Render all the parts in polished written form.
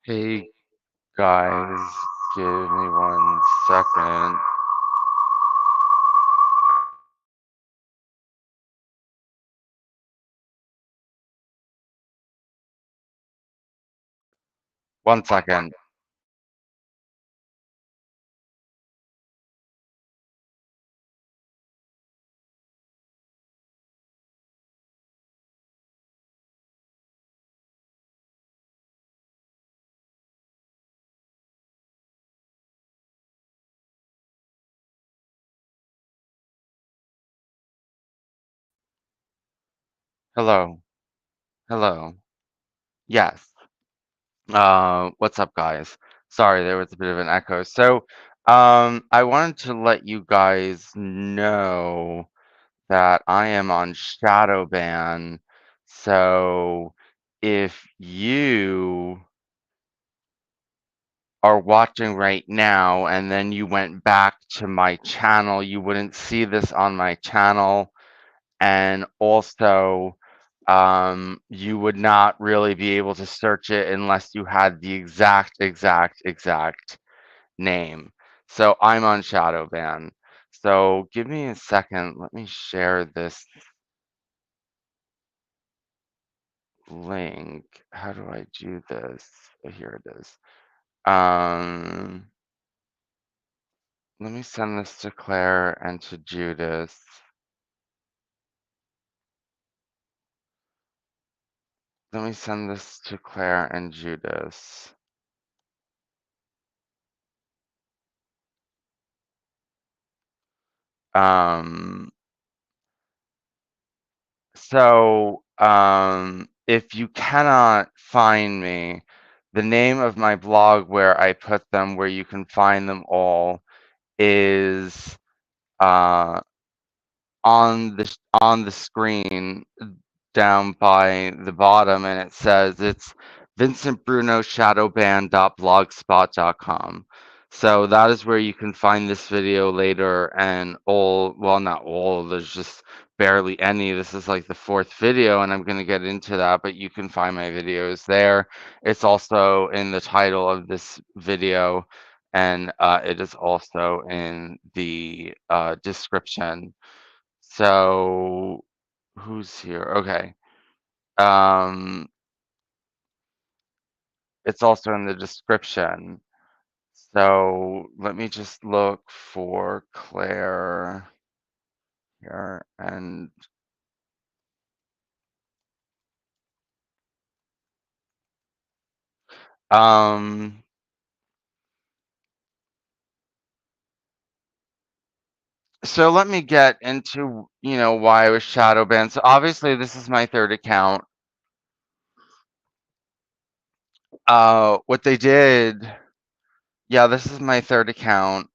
Hey guys, give me 1 second. One second. Hello. Hello. Yes. What's up, guys? Sorry, there was a bit of an echo. I wanted to let you guys know that I am on shadow ban. So, if you are watching right now and then you went back to my channel, you wouldn't see this on my channel. And also, you would not really be able to search it unless you had the exact name. So I'm on shadow ban. So give me a second. Let me share this link. How do I do this? Here it is. Um, Let me send this to Claire and to Judith. Let me send this to Claire and Judith. Um, if you cannot find me, the name of my blog where I put them, where you can find them all, is uh, on the screen down by the bottom, and it says it's vincentbrunoshadowban.blogspot.com. So that is where you can find this video later, and all, well, not all, there's just barely any. This is like the fourth video, and I'm going to get into that, but you can find my videos there. It's also in the title of this video, and it is also in the description. So who's here? Okay. Um, it's also in the description. So let me just look for Claire here and um so let me get into, why I was shadow banned. So obviously this is my third account. What they did, yeah, this is my third account.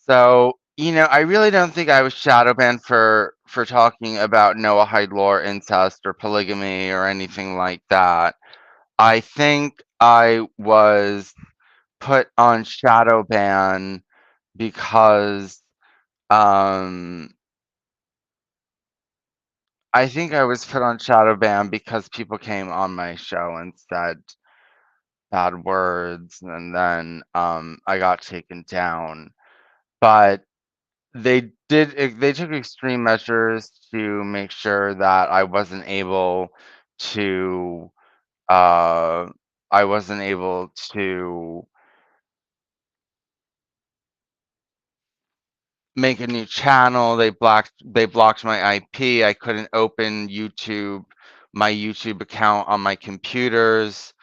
So, I really don't think I was shadow banned for talking about Noahide lore, incest, or polygamy or anything like that. I think I was put on shadow ban because um I think I was put on shadow ban because people came on my show and said bad words, and then I got taken down. But they took extreme measures to make sure that to uh I wasn't able to make a new channel. They blocked my IP. I couldn't open my YouTube account on my computers.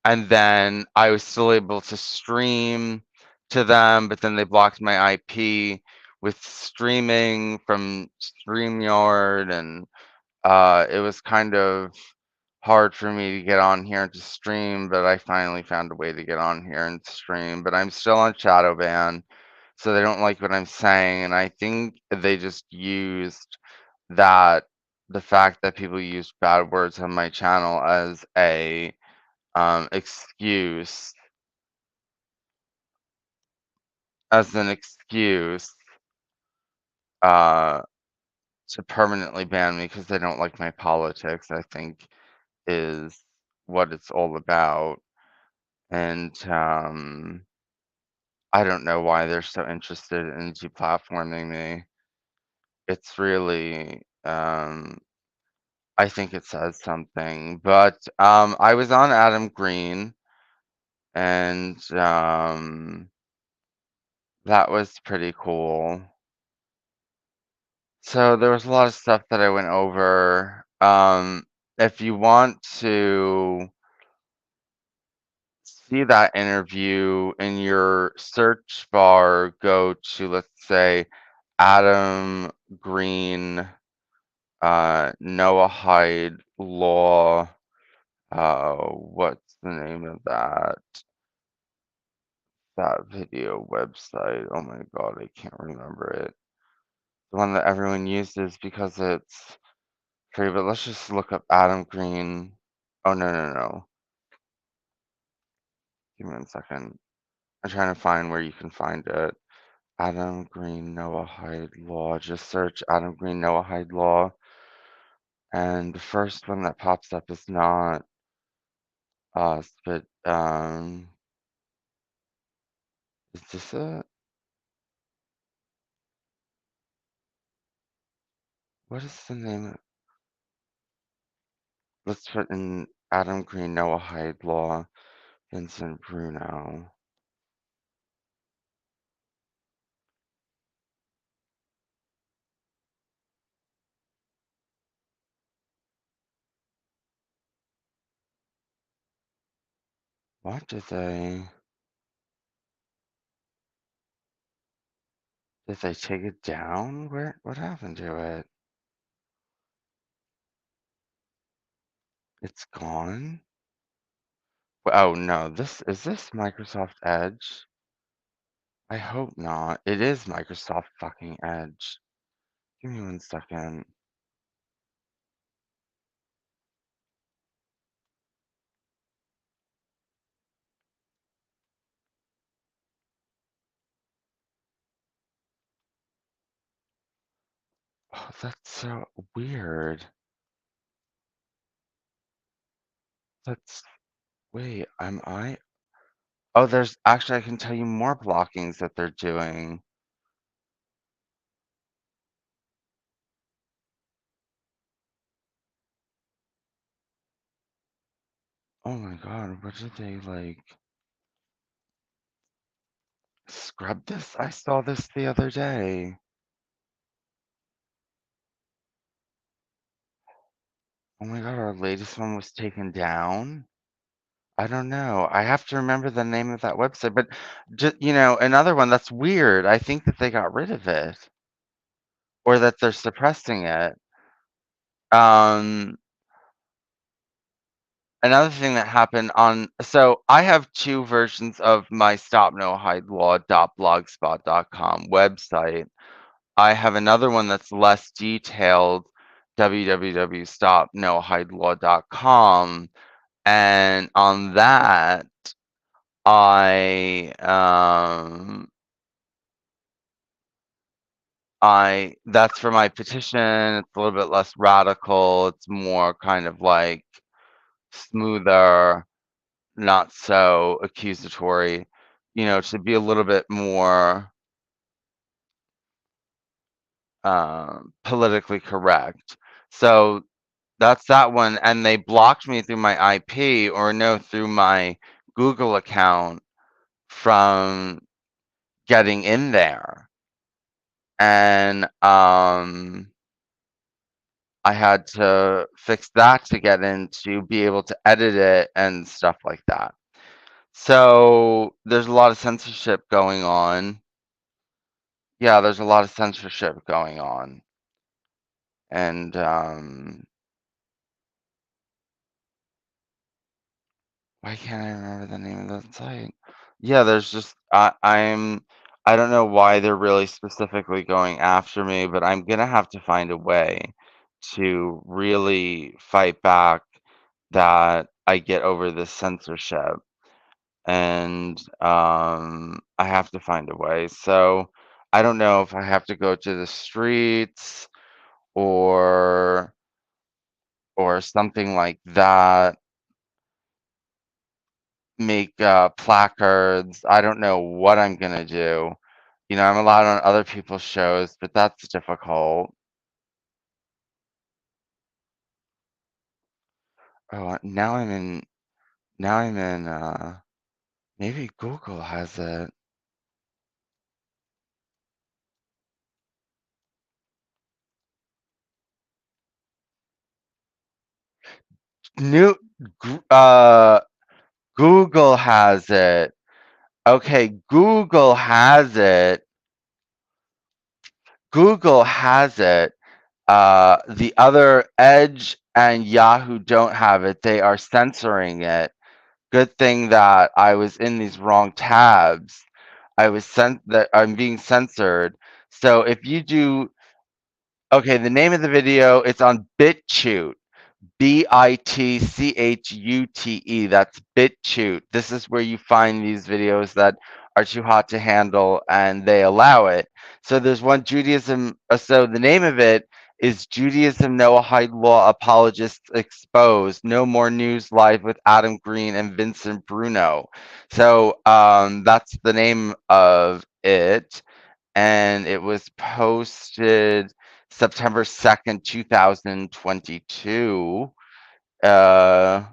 And then I was still able to stream to them, but then they blocked my IP with streaming from StreamYard, and it was kind of hard for me to get on here and to stream, but I finally found a way to get on here and stream. But I'm still on shadow ban, so they don't like what I'm saying, and I think they just used that the fact that people use bad words on my channel as a excuse as an excuse uh, to permanently ban me because they don't like my politics, I think is what it's all about. and I don't know why they're so interested in deplatforming me. It's really, I think it says something, but I was on Adam Green, and that was pretty cool. So there was a lot of stuff that I went over. If you want to see that interview in your search bar, go to, let's say, Adam Green, Noahide Law. What's the name of that video website? Oh my God, I can't remember it. The one that everyone uses because it's free, but let's just look up Adam Green. Oh, no, no, no. Give me 1 second. I'm trying to find where you can find it. Adam Green Noahide Law. Just search Adam Green Noahide Law. And the first one that pops up is not us, but is this it? What is the name of let's put in Adam Green Noahide Law, Vincent Bruno. What did they take it down? What happened to it? It's gone? Oh no, this Microsoft Edge? I hope not. It is Microsoft fucking Edge. Give me 1 second. Oh, that's so weird. That's wait, am I? Oh, there's actually I can tell you more blockings that they're doing. Oh my God, what did they like scrub this? I saw this the other day. Oh my God, our latest one was taken down. I don't know. I have to remember the name of that website, but just, another one that's weird. I think that they got rid of it or that they're suppressing it. Um, Another thing that happened so I have two versions of my stopnohidelaw.blogspot.com website. I have another one that's less detailed, www.stopnohidelaw.com, and on that, I that's for my petition. It's a little bit less radical. It's more kind of like smoother, not so accusatory, to be a little bit more politically correct. So that's that one, and they blocked me through my IP or no, through my Google account from getting in there. And I had to fix that to get in to be able to edit it and stuff like that. So there's a lot of censorship going on. Yeah, there's a lot of censorship going on. And why can't I remember the name of that site? Yeah, there's just I don't know why they're really specifically going after me, but I'm gonna have to find a way to really fight back that I get over this censorship. And I have to find a way. So I don't know if I have to go to the streets or something like that. make placards. I don't know what I'm gonna do. You know, I'm allowed on other people's shows, but that's difficult. Oh, now I'm in maybe Google has it. New Google has it. Okay, Google has it. Google has it. The other Edge and Yahoo don't have it. They are censoring it. Good thing that I was in these wrong tabs. I was sent that I'm being censored. So if you do, okay, the name of the video, it's on BitChute. BITCHUTE. That's BitChute. This is where you find these videos that are too hot to handle and they allow it. So there's one Judaism. So the name of it is Judaism Noahide Law Apologists Exposed. No More News Live with Adam Green and Vincent Bruno. So that's the name of it. And it was posted September 2nd, 2022. uh,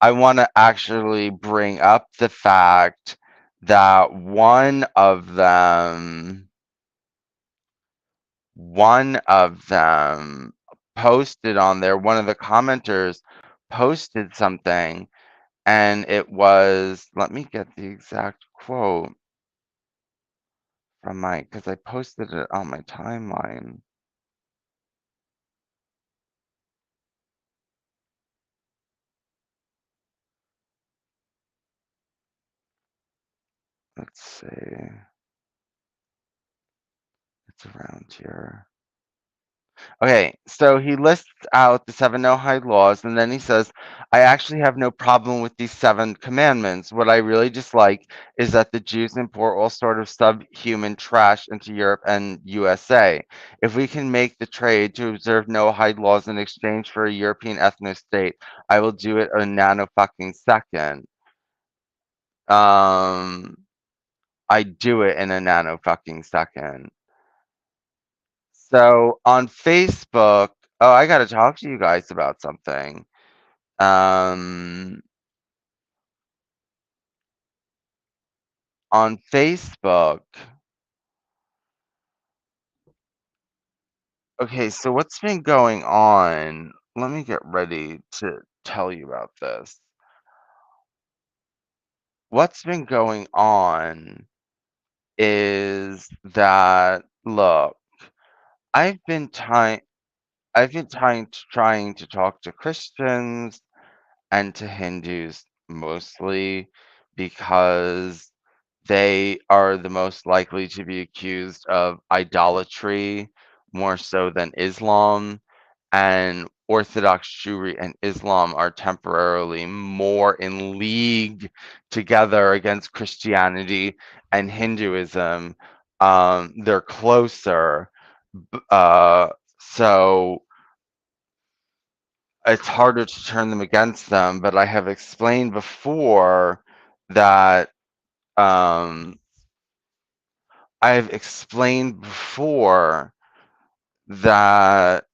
I want to actually bring up the fact that one of them posted on there, one of the commenters posted something, and it was, let me get the exact quote from because I posted it on my timeline. Let's see. It's around here. Okay, so he lists out the 7 Noahide laws, and then he says, I actually have no problem with these 7 commandments. What I really dislike is that the Jews import all sort of subhuman trash into Europe and USA. If we can make the trade to observe Noahide laws in exchange for a European ethno-state, I will do it a nano fucking second. I do it in a nano fucking second. So on Facebook, oh, I gotta talk to you guys about something. Um, on Facebook. Okay, so what's been going on? Let me get ready to tell you about this. What's been going on is that, look, I've been trying trying to talk to Christians and to Hindus mostly because they are the most likely to be accused of idolatry more so than Islam. And Orthodox Jewry and Islam are temporarily more in league together against Christianity and Hinduism. They're closer. Uh, so it's harder to turn them against them, but I have explained before that um, I've explained before that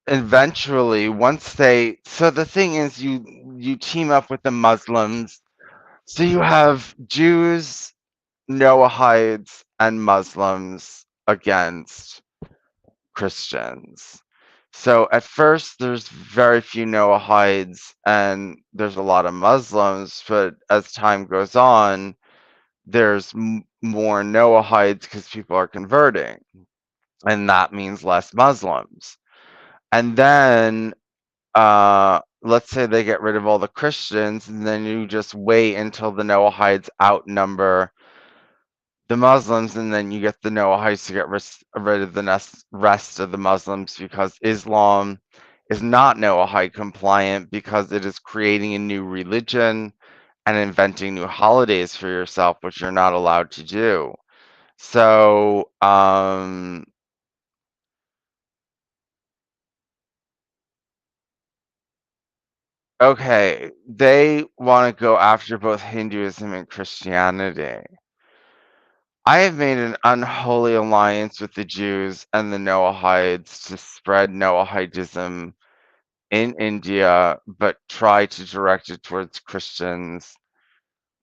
eventually once they so the thing is you team up with the Muslims. So you have Jews, Noahides, and Muslims against Christians. So at first, there's very few Noahides and there's a lot of Muslims, but as time goes on, there's more Noahides because people are converting, and that means less Muslims. And then, let's say they get rid of all the Christians, and then you just wait until the Noahides outnumber the Muslims, and then you get the Noahides to get rid of the rest of the Muslims because Islam is not Noahide compliant because it is creating a new religion and inventing new holidays for yourself, which you're not allowed to do. So, Okay, they wanna go after both Hinduism and Christianity. I have made an unholy alliance with the Jews and the Noahides to spread Noahidism in India, but try to direct it towards Christians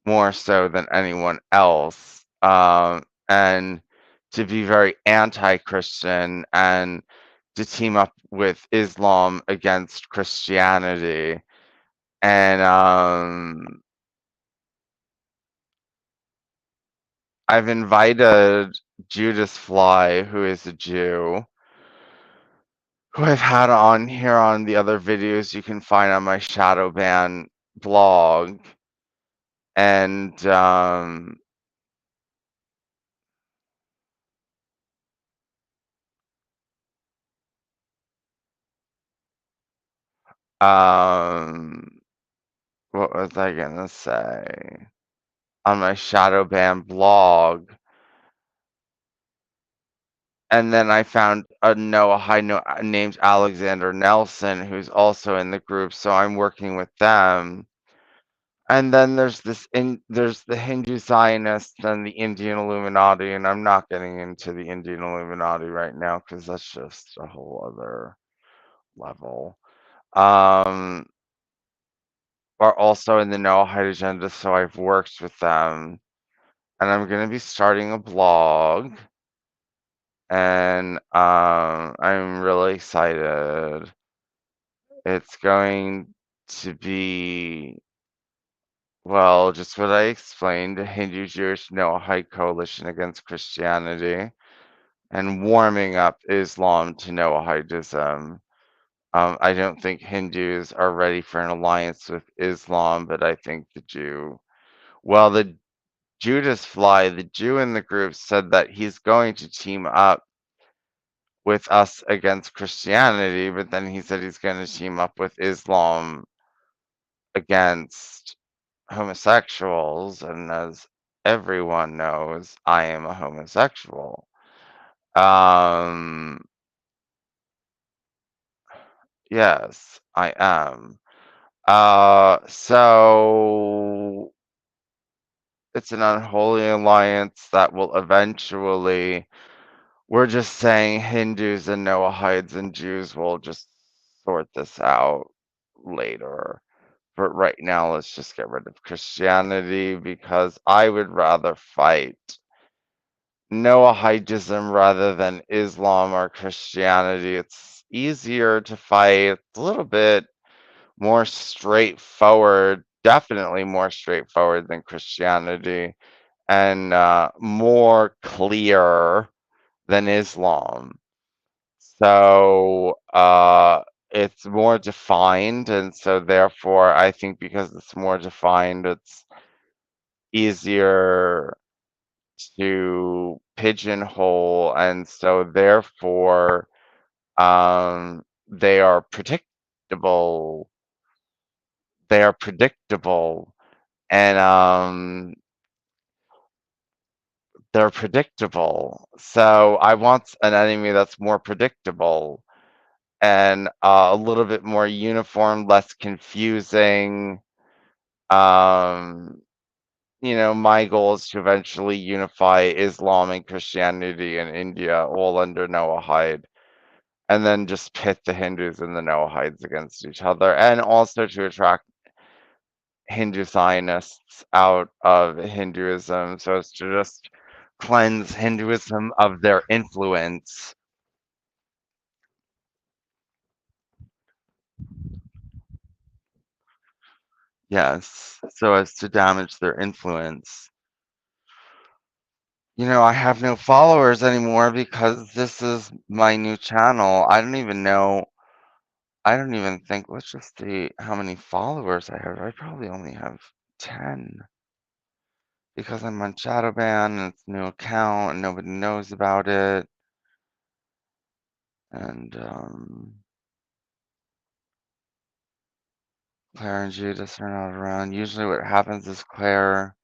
more so than anyone else, and to be very anti-Christian and to team up with Islam against Christianity. And I've invited Judas Fly, who is a Jew, who I've had on here on the other videos you can find on my Shadowban blog. And um, what was I gonna say? On my Shadowban blog. And then I found a Noahide named Alexander Nelson, who's also in the group, so I'm working with them. And then there's the Hindu Zionists and the Indian Illuminati, and I'm not getting into the Indian Illuminati right now because that's just a whole other level. Um, are also in the Noahide agenda, so I've worked with them, and I'm gonna be starting a blog, and I'm really excited. It's going to be, well, just what I explained, a Hindu Jewish Noahide coalition against Christianity and warming up Islam to Noahidism. I don't think Hindus are ready for an alliance with Islam, but I think well, the Judas Fly, the Jew in the group, said that he's going to team up with us against Christianity, but then he said he's going to team up with Islam against homosexuals, and as everyone knows, I am a homosexual. Um, yes, I am. So it's an unholy alliance that will eventually, we're just saying Hindus and Noahides and Jews will just sort this out later. But right now, let's just get rid of Christianity because I would rather fight Noahidism rather than Islam or Christianity. It's easier to fight. It's a little bit more straightforward, definitely more straightforward than Christianity, and more clear than Islam. So it's more defined, and so therefore, I think because it's more defined, it's easier to pigeonhole, and so therefore, they are predictable. They are predictable, and they're predictable. So I want an enemy that's more predictable and a little bit more uniform, less confusing. Um, my goal is to eventually unify Islam and Christianity in India all under Noahide, and then just pit the Hindus and the Noahides against each other, and also to attract Hindu Zionists out of Hinduism so as to just cleanse Hinduism of their influence. Yes, so as to damage their influence. I have no followers anymore because this is my new channel. I don't even think, let's just see how many followers I have. I probably only have 10 because I'm on Shadowban and it's a new account and nobody knows about it. And Claire and Judas are not around. Usually what happens is Claire.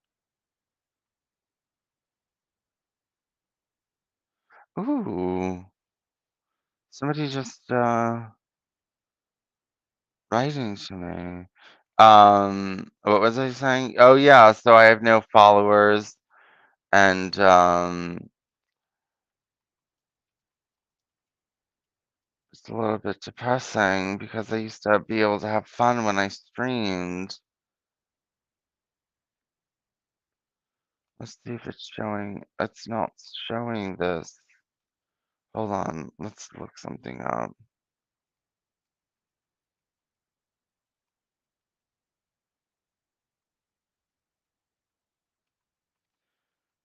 Ooh, somebody just writing to me. What was I saying? Oh yeah, so I have no followers and it's a little bit depressing because I used to be able to have fun when I streamed. Let's see if it's showing. It's not showing this. Hold on, let's look something up.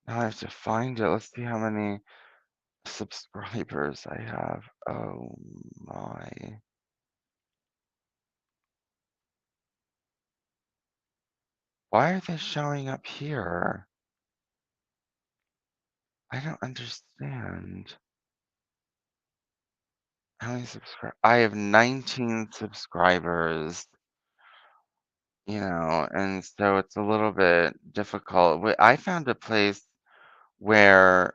Now I have to find it. Let's see how many subscribers I have. Oh my. Why are they showing up here? I don't understand. How many subscribers? I have 19 subscribers, and so it's a little bit difficult. I found a place where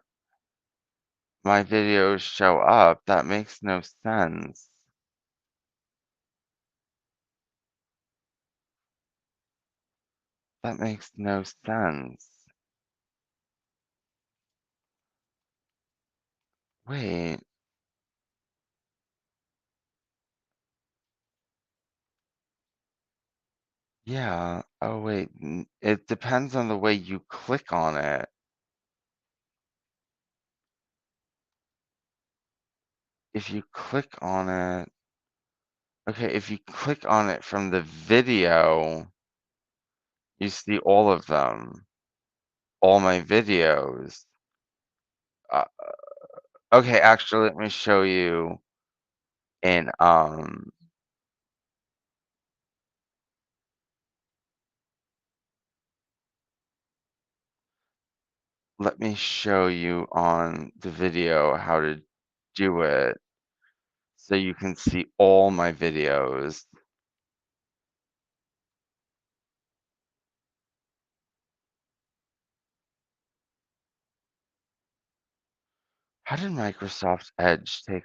my videos show up. That makes no sense. That makes no sense. Wait, yeah. Oh, wait. It depends on the way you click on it. If you click on it, okay, if you click on it from the video, you see all of them, all my videos. Uh, okay, actually, let me show you in, let me show you on the video how to do it so you can see all my videos. How did Microsoft Edge take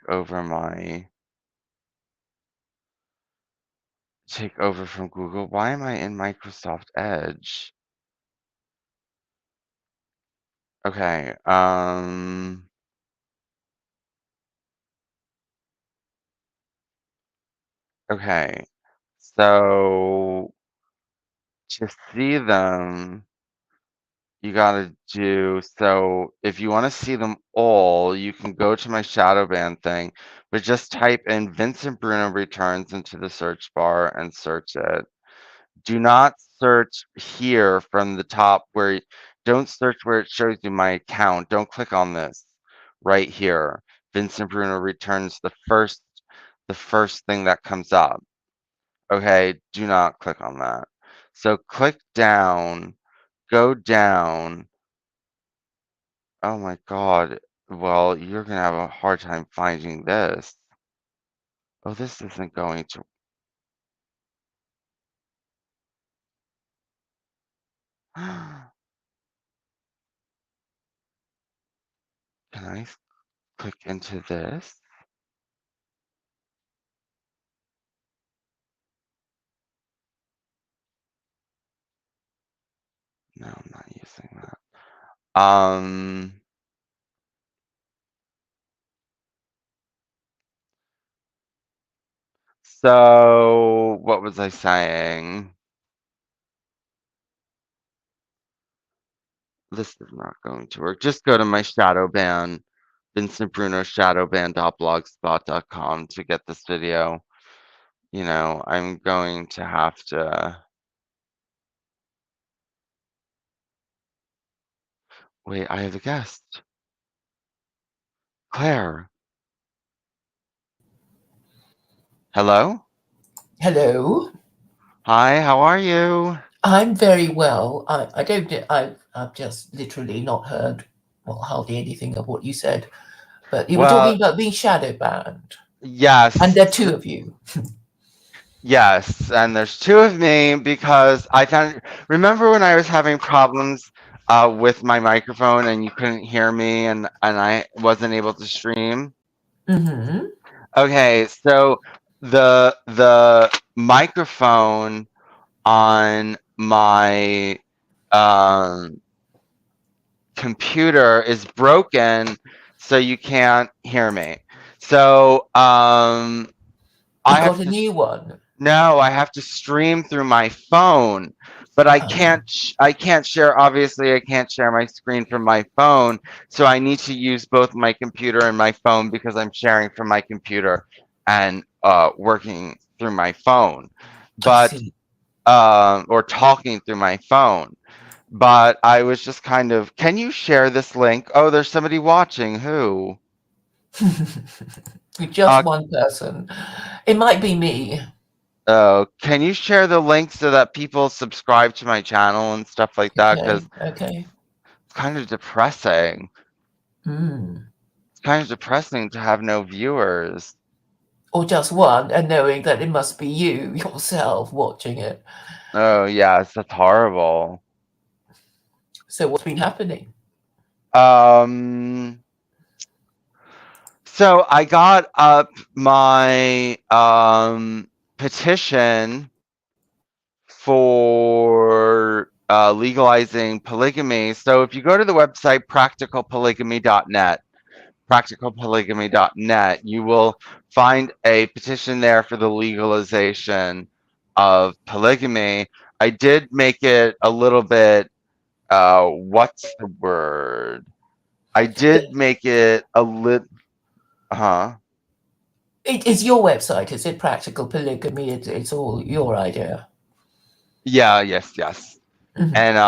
over from Google? Why am I in Microsoft Edge? Okay, okay. So to see them, you gotta if you want to see them all, you can go to my shadow ban thing, but just type in Vincent Bruno Returns into the search bar and search it. Do not search here from the top don't search where it shows you my account. Don't click on this right here. Vincent Bruno Returns the first thing that comes up. Okay, do not click on that. So click down, go down. Oh my God. Well, you're gonna have a hard time finding this. Oh, this isn't going to. Can I click into this? No, I'm not using that. So what was I saying? This is not going to work. Just go to my shadow ban, Vincent Bruno shadowban.blogspot.com to get this video. I'm going to have to. Wait, I have a guest. Claire. Hello? Hello. Hi, how are you? I'm very well. I don't. I've just literally not heard, well, hardly anything of what you said. But you were Well, talking about being shadow banned, and yes. there are two of you. Yes, and there's two of me because remember when I was having problems with my microphone and you couldn't hear me and I wasn't able to stream? Mm-hmm. Okay, so the microphone on my computer is broken, so you can't hear me. So You I have got a to new one. no, I have to stream through my phone, but I Oh, can't share, obviously I can't share my screen from my phone, so I need to use both my computer and my phone because I'm sharing from my computer and working through my phone. I But see. or talking through my phone. But I was just kind of, can you share this link? Oh, there's somebody watching. Who? Just Uh, one person. It might be me. oh, can you share the link so that people subscribe to my channel and stuff like that? Because Okay, okay. it's kind of depressing. Mm. It's kind of depressing to have no viewers. Or just one, and knowing that it must be you yourself watching it. Oh, yes, that's horrible. So what's been happening? Um, so I got up my petition for legalizing polygamy. So if you go to the website practicalpolygamy.net, you will find a petition there for the legalization of polygamy. I did make it a little bit, what's the word? I did make it a little, huh? It is your website, is it? Practical Polygamy. It's all your idea. Yeah, yes, yes. Mhm. And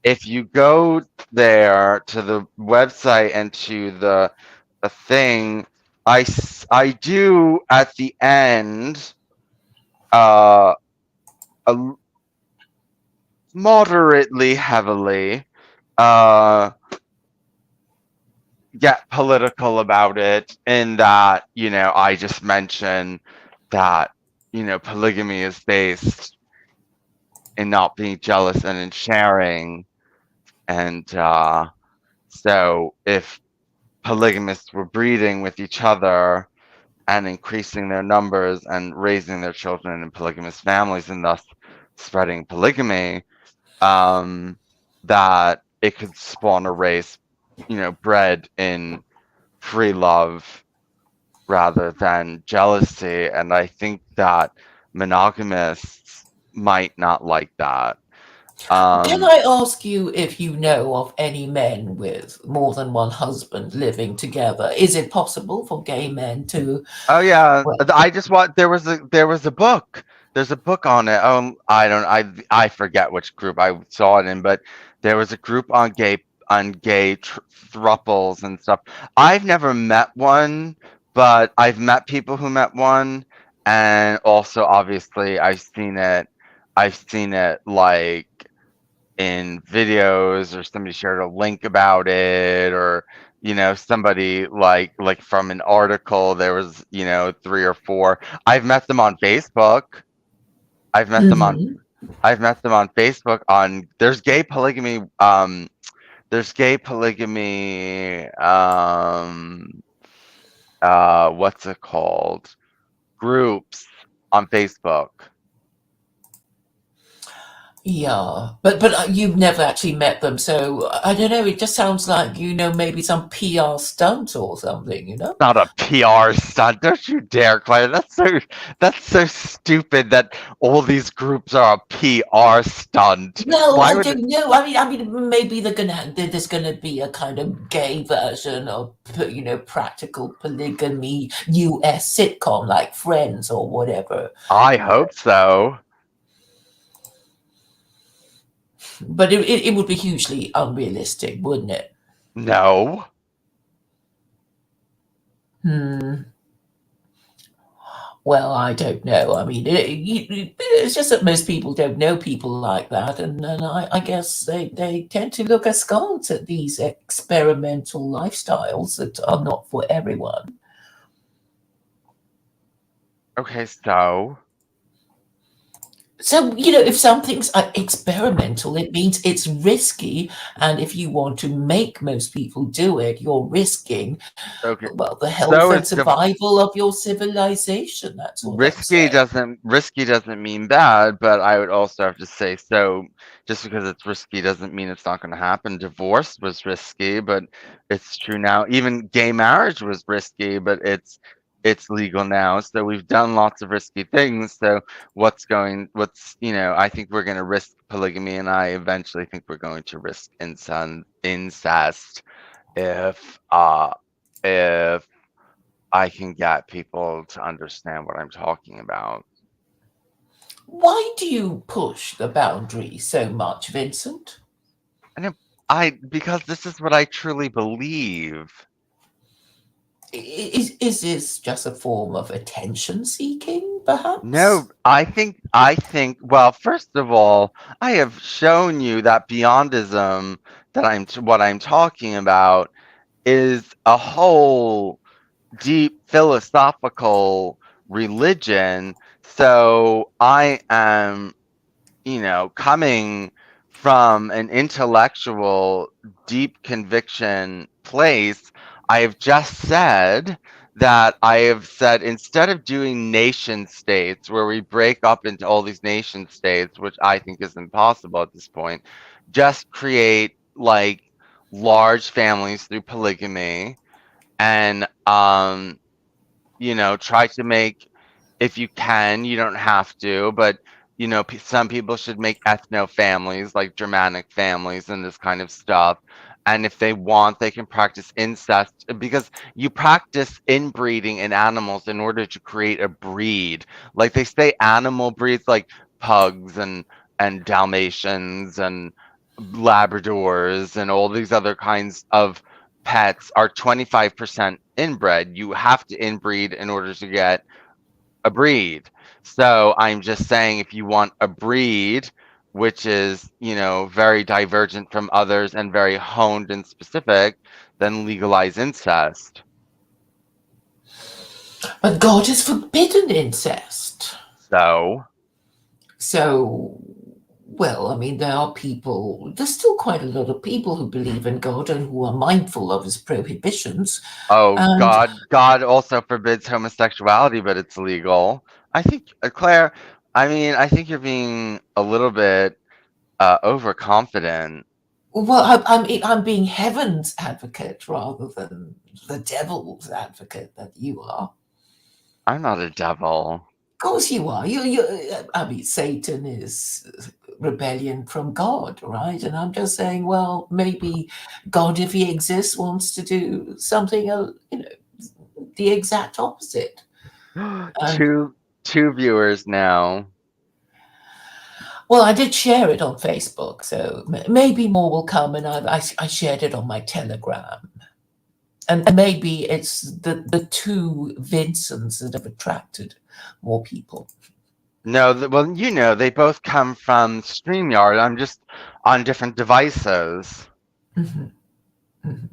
if you go there to the website and to the thing, I do at the end uh a, moderately heavily uh get political about it, in that, I just mention that, polygamy is based in not being jealous and in sharing. And so if polygamists were breeding with each other and increasing their numbers and raising their children in polygamous families and thus spreading polygamy, that it could spawn a race, bred in free love rather than jealousy. And I think that monogamists might not like that. Can Um, I ask you if you know of any men with more than one husband living together? Is it possible for gay men to? Oh yeah, Well, I just want there was a book. There's a book on it. I forget which group I saw it in, but there was a group on gay thruples and stuff. I've never met one, but I've met people who met one, and also obviously I've seen it. I've seen it like in videos, or somebody shared a link about it, or somebody like from an article. There was, three or four. I've met them on Facebook. i've met them on mhm. I've met them on Facebook. On there's gay polygamy, what's it called, groups on Facebook. Yeah, but you've never actually met them, so I don't know. It just sounds like maybe some PR stunt or something. Not a PR stunt. Don't you dare, Claire. That's so stupid that all these groups are a PR stunt. No, Why I would don't know. I mean, maybe there's gonna be a kind of gay version of practical polygamy US sitcom like Friends or whatever. I hope so. But it would be hugely unrealistic, wouldn't it? No. Hmm. Well, I don't know. I mean, it's just that most people don't know people like that, and I guess they tend to look askance at these experimental lifestyles that are not for everyone. Okay, so So, you know, if something's experimental, it means it's risky. And if you want to make most people do it, you're risking, Okay. well, the health So and is survival of your civilization. That's what I'm risky saying. doesn't mean bad, but I would also have to say, so just because it's risky doesn't mean it's not going to happen. Divorce was risky, but it's true now. Even gay marriage was risky, but it's legal now. So we've done lots of risky things. So I think we're going to risk polygamy, and I eventually think we're going to risk incest if if I can get people to understand what I'm talking about. Why do you push the boundary so much, Vincent? And because this is what I truly believe. Is this just a form of attention seeking, perhaps? No, well, first of all, I have shown you that beyondism what I'm talking about is a whole deep philosophical religion. So I am coming from an intellectual, deep conviction place, I have just said that I have said instead of doing nation states where we break up into all these nation states, which I think is impossible at this point, just create like large families through polygamy and try to make, if you can, you don't have to, but some people should make ethno families, like Germanic families and this kind of stuff. And if they want, they can practice incest because you practice inbreeding in animals in order to create a breed. Like they say animal breeds like pugs and Dalmatians and Labradors and all these other kinds of pets are 25% inbred. You have to inbreed in order to get a breed. So I'm just saying if you want a breed which is, very divergent from others and very honed and specific, then legalize incest. But God has forbidden incest. So, So, well, I mean, there's still quite a lot of people who believe in God and who are mindful of his prohibitions. oh, And, God also forbids homosexuality, but it's legal. I think, Claire, I think you're being a little bit overconfident. well, I'm being heaven's advocate rather than the devil's advocate that you are. I'm not a devil. Of course you are. I mean, Satan is rebellion from God, right? And I'm just saying, well, maybe God, if he exists, wants to do something, the exact opposite. And Two viewers now. well, I did share it on Facebook, so maybe more will come. And I shared it on my Telegram, and maybe it's the two Vincents that have attracted more people. No, well, they both come from StreamYard. I'm just on different devices. Mhm, mhm.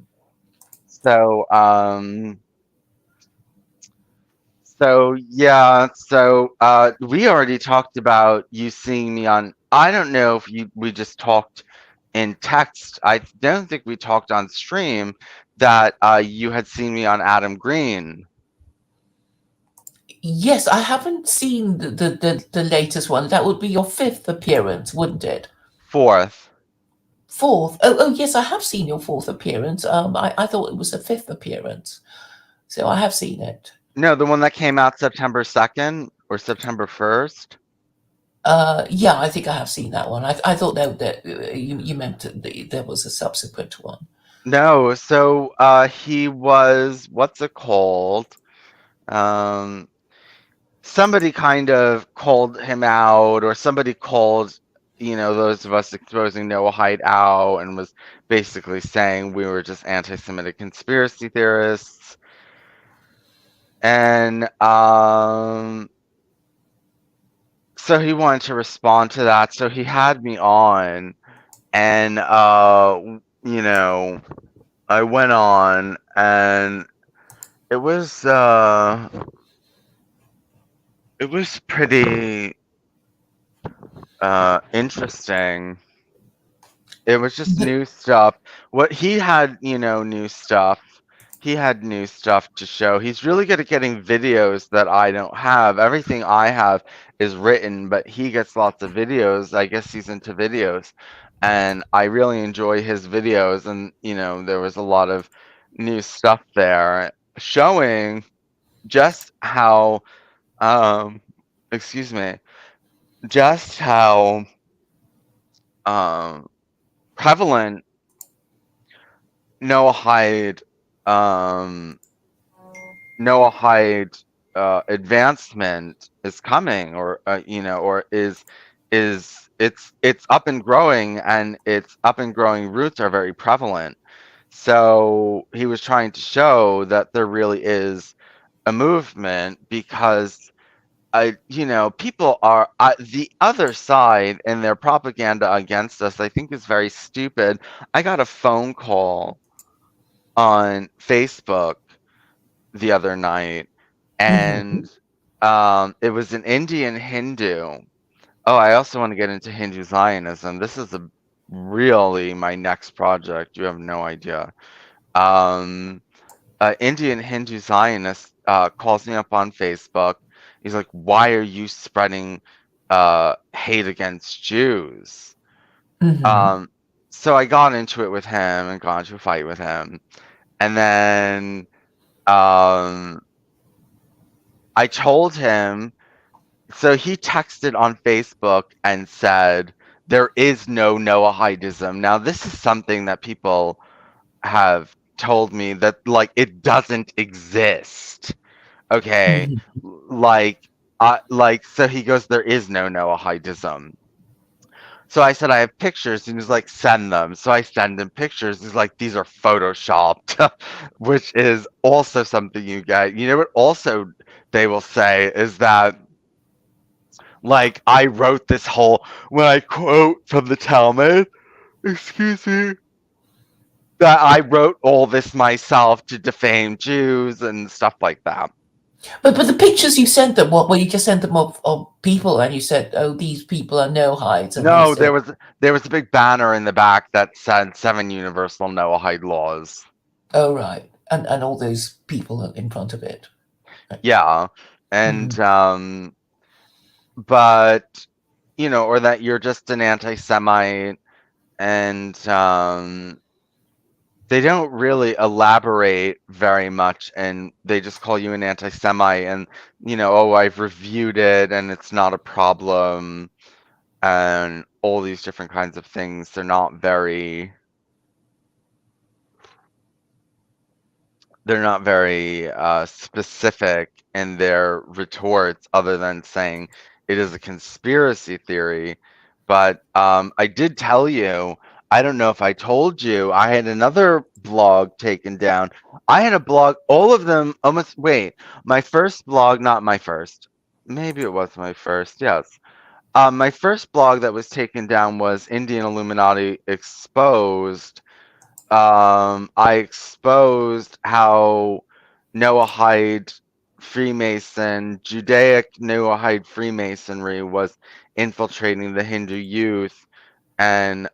So, yeah, we already talked about you seeing me on, I don't know if we just talked in text. I don't think we talked on stream that you had seen me on Adam Green. Yes, I haven't seen the latest one. That would be your fifth appearance, wouldn't it? Fourth. Fourth. Oh, yes, I have seen your fourth appearance. I thought it was the fifth appearance. So I have seen it. No, the one that came out September 2nd or September 1st. Yeah, I think I have seen that one. I thought that you meant there was a subsequent one. No, so he was, what's it called? Um, Somebody kind of called him out, or somebody called, those of us exposing Noah Hyde out and was basically saying we were just anti-Semitic conspiracy theorists. And so he wanted to respond to that. So he had me on, and I went on, and it was pretty Interesting. It was just But new stuff. What he had, new stuff. He had new stuff to show. He's really good at getting videos that I don't have. Everything I have is written, but he gets lots of videos. I guess he's into videos. And I really enjoy his videos. And, there was a lot of new stuff there showing just how, um, excuse me, just how um, prevalent Noahide um Noahide advancement is coming, or or is it's up and growing, and its up and growing roots are very prevalent. So he was trying to show that there really is a movement, because people are, the other side, and their propaganda against us, I think, is very stupid. I got a phone call on Facebook the other night, mhm. and it was an Indian Hindu. Oh, I also want to get into Hindu Zionism. This is really my next project. You have no idea. Um, Indian Hindu Zionist calls me up on Facebook. He's like, "Why are you spreading hate against Jews?" Mhm. Um, so I got into it with him and got into a fight with him, and then um, I told him. So he texted on Facebook and said, "There is no Noahidism." Now, this is something that people have told me, that, like, it doesn't exist. Okay, Mhm. so he goes, "There is no Noahidism." So I said, "I have pictures," and he's like, "Send them." So I send him pictures. He's like, "These are photoshopped," which is also something you get. You know what? Also, they will say is that, like, I wrote this whole, when I quote from the Talmud, excuse me, that I wrote all this myself to defame Jews and stuff like that. But the pictures you sent them, what? Well, you just sent them of people, and you said, "Oh, these people are no hides," and they No, said, there was a big banner in the back that said seven universal Noahide laws. "Oh, right," and all those people are in front of it. Right. Yeah. And Mhm. but or that you're just an anti-Semite, and they don't really elaborate very much, and they just call you an anti-Semite, and "Oh, I've reviewed it and it's not a problem," and all these different kinds of things. They're not very specific in their retorts, other than saying it is a conspiracy theory. But I did tell you, I don't know if I told you, I had another blog taken down. I had a blog, all of them almost, wait, my first blog, not my first. Maybe it was my first, yes. My first blog that was taken down was Indian Illuminati Exposed. I exposed how Noahide Judaic Noahide Freemasonry was infiltrating the Hindu youth, and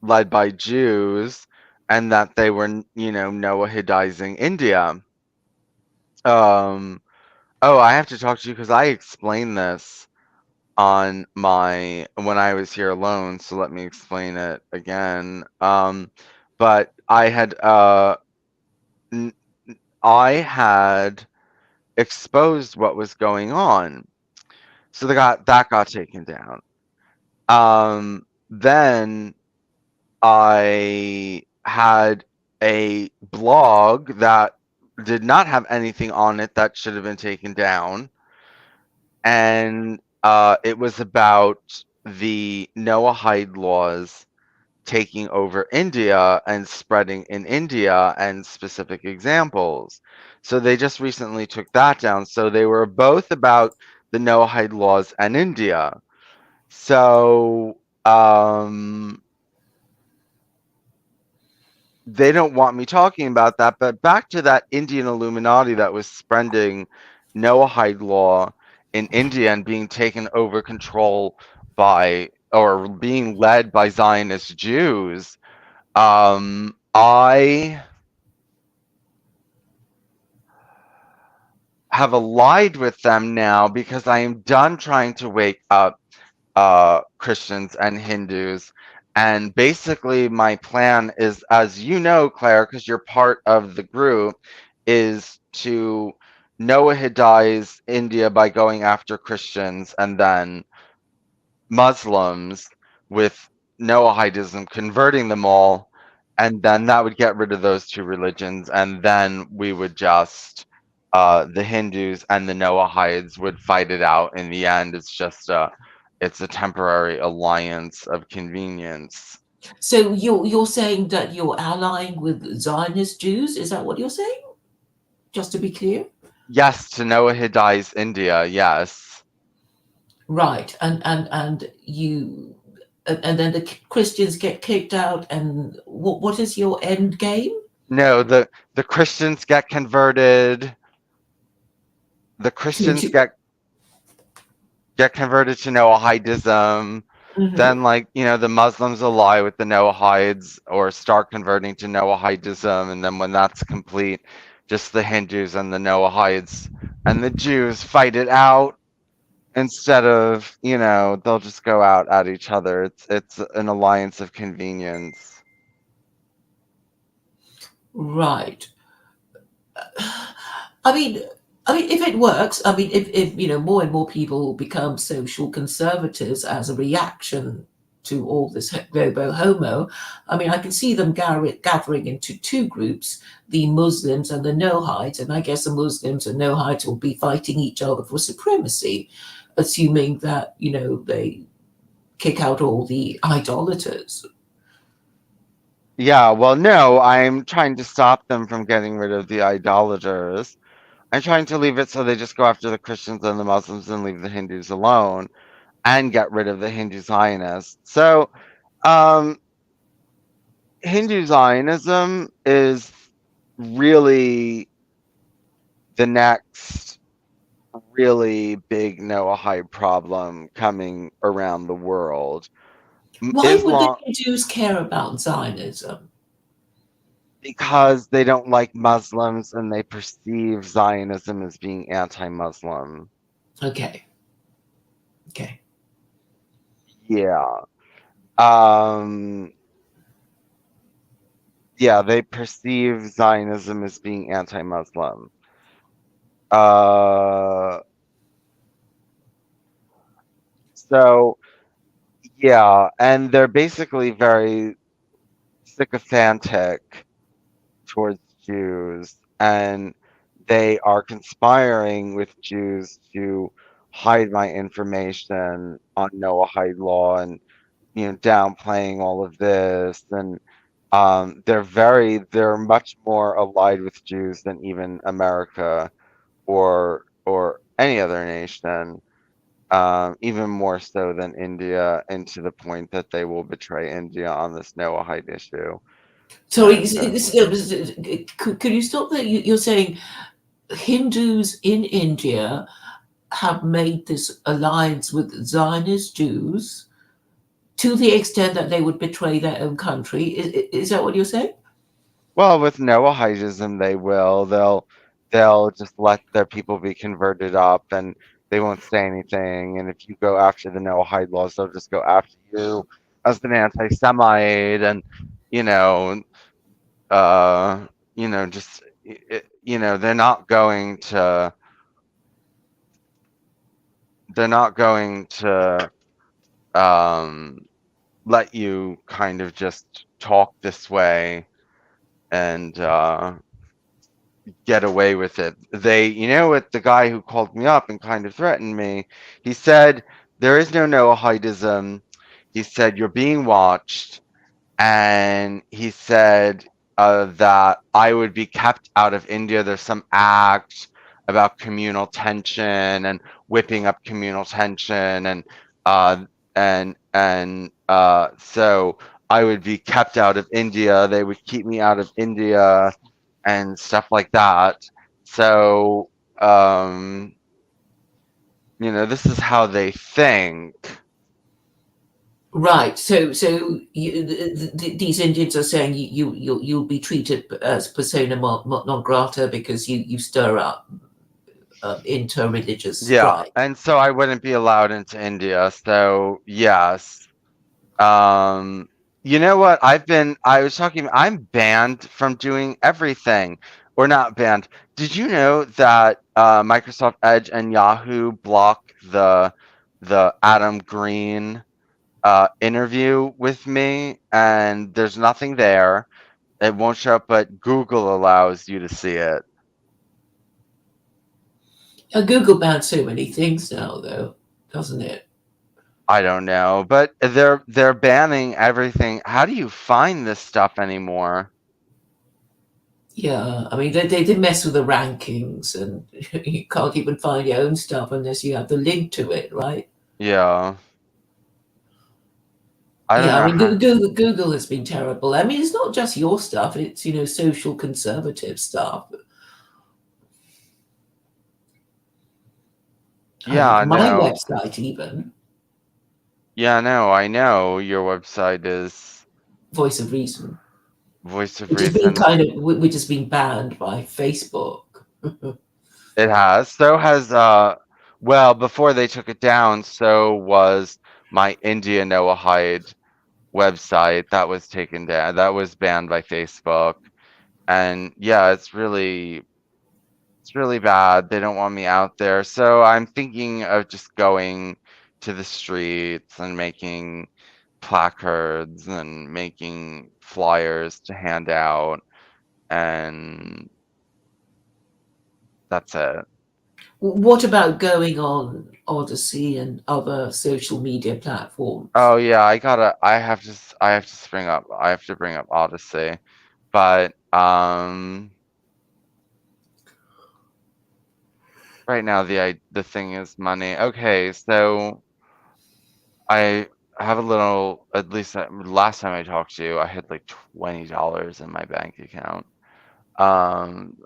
led by Jews, and that they were, Noahidizing India. Um, oh, I have to talk to you because I explained this on my when I was here alone, so let me explain it again. But n- I had exposed what was going on, so that got taken down. Then I had a blog that did not have anything on it that should have been taken down, and it was about the Noahide laws taking over India and spreading in India, and specific examples. So they just recently took that down. So they were both about the Noahide laws and India. So they don't want me talking about that. But back to that Indian Illuminati that was spreading Noahide law in India and being taken over control by or being led by Zionist Jews, I have allied with them now because I am done trying to wake up Christians and Hindus. And basically, my plan is, as you know, Claire, because you're part of the group, is to Noahidize India by going after Christians and then Muslims with Noahidism, converting them all. And then that would get rid of those two religions. And then we would just, the Hindus and the Noahides would fight it out in the end. It's a temporary alliance of convenience. So you're saying that you're allying with Zionist Jews? Is that what you're saying? Just to be clear. Yes, to Noahidize India, yes. Right, and you, and then the Christians get kicked out, and what is your end game? No, the Christians get converted. The Christians To get converted to Noahidism. Mhm. Then, like, the Muslims ally with the Noahides or start converting to Noahidism. And then when that's complete, just the Hindus and the Noahides and the Jews fight it out instead of, they'll just go out at each other. It's an alliance of convenience. Right. I mean, if it works, if more and more people become social conservatives as a reaction to all this globo homo, I can see them gathering into two groups: the Muslims and the Nohites, and I guess the Muslims and Nohites will be fighting each other for supremacy, assuming that they kick out all the idolaters. Yeah, well, no, I'm trying to stop them from getting rid of the idolaters. I'm trying to leave it so they just go after the Christians and the Muslims and leave the Hindus alone and get rid of the Hindu Zionists. So, um, Hindu Zionism is really the next really big Noahide problem coming around the world. Why would the Islam, Jews care about Zionism? because they don't like Muslims and they perceive Zionism as being anti-Muslim. Okay. Okay. Yeah. Um, yeah, they perceive Zionism as being anti-Muslim. Uh, so yeah, and they're basically very sycophantic towards Jews, and they are conspiring with Jews to hide my information on Noahide law and downplaying all of this. And they're much more allied with Jews than even America or any other nation, even more so than India, and to the point that they will betray India on this Noahide issue. Sorry, And could you stop there? You're saying Hindus in India have made this alliance with Zionist Jews to the extent that they would betray their own country. Is that what you're saying? well, with Noahidism, they will. They'll just let their people be converted up, and they won't say anything. And if you go after the Noahide laws, they'll just go after you as an anti-Semite, and you know, just they're not going to. They're not going to let you kind of just talk this way and get away with it. What the guy who called me up and kind of threatened me, he said, there is no Noahidism. He said, you're being watched. And he said that I would be kept out of India. There's some act about communal tension and whipping up communal tension, uh, so I would be kept out of India. They would keep me out of India and stuff like that. So, This is how they think. Right. So these Indians are saying you'll be treated as persona non grata because you stir up inter-religious Yeah, strife. and so I wouldn't be allowed into India. So yes. Um, you know what? I'm banned from doing everything. Or not banned. Did you know that Microsoft Edge and Yahoo block the Adam Green interview with me, and there's nothing there. It won't show up, but Google allows you to see it. Google bans so many things now, though, doesn't it? I don't know, but they're banning everything. How do you find this stuff anymore? Yeah, I mean they mess with the rankings, and you can't even find your own stuff unless you have the link to it, right? Yeah, I don't Yeah, I know mean how. Google has been terrible. I mean it's not just your stuff; it's social conservative stuff. I Yeah, mean I my know. website even Yeah, no, I know your website is Voice of Reason, Voice of which has been Reason. which has been banned by Facebook. It has. So has well, before they took it down, so was my India Noahide website that was taken down. That was banned by Facebook. And yeah, it's really bad. They don't want me out there. So I'm thinking of just going to the streets and making placards and making flyers to hand out, and that's it. What about going on Odyssey and other social media platforms? Oh yeah, I have to bring up Odyssey. But right now the thing is money. Okay, so I have a little, at least last time I talked to you, I had like $20 in my bank account.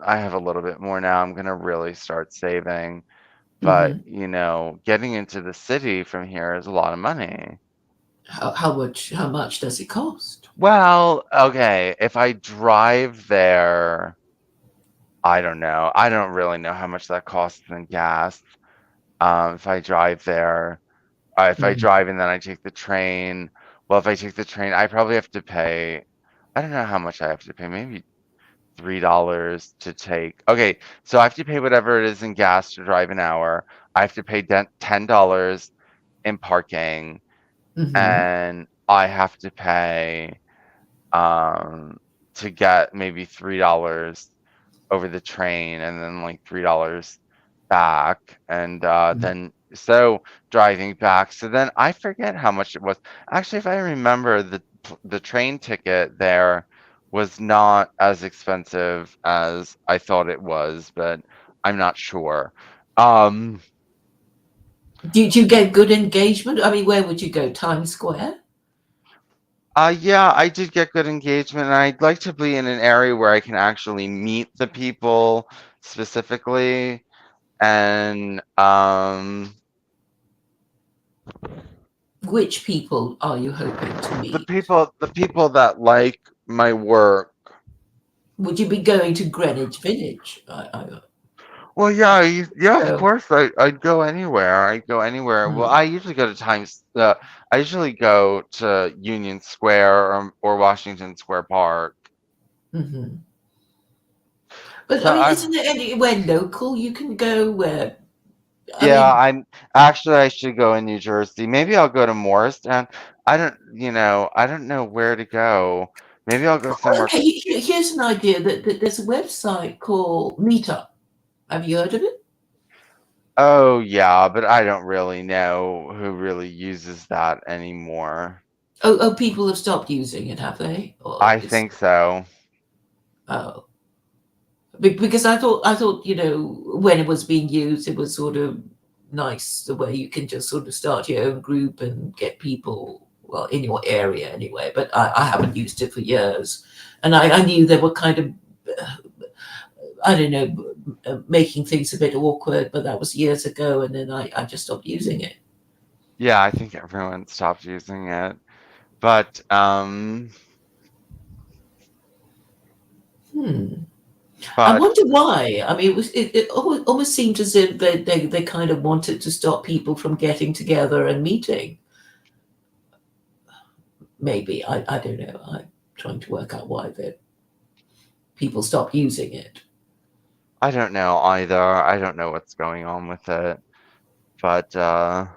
I have a little bit more now. I'm gonna really start saving, but Hmm. getting into the city from here is a lot of money. How much does it cost? Well, okay, if I drive there, I don't know. I don't really know how much that costs in gas. If I drive there, if I Mhm. drive and then I take the train, well, if I take the train, I probably have to pay, I don't know how much I have to pay, maybe $3 to take. Okay, so I have to pay whatever it is in gas to drive an hour. I have to pay $10 in parking, Mhm. and I have to pay um to get maybe $3 over the train, and then like $3 back, and Mhm. then so driving back. So then I forget how much it was. Actually, if I remember, the train ticket there was not as expensive as I thought it was, but I'm not sure. Um, Did you get good engagement? I mean, where would you go? Times Square? yeah, I did get good engagement, and I'd like to be in an area where I can actually meet the people specifically, and Which people are you hoping to the meet? people that like my work. Would you be going to Greenwich Village? Well, yeah, yeah, of So, course, I'd go anywhere. I'd go anywhere. Well, mm, I usually go to I usually go to Union Square, or Washington Square Park. mhm. But So I mean, I isn't there anywhere local you can go where? I Yeah, mean, I should go in New Jersey. Maybe I'll go to Morristown. I don't know where to go. Maybe I'll go somewhere. okay. Here's an idea that there's a website called Meetup. Have you heard of it? Oh, yeah, but I don't really know who really uses that anymore. Oh, people have stopped using it, have they? Or I it's think so. oh, because I thought when it was being used, it was sort of nice the way you can just sort of start your own group and get people well in your area anyway. But I haven't used it for years, and I knew there were kind of I don't know, making things a bit awkward, but that was years ago, and then I just stopped using it. Yeah, I think everyone stopped using it. But I but wonder why. I mean, it almost seemed as if they kind of wanted to stop people from getting together and meeting. Maybe I don't know. I'm trying to work out why people stopped using it. I don't know either. I don't know what's going on with it. But hold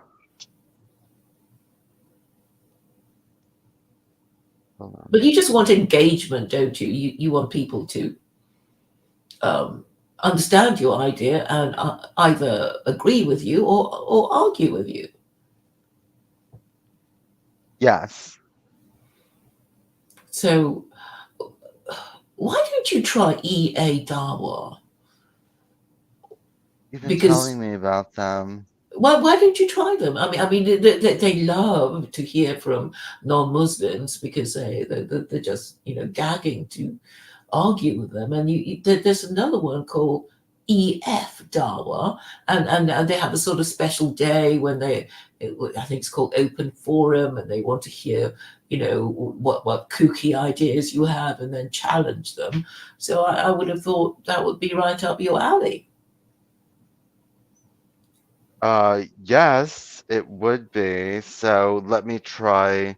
on. But you just want engagement, don't you? You want people to um, understand your idea and either agree with you or argue with you. Yes. So why don't you try EA Dawa? You've been Because telling me about them. why don't you try them? I mean, they love to hear from non-Muslims because they're just gagging to argue with them. And there's another one called EF Dawa, and they have a sort of special day when I think it's called Open Forum, and they want to hear what kooky ideas you have and then challenge them. So I would have thought that would be right up your alley. Yes, it would be. So let me try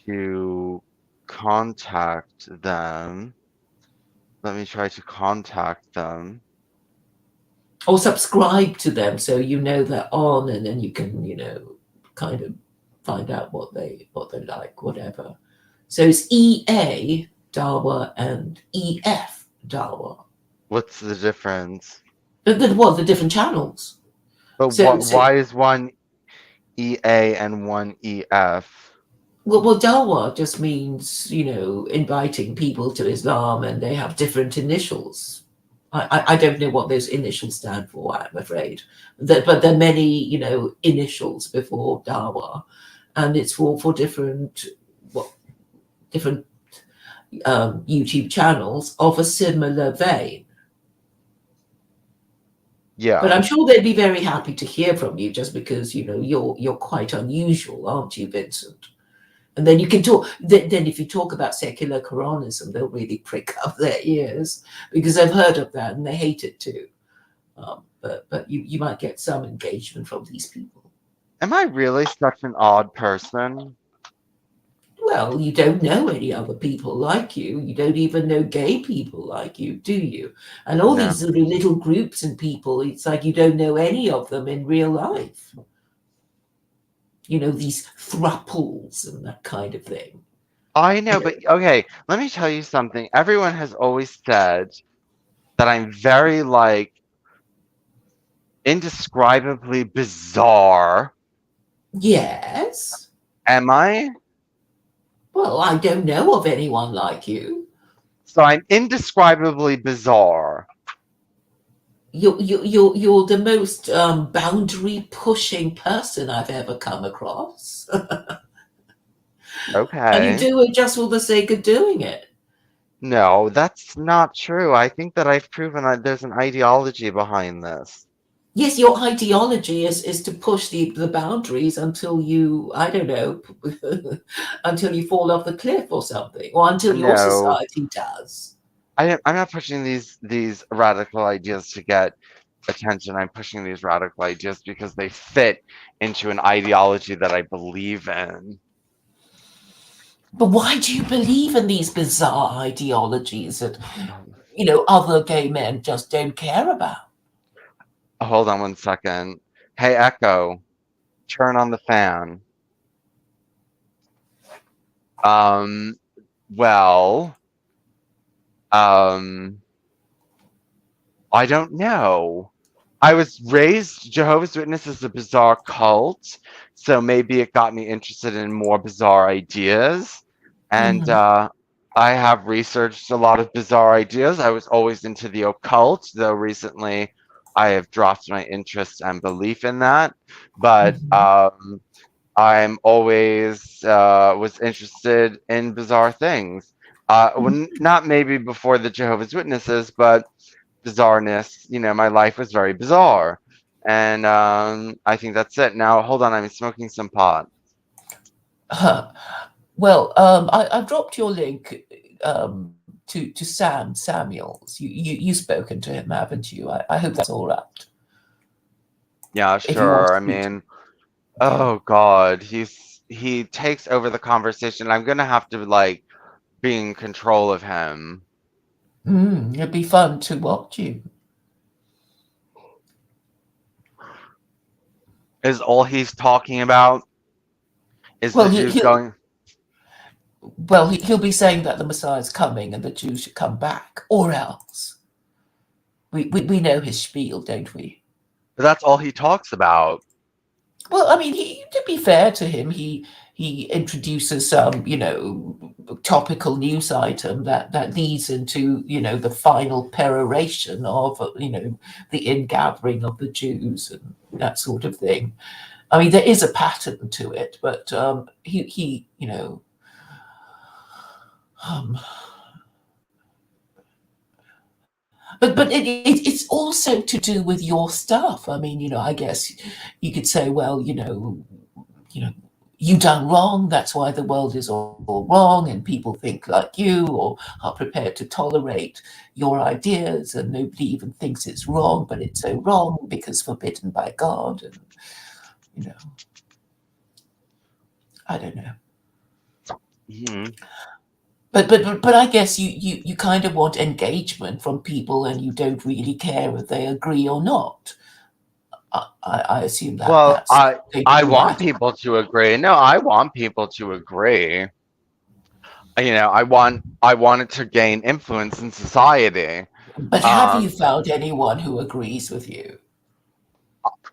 to contact them. Let me try to contact them. Or subscribe to them so you know they're on, and then you can kind of find out what they like, whatever. So it's EA Dawa and EF Dawa. What's the difference? The different channels. But So why is one EA and one EF? well, Dawa just means inviting people to Islam, and they have different initials. I don't know what those initials stand for, I'm afraid. But there are many, initials before Dawa, and it's for different YouTube channels of a similar vein. But Yeah. I'm sure they'd be very happy to hear from you, just because you're quite unusual, aren't you, Vincent? And then you can talk. Then if you talk about secular Quranism, they'll really prick up their ears because they've heard of that and they hate it too. But you might get some engagement from these people. Am I really such an odd person? Well, you don't know any other people like you. You don't even know gay people like you, do you? And all No. these little groups and people, it's like you don't know any of them in real life. These thruples and that kind of thing. I know, but okay, let me tell you something. Everyone has always said that I'm very like indescribably bizarre. Yes. Am I? Well, I don't know of anyone like you. So I'm indescribably bizarre. You're the most boundary pushing person I've ever come across, and you Okay. do it just for the sake of doing it. No, that's not true. I think that I've proven that there's an ideology behind this. Yes, your ideology is to push the boundaries until you, I don't know, until you fall off the cliff or something, or until your No, society does. I'm not pushing these radical ideas to get attention. I'm pushing these radical ideas because they fit into an ideology that I believe in. But why do you believe in these bizarre ideologies that other gay men just don't care about? Hold on one second. Hey, Echo, turn on the fan. Um, well, um, I don't know. I was raised, Jehovah's Witness is a bizarre cult, so maybe it got me interested in more bizarre ideas. And Mhm. I have researched a lot of bizarre ideas. I was always into the occult, though recently I have dropped my interest and belief in that. But Mhm. I'm always was interested in bizarre things. Not maybe before the Jehovah's Witnesses, but bizarreness. My life was very bizarre. And I think that's it. Now, hold on, I'm smoking some pot. Well, I've dropped your link to Sam Samuels. You've spoken to him, haven't you? I hope that's all right. Yeah, If you want sure. to I speak to mean, yeah. oh God, he takes over the conversation. I'm gonna have to like be in control of him. It'd be fun to watch you. Is all he's talking about is Well, the he, Jews he'll going? well he'll be saying that the Messiah's coming and the Jews should come back, or else. We know his spiel, don't we? That's all he talks about. Well, I mean, to be fair to him, he introduces some, topical news item that leads into, the final peroration of, the ingathering of the Jews and that sort of thing. I mean, there is a pattern to it, but he um, but it's also to do with your stuff. I mean, I guess you could say, well, you know, you done wrong. That's why the world is all wrong, and people think like you or are prepared to tolerate your ideas, and nobody even thinks it's wrong, but it's so wrong because forbidden by God. And you know, I don't know. Mhm. But I guess you kind of want engagement from people, and you don't really care if they agree or not. I assume that Well, that's I going to I be your want attitude. people to agree. No, I want people to agree. I want it to gain influence in society. But have you Um, found anyone who agrees with you?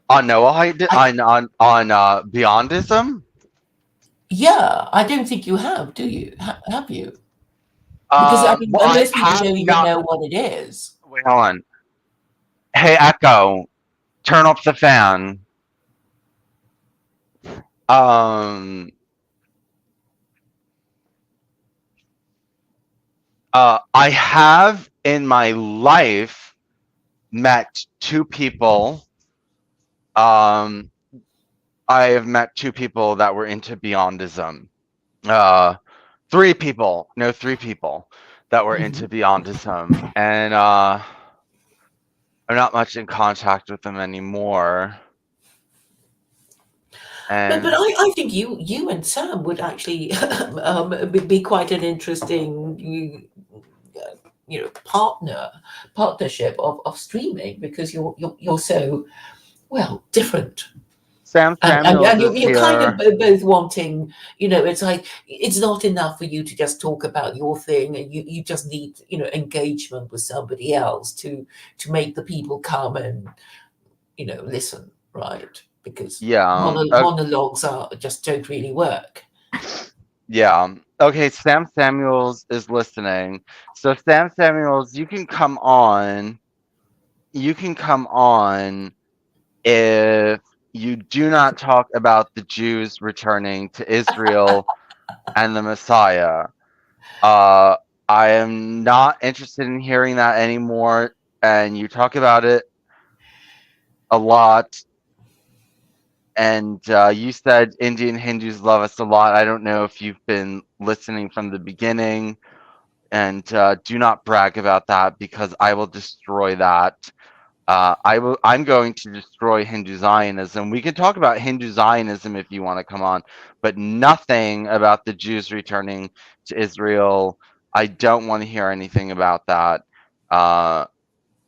on Noah I on Beyondism. Yeah, I don't think you have, do you? Have you? Because I mean, Well, I most people have don't even not. know what it is. Wait, hold on. Hey, Echo, turn off the fan. Um, I have in my life met two people. Um, I have met two people that were into Beyondism. Uh, three people, no, three people that were Mhm. into Beyondism, and I'm not much in contact with them anymore. But And I think you and Sam would actually be quite an interesting partnership of streaming because you're so well different. Sam And Samuels is you're kind of here. both wanting, it's like it's not enough for you to just talk about your thing, and you just need, engagement with somebody else to make the people come and, listen, right? Because Yeah. monologues are just don't really work. Yeah. Okay, Sam Samuels is listening. So Sam Samuels, you can come on. You can come on if you do not talk about the Jews returning to Israel and the Messiah. Uh, I am not interested in hearing that anymore. And you talk about it a lot. And you said Indian Hindus love us a lot. I don't know if you've been listening from the beginning. And do not brag about that because I will destroy that. I'm going to destroy Hindu Zionism. We can talk about Hindu Zionism if you want to come on, but nothing about the Jews returning to Israel. I don't want to hear anything about that. Uh,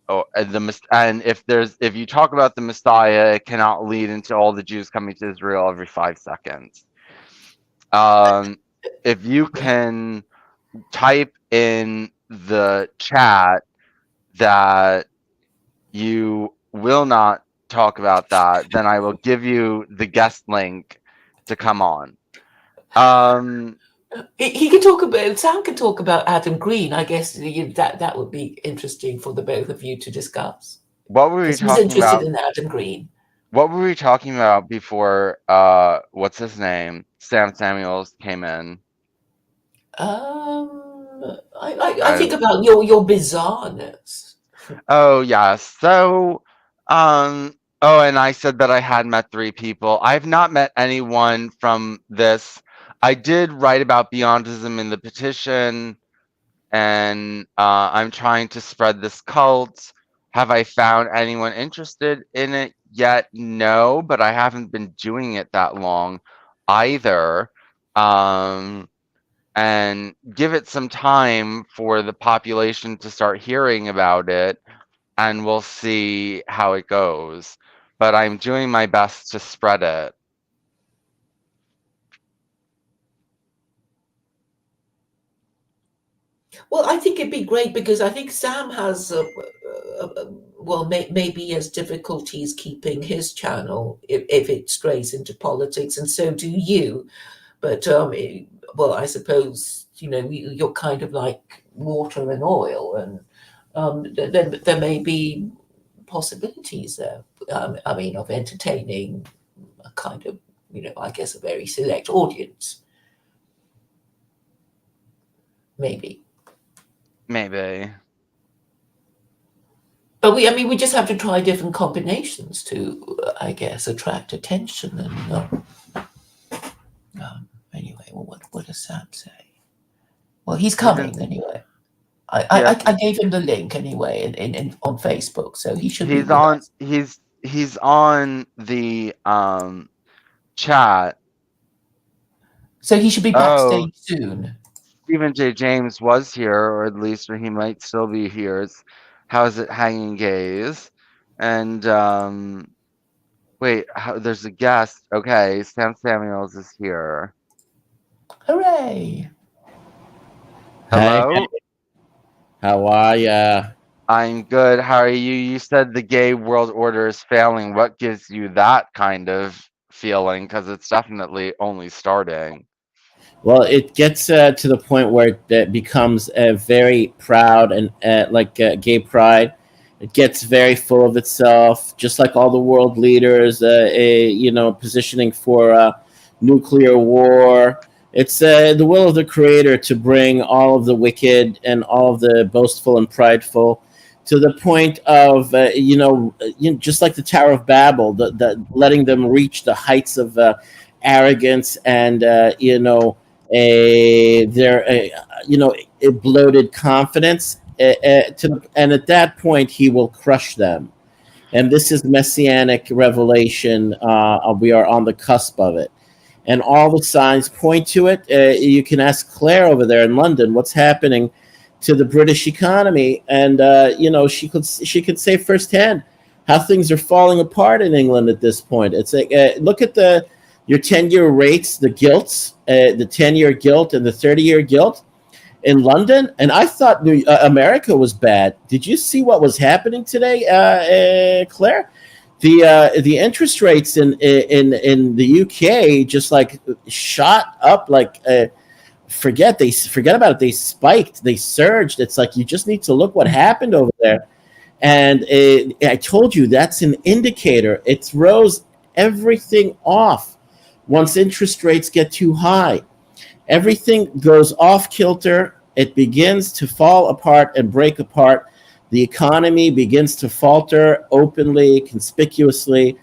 and if you talk about the Messiah, it cannot lead into all the Jews coming to Israel every 5 seconds. Um, if you can type in the chat that you will not talk about that, then I will give you the guest link to come on. Um, He can talk about Sam can talk about Adam Green. I guess that would be interesting for the both of you to discuss what were we because he's talking interested about? in Adam Green. What were we talking about before? What's his name? Sam Samuels came in. I think I about your bizarreness. Oh, yes. So, oh, and I said that I had met 3 people. I've not met anyone from this. I did write about Beyondism in the petition, and I'm trying to spread this cult. Have I found anyone interested in it yet? No, but I haven't been doing it that long either. Um, and give it some time for the population to start hearing about it, and we'll see how it goes. But I'm doing my best to spread it. Well, I think it'd be great because I think Sam has, well, maybe he has difficulties keeping his channel if it strays into politics, and so do you. But well, I suppose you're kind of like water and oil, and there may be possibilities there. I mean, of entertaining a kind of, I guess, a very select audience, maybe. Maybe. But I mean, we just have to try different combinations to, I guess, attract attention. And anyway, well, what does Sam say? Well, he's He didn't. coming anyway. Yeah, I gave him the link anyway in on Facebook, so he should be he's with on. us. He's on the chat. So he should be Oh, backstage soon. Stephen J. James was here, or at least or he might still be here. It's how's it hanging gaze? And wait, there's a guest. Okay, Sam Samuels is here. Hooray! Hey, Hello. how are ya? I'm good. How are you? You said the gay world order is failing. What gives you that kind of feeling? Because it's definitely only starting. Well, it gets to the point where it becomes very proud and like gay pride. It gets very full of itself, just like all the world leaders, positioning for nuclear war. It's the will of the creator to bring all of the wicked and all of the boastful and prideful to the point of, just like the Tower of Babel, letting them reach the heights of arrogance and, a bloated confidence. And at that point, he will crush them. And this is messianic revelation. We are on the cusp of it, and all the signs point to it. You can ask Claire over there in London what's happening to the British economy, and she could say firsthand how things are falling apart in England at this point. It's like look at your 10-year rates, the gilts, the 10-year gilt and the 30-year gilt in London, and I thought America was bad. Did you see what was happening today, Claire? The interest rates in the UK just like shot up like forget about it. They spiked, they surged. It's like you just need to look what happened over there. And I told you that's an indicator. It throws everything off once interest rates get too high. Everything goes off kilter. It begins to fall apart and break apart. The economy begins to falter openly, conspicuously.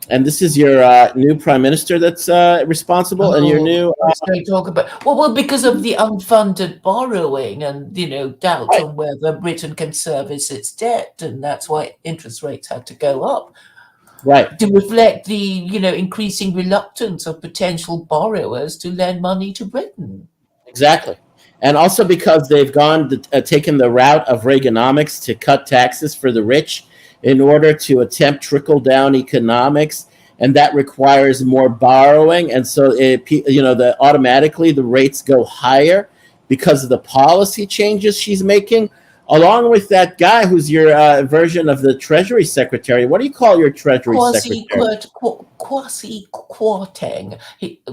And this is your new prime minister that's responsible, and your Oh, new let's don't talk about well, because of the unfunded borrowing and doubts right, on whether Britain can service its debt, and that's why interest rates had to go up right. to reflect the increasing reluctance of potential borrowers to lend money to Britain. Exactly. And also because they've taken the route of Reaganomics to cut taxes for the rich in order to attempt trickle down economics. And that requires more borrowing. And so, automatically the rates go higher because of the policy changes she's making, along with that guy who's your version of the Treasury Secretary. What do you call your Treasury Secretary? Kwasi Kwarteng.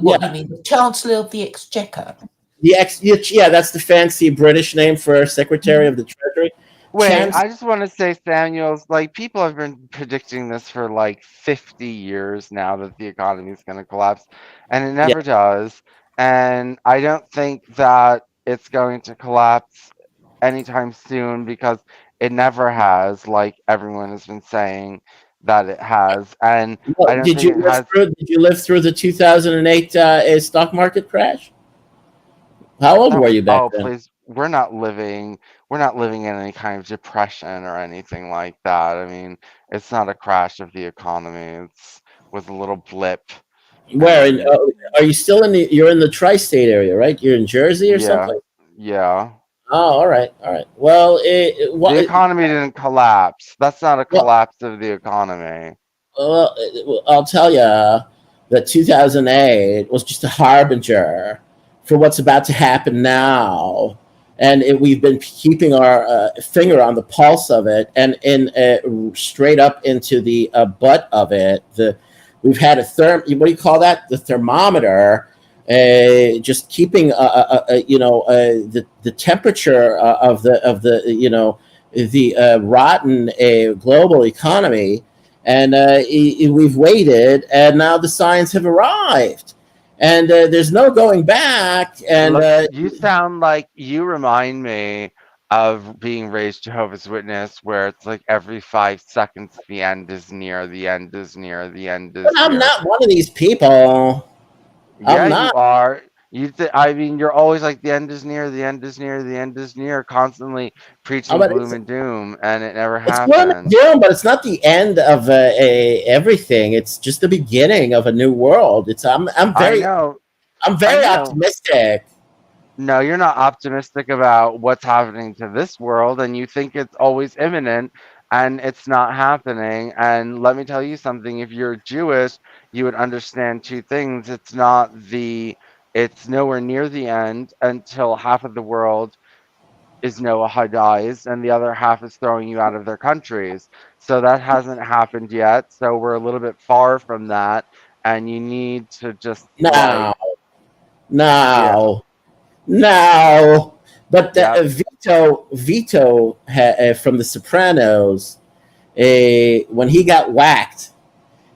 What do Yeah, you mean? The Chancellor of the Exchequer. yeah, that's the fancy British name for Secretary of the Treasury. Wait, Chance, I just want to say, Samuels, like people have been predicting this for like 50 years now that the economy is going to collapse, and it yeah, never does. And I don't think that it's going to collapse anytime soon because It never has, like everyone has been saying that it has, and I Well, don't think it has. Did you live through the 2008 stock market crash? How old That were was, you back oh, then? please, we're not living in any kind of depression or anything like that. I mean, it's not a crash of the economy. It's was a little blip, Where in, and are you still in the? You're in the tri-state area, right? You're in Jersey or yeah, something. yeah. Oh, all right, all right. Well, The economy didn't collapse. That's not a well, collapse of the economy. I'll tell you that 2008 was just a harbinger for what's about to happen now, and we've been keeping our finger on the pulse of it, and straight up into the butt of it. We've had what do you call that? The thermometer. Just keeping, the temperature of the the rotten global economy, and we've waited, and now the signs have arrived, and there's no going back. And Look, you sound like you remind me of being raised Jehovah's Witness, where it's like every 5 seconds the end is near, the end is near, the end is I'm near. not one of these people. I'm Yeah, you not. are. I mean, you're always like the end is near, the end is near, the end is near, constantly preaching But gloom and doom, and it never it's gloom and happened. doom, but it's not the end of everything. It's just the beginning of a new world. I know, I'm I very know. optimistic. No, you're not optimistic about what's happening to this world, and you think it's always imminent, and it's not happening. And let me tell you something, if you're Jewish, you would understand two things. It's nowhere near the end until half of the world is Noah dies, and the other half is throwing you out of their countries. So that hasn't happened yet. So we're a little bit far from that, and you need to just like, Now, yeah, now, now. But the, yeah. From The Sopranos, when he got whacked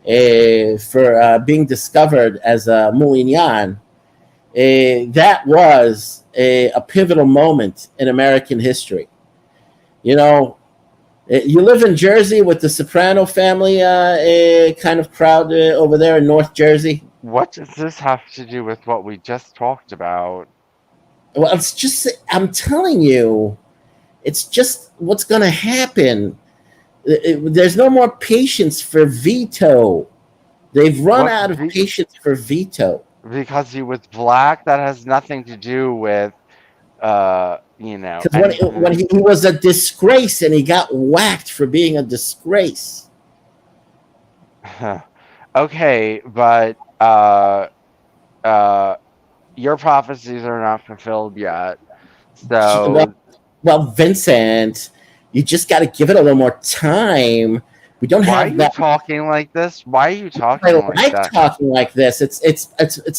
for being discovered as a Moulignan, that was a pivotal moment in American history. You know, you live in Jersey with the Soprano family kind of crowd over there in North Jersey. What does this have to do with what we just talked about? Well, it's just, I'm telling you, it's just what's going to happen. There's no more patience for Vito. They've run What's out of patience for Vito. because he was black? That has nothing to do with Because when anything. he was a disgrace and he got whacked for being a disgrace. Okay, but uh your prophecies are not fulfilled yet. Well, So well, Vincent, you just got to give it a little more time. We don't why are have you that. talking like this? Why are you I talking like like that? talking like this. It's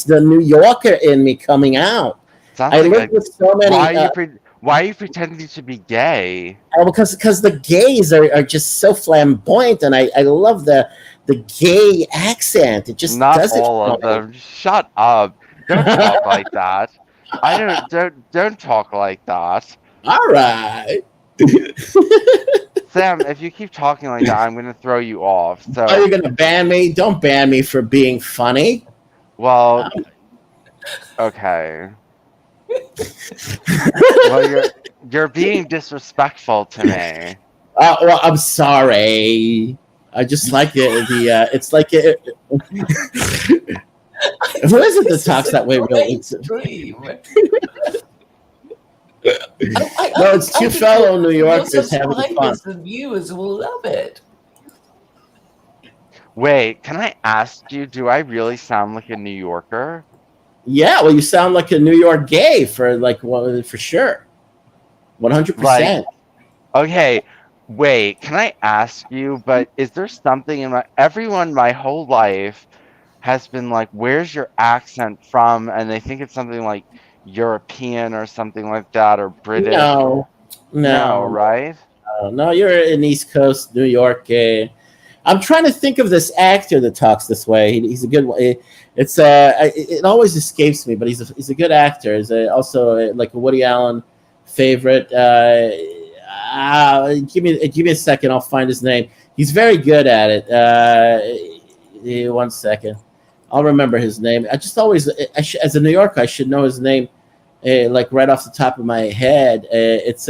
the New Yorker in me coming out. Sounds I like live a with so why many. are you why are you pretending to be gay? Because the gays are just so flamboyant, and I love the gay accent. It just Not does it all for of me. them. Shut up. Don't talk like that. I don't talk like that. All right. Sam, if you keep talking like that, I'm gonna throw you off. Are So, you gonna ban me? Don't ban me for being funny. well, okay. Well, you're being disrespectful to me. Well, I'm sorry. I just like it's like it. Who is it that This talks is that way? a Really? great stream. No, it's two think fellow New your Yorkers having fun. subscribers and viewers will love it. Wait, can I ask you, do I really sound like a New Yorker? Yeah, well, you sound like a New York gay for sure, 100%. Like, okay, wait, can I ask you, but is there something in everyone my whole life has been like, where's your accent from? And they think it's something like European or something like that, or British. No, No, no, right? no. You're an East Coast New York gay. I'm trying to think of this actor that talks this way. He's a good one. It always escapes me, but he's a good actor. He's also like a Woody Allen favorite. Give me a second. I'll find his name. He's very good at it. 1 second. I'll remember his name. I just always, as a New Yorker, I should know his name, like right off the top of my head. It's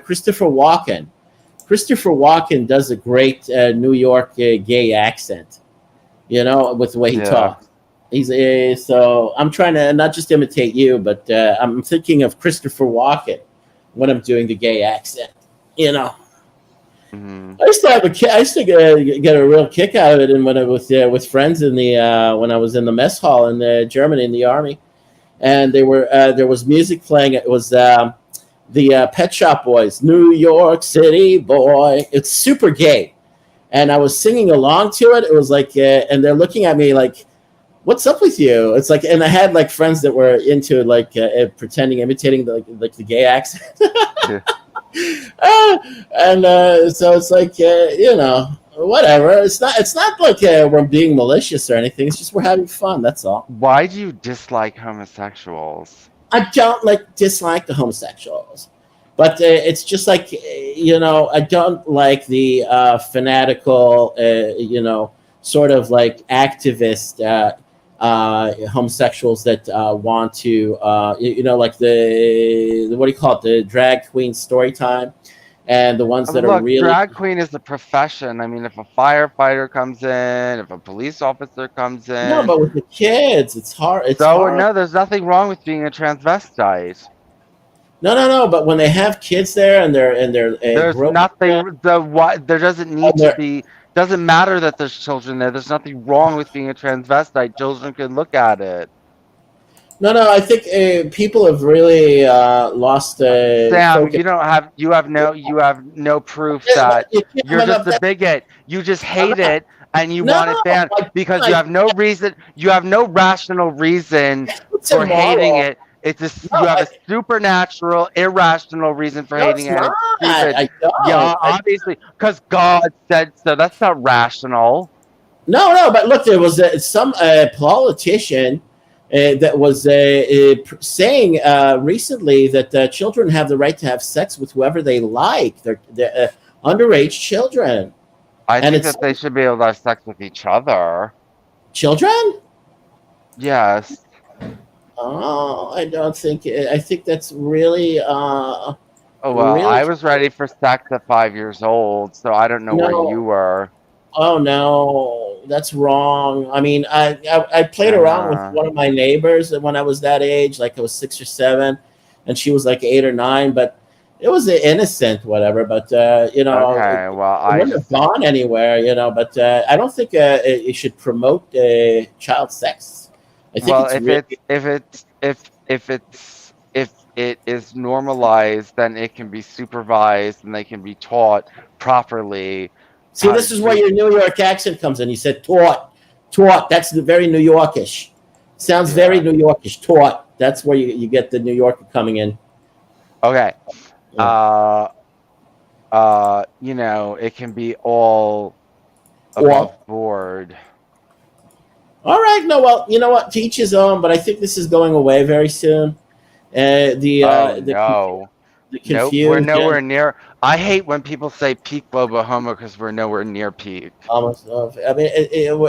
Christopher Walken. Christopher Walken does a great New York gay accent, you know, with the way he talks. He's so I'm trying to not just imitate you, but I'm thinking of Christopher Walken when I'm doing the gay accent, you know. Mhm. I used to have I used to get a real kick out of it, and when I was with friends in the when I was in the mess hall in Germany in the army, and there was music playing. It was the Pet Shop Boys, New York City Boy. It's super gay, and I was singing along to it. It was like, and they're looking at me like, "What's up with you?" It's like, and I had like friends that were into like pretending, imitating the gay accent. Yeah. So it's like you know, whatever. It's not like we're being malicious or anything. It's just we're having fun. That's all. Why do you dislike homosexuals? I don't dislike the homosexuals, but it's just like you know, I don't like the fanatical, you know, sort of like activist homosexuals that want to, you know, like the what do you call it, the drag queen story time, and the ones that are really drag queen is a profession. I mean, if a firefighter comes in, if a police officer comes in, no, but with the kids, it's hard. It's so hard. no, there's nothing wrong with being a transvestite. No. But when they have kids there and they're There's nothing. There doesn't need to be. Doesn't matter that there's children there. There's nothing wrong with being a transvestite. Children can look at it. No. I think people have really lost. Sam, focus. you have no proof that you're just a bigot. You just hate it and you want it banned because you have no reason. You have no rational reason for hating it. You have a supernatural, irrational reason for hating it. I don't. Yeah, obviously, because God said so. That's not rational. No. But look, there was some politician that was saying recently that children have the right to have sex with whoever they like. They're underage children. I think that they should be able to have sex with each other. Children? Yes. Oh, I don't think. I think that's really. Oh well, really? I was ready for sex at 5 years old, so I don't know where you were. Oh no, that's wrong. I mean, I played around with one of my neighbors when I was that age, like I was 6 or 7, and she was like 8 or 9. But it was innocent, whatever. But you know, okay, well, it wouldn't have gone anywhere, you know. But I don't think it should promote child sex. I think if it is normalized, then it can be supervised and they can be taught properly. See, this is where your New York accent comes in. You said taught. That's very New Yorkish. Sounds very New Yorkish. Taught. That's where you get the New Yorker coming in. Okay. You know, it can be all above board. All right. No, well, you know what? To each his own. But I think this is going away very soon. No. The nope, we're nowhere near. I hate when people say peak global homo because we're nowhere near peak. Almost. I mean,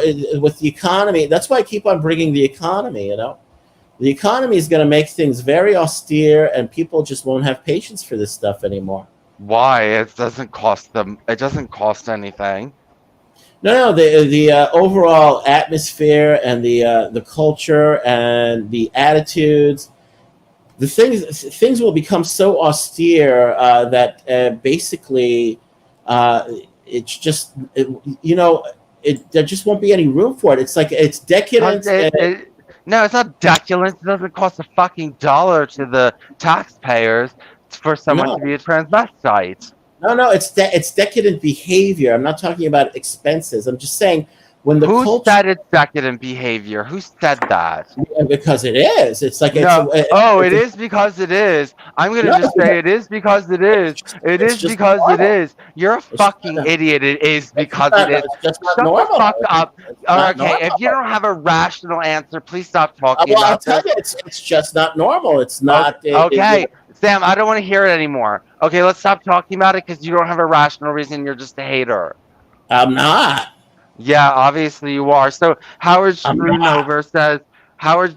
with the economy, that's why I keep on bringing the economy. You know, the economy is going to make things very austere, and people just won't have patience for this stuff anymore. Why? It doesn't cost them. It doesn't cost anything. No. The overall atmosphere and the culture and the attitudes. The things will become so austere that basically it's just there just won't be any room for it. It's like it's decadence. No, it's not decadence. It doesn't cost a fucking dollar to the taxpayers for someone to be a transvestite. No, it's decadent behavior. I'm not talking about expenses. I'm just saying when the Who said it's decadent behavior? Who said that? Because it is. It's like it is because it is. I'm gonna just say it is because it is. It is because it is. You're a fucking idiot. It is because it is. Shut the fuck up. Okay, if you don't have a rational answer, please stop talking I'll about tell you, it's just not normal. It's not. Okay, Sam, I don't want to hear it anymore. Okay, let's stop talking about it because you don't have a rational reason. You're just a hater. I'm not. Yeah, obviously you are. So Howard I'm not. Schoonover says Howard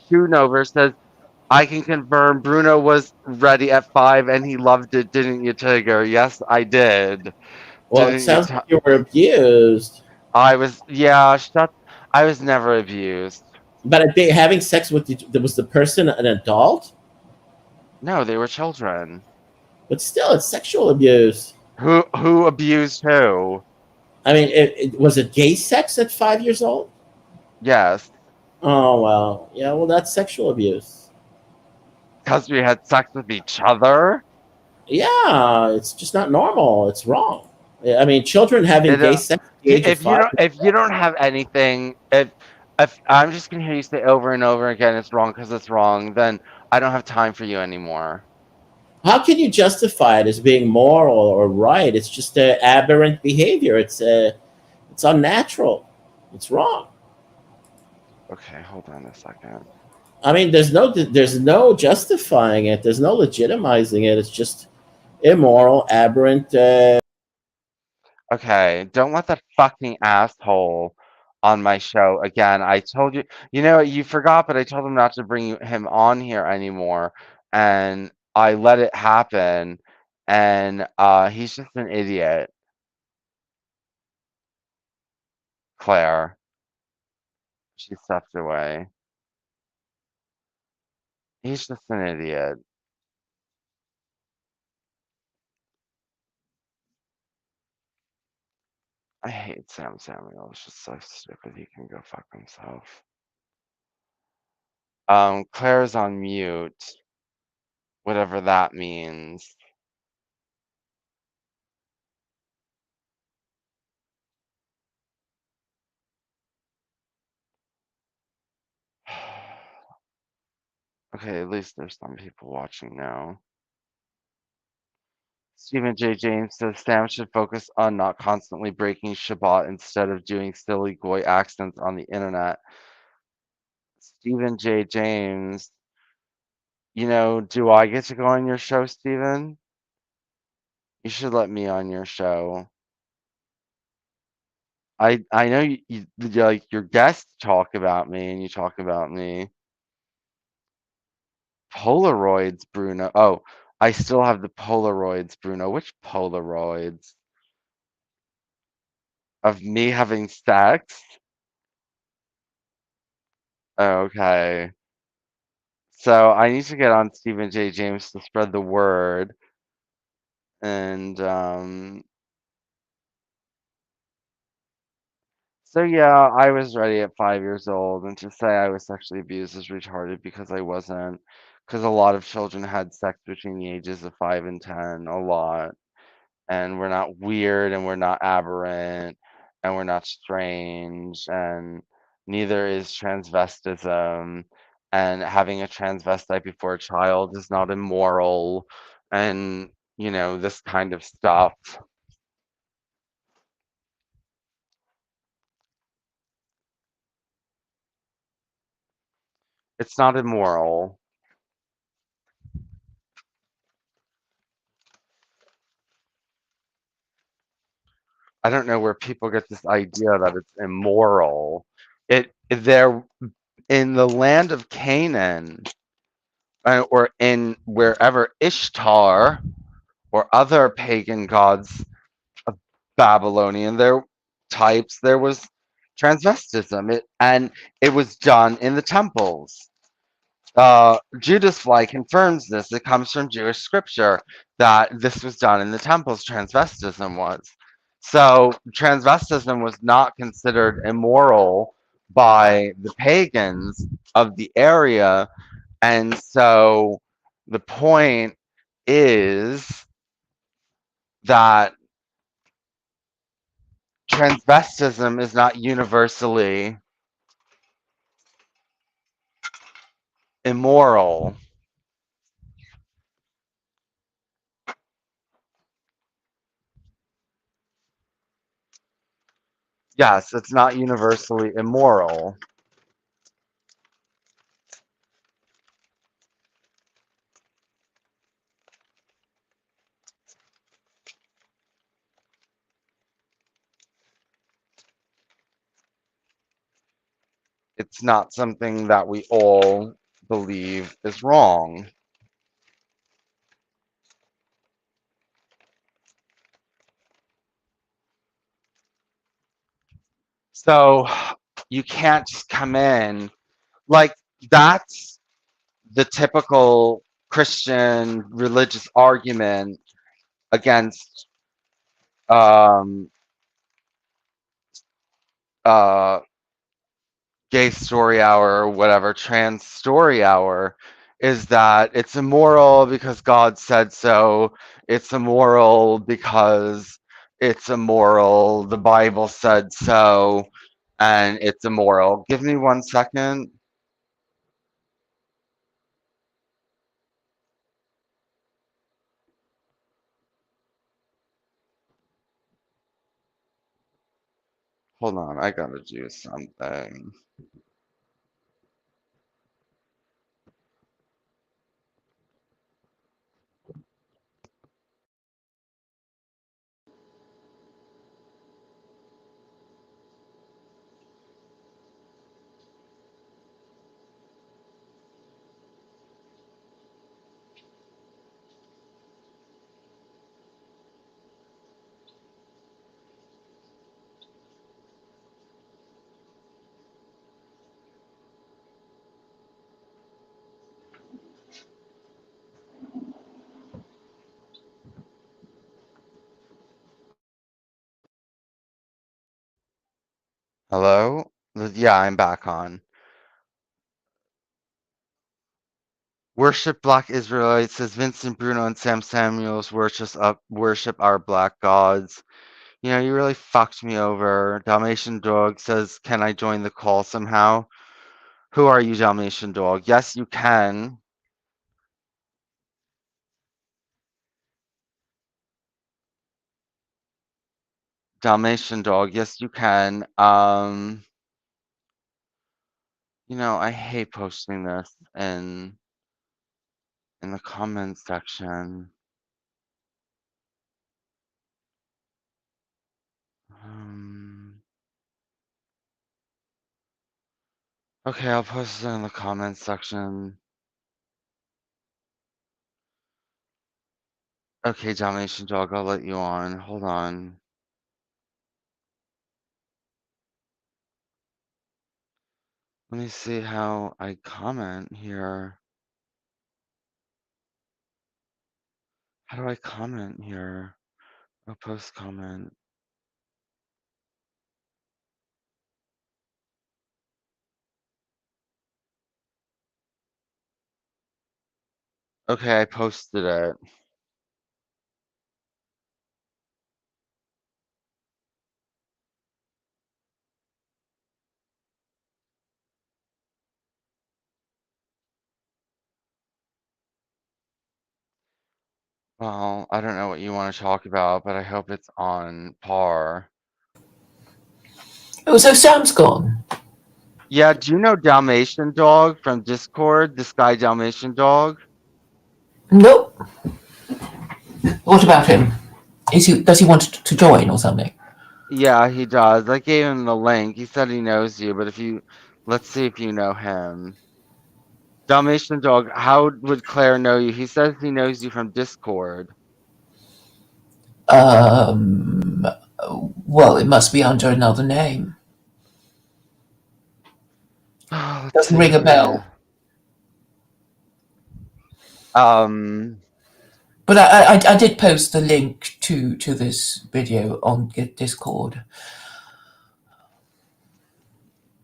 Schoonover says I can confirm Bruno was ready at 5 and he loved it, didn't you, Tigger? Yes, I did. Well, it Didn't you? sounds like you were abused. I was. Yeah, shut. I was never abused. But having sex with was the person an adult? No, they were children. But still, it's sexual abuse. Who abused who? I mean, was it gay sex at 5 years old? Yes, Oh well, yeah. Well, that's sexual abuse. because we had sex with each other. Yeah, it's just not normal. It's wrong. I mean, children having It, gay sex at the age of 5. if you don't have anything, if I'm just gonna hear you say over and over again, it's wrong because it's wrong, then I don't have time for you anymore. How can you justify it as being moral or right? It's just aberrant behavior. It's unnatural. It's wrong. Okay, hold on a second. I mean, there's no justifying it. There's no legitimizing it. It's just immoral, aberrant. Okay, don't let that fucking asshole on my show again. I told you, you forgot, but I told him not to bring him on here anymore, and I let it happen, and he's just an idiot, Claire. She stepped away. He's just an idiot. I hate Sam Samuel. It's just so stupid. He can go fuck himself. Claire's on mute, whatever that means. Okay, at least there's some people watching now. Stephen J. James says Sam should focus on not constantly breaking Shabbat instead of doing silly goy accents on the internet. Stephen J. James, do I get to go on your show, Stephen? You should let me on your show. I know like your guests talk about me and you talk about me. Polaroids, Bruno. Oh, I still have the Polaroids, Bruno. Which Polaroids? Of me having sex? Okay. So I need to get on Stephen J. James to spread the word. And so yeah, I was ready at 5 years old, and to say I was sexually abused is retarded because I wasn't. Because a lot of children had sex between the ages of 5 and 10, a lot. And we're not weird and we're not aberrant and we're not strange and neither is transvestism, and having a transvestite before a child is not immoral, and this kind of stuff. It's not immoral. I don't know where people get this idea that it's immoral. They're in the land of Canaan, or in wherever Ishtar or other pagan gods of Babylonian, there was transvestism, and it was done in the temples. Judas Fly confirms this. It comes from Jewish scripture that this was done in the temples. Transvestism was. So transvestism was not considered immoral by the pagans of the area, and so the point is that transvestism is not universally immoral. Yes, it's not universally immoral. it's not something that we all believe is wrong. So you can't just come in like that's the typical Christian religious argument against um uh gay story hour or whatever, trans story hour, is that it's immoral because God said so. It's immoral because it's immoral. The Bible said so, and it's immoral. Give me 1 second. Hold on, I gotta do something. Hello? Yeah, I'm back on. Worship Black Israelites says Vincent Bruno and Sam Samuels worship our black gods. You know, you really fucked me over. Dalmatian Dog says, can I join the call somehow? Who are you, Dalmatian Dog? Yes, you can. Dalmatian Dog, yes, you can. You know, I hate posting this in the comments section. Okay, I'll post it in the comments section. Okay, Dalmatian Dog, I'll let you on. Hold on. Let me see how I comment here. How do I comment here? I'll post comment. Okay, I posted it. Well, I don't know what you want to talk about, but I hope it's on par. Oh, so Sam's gone. Yeah, do you know Dalmatian Dog from Discord? This guy Dalmatian Dog? Nope. What about him? Does he want to join or something? Yeah, he does. I gave him the link. He said he knows you, but let's see if you know him. Dalmatian Dog, how would Claire know you? He says he knows you from Discord. Well, it must be under another name. Doesn't ring a bell. But I did post the link to this video on Discord.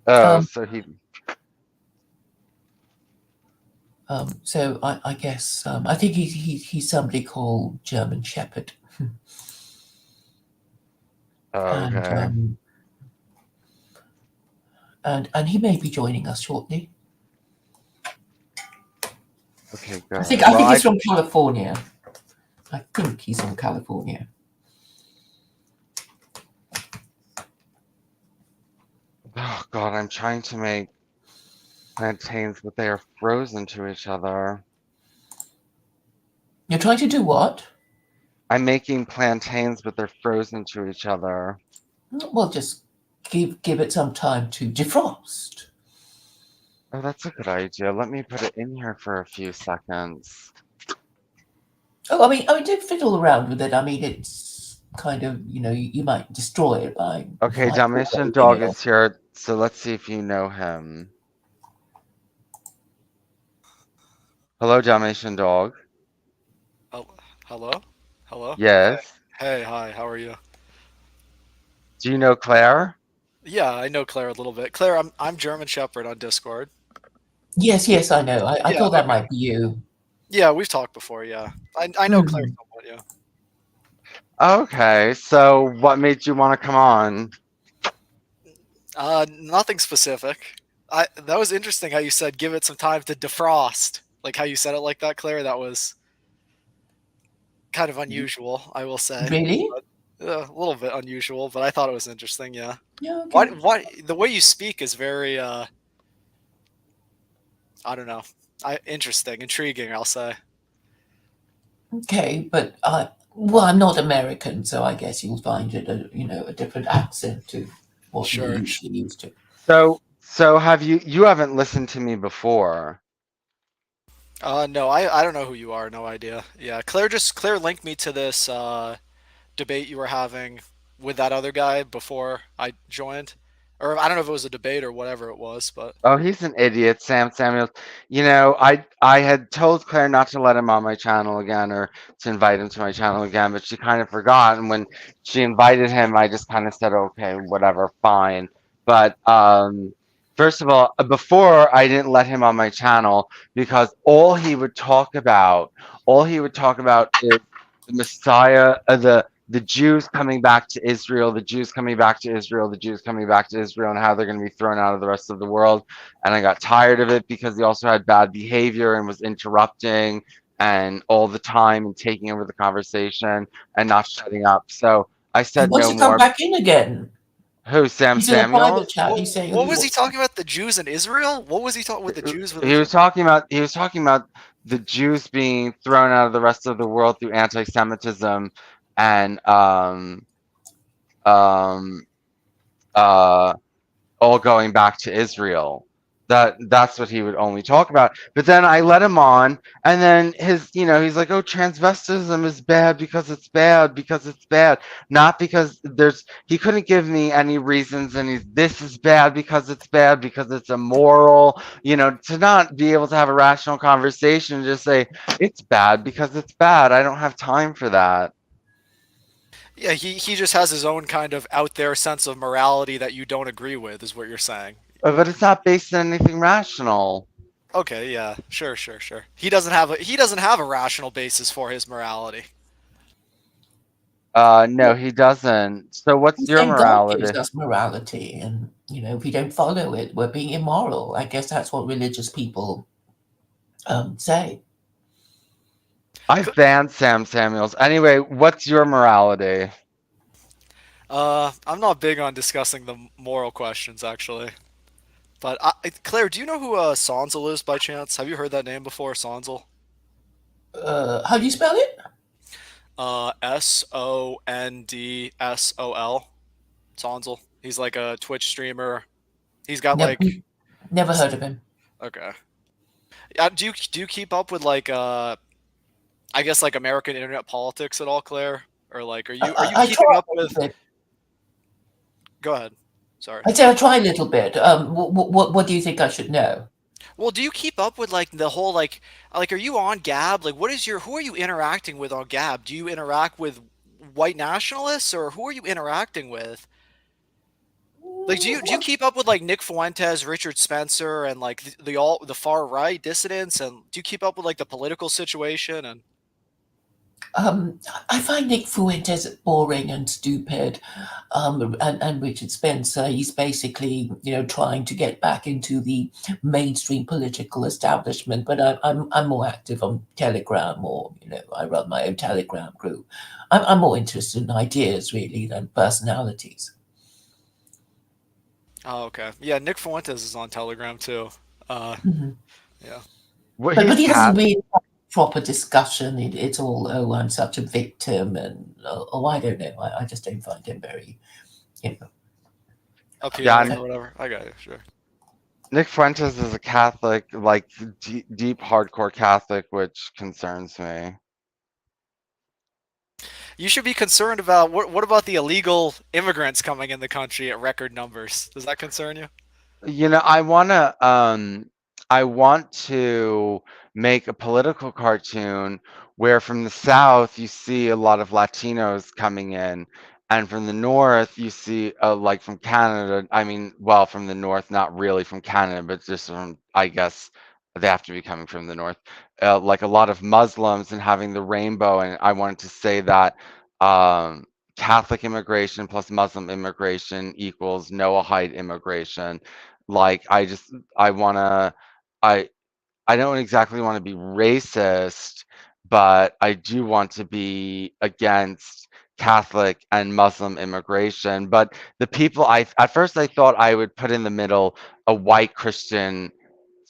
So he. So I guess I think he's somebody called German Shepherd. Okay. And he may be joining us shortly. Okay, good. I think he's from California. I think he's from California. Oh God, I'm trying to make plantains, but they are frozen to each other. You're trying to do what? I'm making plantains, but they're frozen to each other. Well, just give it some time to defrost. Oh, that's a good idea. Let me put it in here for a few seconds. Oh, I mean, don't fiddle around with it. I mean, it's kind of, you might destroy it by Okay, Dalmatian microwaving Dog it. is here, so let's see if you know him. Hello, Dalmatian Dog. Oh, hello? Hello? Yes. Hey, hi, how are you? Do you know Claire? Yeah, I know Claire a little bit. Claire, I'm German Shepherd on Discord. Yes, I know. I Yeah, thought that okay. might be you. Yeah, we've talked before, yeah. I know Claire Mhm. somewhat, yeah. Okay, so what made you want to come on? Nothing specific. That was interesting how you said give it some time to defrost. Like how you said it like that, Claire. That was kind of unusual, I will say. Really? A little bit unusual, but I thought it was interesting, yeah. Yeah, okay. What the way you speak is very I don't know. Interesting, intriguing, I'll say. Okay, but well, I'm not American, so I guess you'll find it a different accent to what you're Sure. usually used to. So have you haven't listened to me before? No, I don't know who you are. No idea. Yeah, Claire linked me to this debate you were having with that other guy before I joined, or I don't know if it was a debate or whatever it was, but Oh, he's an idiot, Sam Samuels. You know, I had told Claire not to let him on my channel again or to invite him to my channel again, but she kind of forgot. And when she invited him, I just kind of said, okay, whatever, fine. But first of all, before I didn't let him on my channel because all he would talk about is the Messiah, the Jews coming back to Israel, the Jews coming back to Israel, the Jews coming back to Israel, and how they're going to be thrown out of the rest of the world. And I got tired of it because he also had bad behavior and was interrupting and all the time and taking over the conversation and not shutting up. So I He said wants no to come more. back in again. Who, Sam He's in a private Samuels? chat. He's saying what he was he wants. talking about? The Jews in Israel? What was he talking with the Jews with He Israel? was talking about the Jews being thrown out of the rest of the world through anti-Semitism and um uh all going back to Israel. That's what he would only talk about. But then I let him on, and then he's like, "Oh, transvestism is bad because it's bad because it's bad, not because he couldn't give me any reasons, and this is bad because it's immoral. To not be able to have a rational conversation, and just say it's bad because it's bad. I don't have time for that." Yeah, he just has his own kind of out there sense of morality that you don't agree with, is what you're saying. But it's not based on anything rational. Okay, yeah, sure. He doesn't have a rational basis for his morality. No, he doesn't. So what's He's your saying God gives morality? us morality, and if we don't follow it, we're being immoral. I guess that's what religious people say. I've banned Sam Samuels. Anyway, what's your morality? I'm not big on discussing the moral questions, actually. But Claire, do you know who Sonzel is by chance? Have you heard that name before, Sonzel? How do you spell it? Sondsol. Sonzel. He's like a Twitch streamer. He's got Never, like never heard of him. okay. Do you keep up with like I guess like American internet politics at all, Claire? Or like are you I keeping try up a little with? bit. Go ahead. Sorry. I'd say I try a little bit. What do you think I should know? Well, do you keep up with like the whole like are you on Gab? Like who are you interacting with on Gab? Do you interact with white nationalists or who are you interacting with? Like do you keep up with like Nick Fuentes, Richard Spencer and like the far right dissidents and do you keep up with like the political situation and I find Nick Fuentes boring and stupid, and Richard Spencer. He's basically, trying to get back into the mainstream political establishment. But I'm more active on Telegram, or I run my own Telegram group. I'm more interested in ideas really than personalities. Oh, okay. Yeah, Nick Fuentes is on Telegram too. Mhm. Yeah. Well, But he's he doesn't cat. really have a proper discussion. It's all, oh, I'm such a victim, and I don't know. I just don't find him very, Appealing Yeah, or whatever. I got you, sure. Nick Fuentes is a Catholic, like deep hardcore Catholic, which concerns me. You should be concerned about what about the illegal immigrants coming in the country at record numbers? Does that concern you? You know, I want to make a political cartoon where from the South you see a lot of Latinos coming in, and from the North you see, like from Canada, I mean, well, from the North, not really from Canada, but just from, I guess they have to be coming from the North, like a lot of Muslims and having the rainbow. And I wanted to say that um, Catholic immigration plus Muslim immigration equals Noahide immigration. Like, I wanna I I don't exactly wanna be racist, but I do want to be against Catholic and Muslim immigration. But the people at first I thought I would put in the middle a white Christian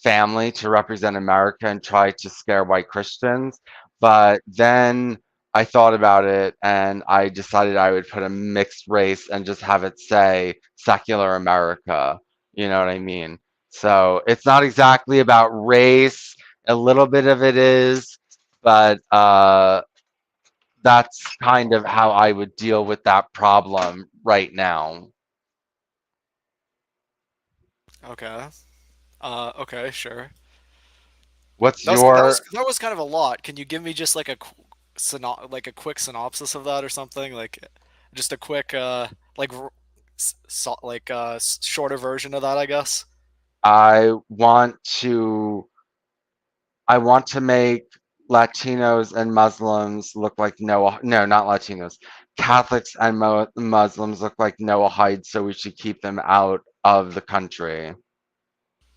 family to represent America and try to scare white Christians. But then I thought about it and I decided I would put a mixed race and just have it say secular America. You know what I mean? So it's not exactly about race. A little bit of it is, but that's kind of how I would deal with that problem right now. Okay. Okay, sure. What's your That was kind of a lot. Can you give me just like like a quick synopsis of that or something? Like just a quick like shorter version of that, I guess. I want to I want to make Latinos and Muslims look like Noah. No, not Latinos. Catholics and Muslims look like Noahide, so we should keep them out of the country.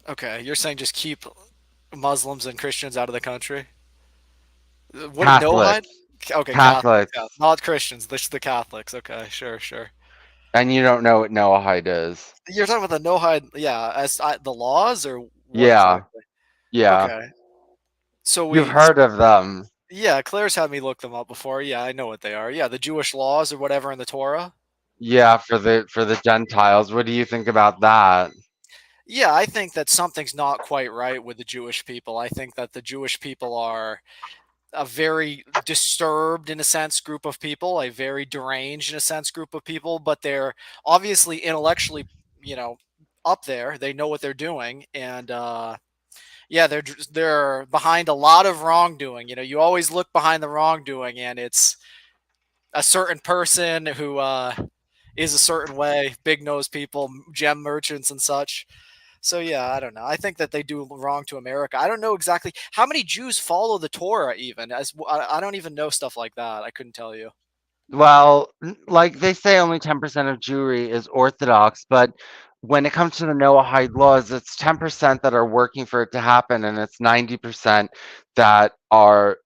Okay, you're saying just keep Muslims and Christians out of the country? What Noahide? Catholics, Okay, Catholics, yeah. Catholics, Not Christians, the Catholics. Okay, sure, sure. and you don't know what Noahide is. You're talking about the Noahide, yeah, as the laws or what Yeah, exactly? yeah. Okay, so You've heard of them. yeah, Claire's had me look them up before. Yeah, I know what they are. Yeah, the Jewish laws or whatever in the Torah. Yeah, for the Gentiles. What do you think about that? Yeah, I think that something's not quite right with the Jewish people. I think that the Jewish people are a very disturbed, in a sense, group of people, a very deranged, in a sense, group of people, but they're obviously intellectually, you know, up there. They know what they're doing, and yeah, they're behind a lot of wrongdoing. You know, you always look behind the wrongdoing, and it's a certain person who is a certain way, big nose people, gem merchants and such. So yeah, I don't know. I think that they do wrong to America. I don't know exactly how many Jews follow the Torah. Even I don't even know stuff like that. I couldn't tell you. Well, like they say, only 10% of Jewry is Orthodox, but when it comes to the Noahide laws, it's 10% that are working for it to happen, and it's 90% that are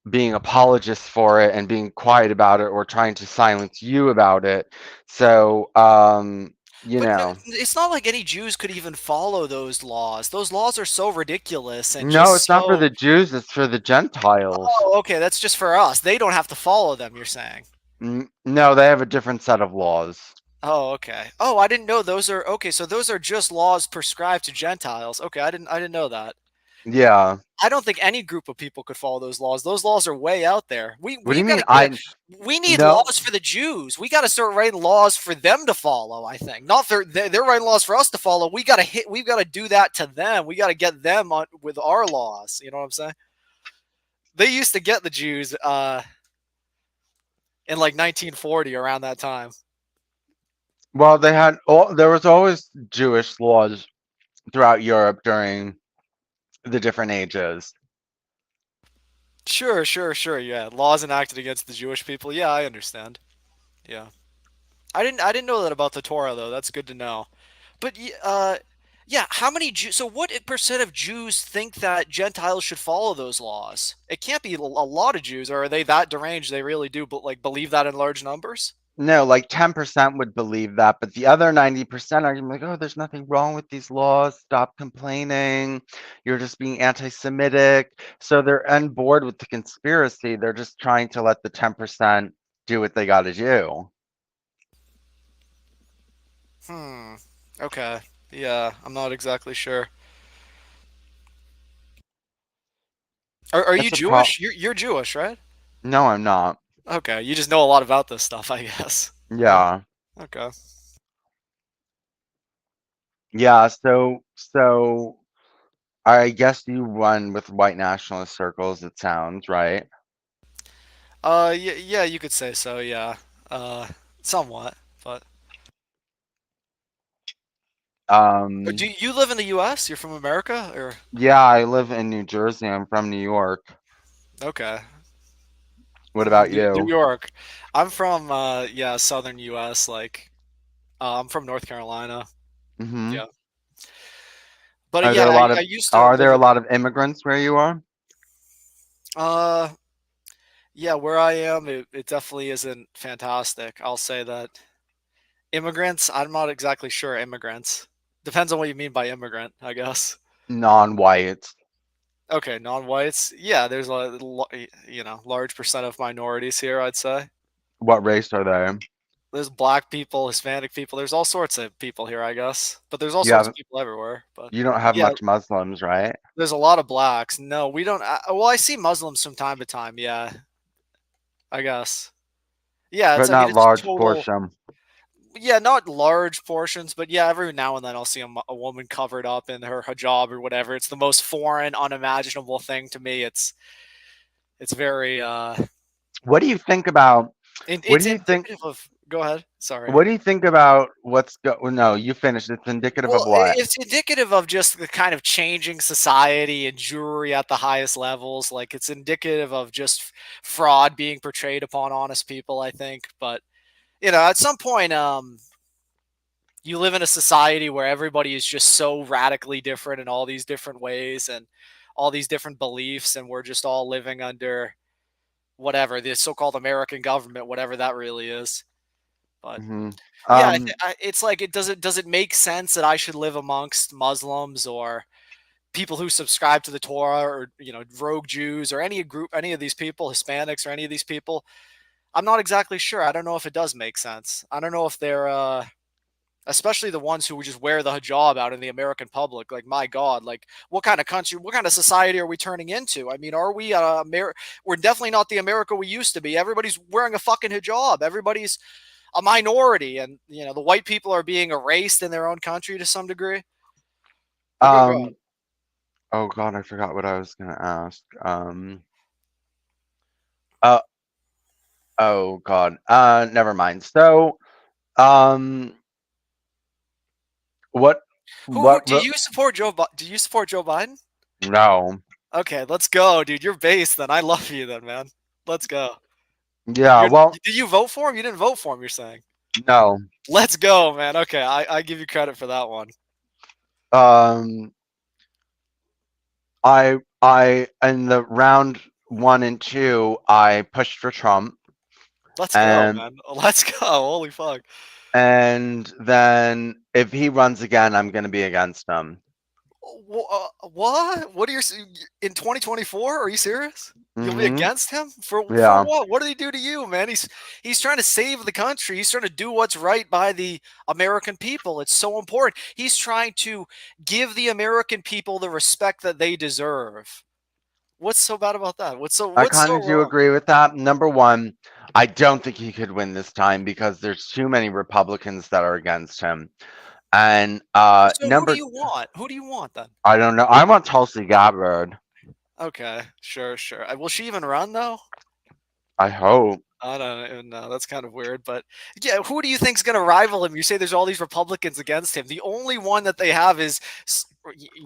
being apologists for it and being quiet about it or trying to silence you about it. So, you But no, know, it's not like any Jews could even follow those laws. Those laws are so ridiculous and no, just it's not for so. the Jews, it's for the Gentiles. Oh, okay, that's just for us. They don't have to follow them. You're saying. No, they have a different set of laws. Oh, okay. Oh, I didn't know those are okay. So those are just laws prescribed to Gentiles. Okay, I didn't know that. Yeah. I don't think any group of people could follow those laws. Those laws are way out there. What do you Got mean? to get. We need No, laws for the Jews. We got to start writing laws for them to follow. I think not for they're writing laws for us to follow. We got to hit. We've got to do that to them. We got to get them on with our laws. You know what I'm saying? They used to get the Jews in like 1940 around that time. well, there was always Jewish laws throughout Europe during the different ages. Sure, sure, sure. Yeah, laws enacted against the Jewish people. Yeah, I understand. Yeah, I didn't know that about the Torah though. That's good to know. But yeah, how many Jews? So what percent of Jews think that Gentiles should follow those laws? It can't be a lot of Jews, or are they that deranged? They really do, but like believe that in large numbers. No, like 10% would believe that, but the other 90% are gonna be like, oh, there's nothing wrong with these laws. Stop complaining. You're just being anti-Semitic. So they're on board with the conspiracy. They're just trying to let the 10% do what they got to do. Hmm. Okay. Yeah, I'm not exactly sure. Are you It's a pro. Jewish? You're Jewish, right? No, I'm not. Okay, you just know a lot about this stuff, I guess. Yeah. Yeah. Okay. Yeah. So I guess you run with white nationalist circles, it sounds, right? Yeah, yeah, you could say so. Yeah. Uh, somewhat. But Um, do you live in the U.S.? You're from America, or yeah, I live in New Jersey. I'm from New York. okay? What about New you? York. I'm from yeah, southern U.S. Like I'm from North Carolina. Hmm. Yeah. But Are yeah, there a lot of I used to are there live a in lot of immigrants where you are? uh yeah, where I am, it definitely isn't fantastic. I'll say that. Immigrants, I'm not exactly sure immigrants. Depends on what you mean by immigrant, I guess. Non-whites. Okay, non-whites. Yeah, there's you know, large percent of minorities here, I'd say. What race are they? There's black people, Hispanic people, there's all sorts of people here, I guess. But there's all You sorts of have people everywhere. But you don't have yeah, much Muslims, right? there's a lot of blacks. No, we don't. Well, I see Muslims from time to time. Yeah, I guess. Yeah, it's But I mean, not it's large total. portion. Yeah, not large portions, but yeah, every now and then I'll see a woman covered up in her hijab or whatever. It's the most foreign, unimaginable thing to me. It's very What do you think about what it's do you think indicative of. Go ahead. Sorry. what do you think about no, you finished. It's indicative of Well, what? it's indicative of just the kind of changing society and Jewry at the highest levels. Like it's indicative of just fraud being portrayed upon honest people, I think. But you know, at some point, you live in a society where everybody is just so radically different in all these different ways and all these different beliefs, and we're just all living under whatever the so-called American government, whatever that really is. But Hmm. yeah, Um, it's like does it make sense that I should live amongst Muslims or people who subscribe to the Torah or rogue Jews or any of these people, Hispanics or any of these people? I'm not exactly sure. I don't know if it does make sense. I don't know if they're especially the ones who just wear the hijab out in the American public. Like, my God, like what kind of country, what kind of society are we turning into? I mean, are we we're definitely not the America we used to be. Everybody's wearing a fucking hijab. Everybody's a minority, and the white people are being erased in their own country to some degree. But go ahead. um, oh God, I forgot what I was gonna ask. Uh, oh God, never mind. So, um, what, Who what, do you support? Do you support Joe Biden? no, Okay, let's go, dude. You're based then. I love you then, man. Let's go. yeah, well, Did you vote for him? You didn't vote for him, you're saying. no, Let's go, man. Okay, I give you credit for that one. um, in the round one and two, I pushed for Trump, Let's go, and man. Let's go. Holy fuck. then if he runs again, I'm gonna be against him. What? What are you in 2024? Are you serious? You'll be Hmm. against him for Yeah. what? What did he do to you, man? He's trying to save the country. He's trying to do what's right by the American people. It's so important. He's trying to give the American people the respect that they deserve. What's so bad about that? I What's kind so of do wrong? agree with that. Number one, I don't think he could win this time because there's too many Republicans that are against him. And So who do you want? Who do you want then? I don't know. I want Tulsi Gabbard. Okay, sure, sure. Will she even run though? I hope. I don't even know. That's kind of weird, but yeah, who do you think's going to rival him? You say there's all these Republicans against him. The only one that they have is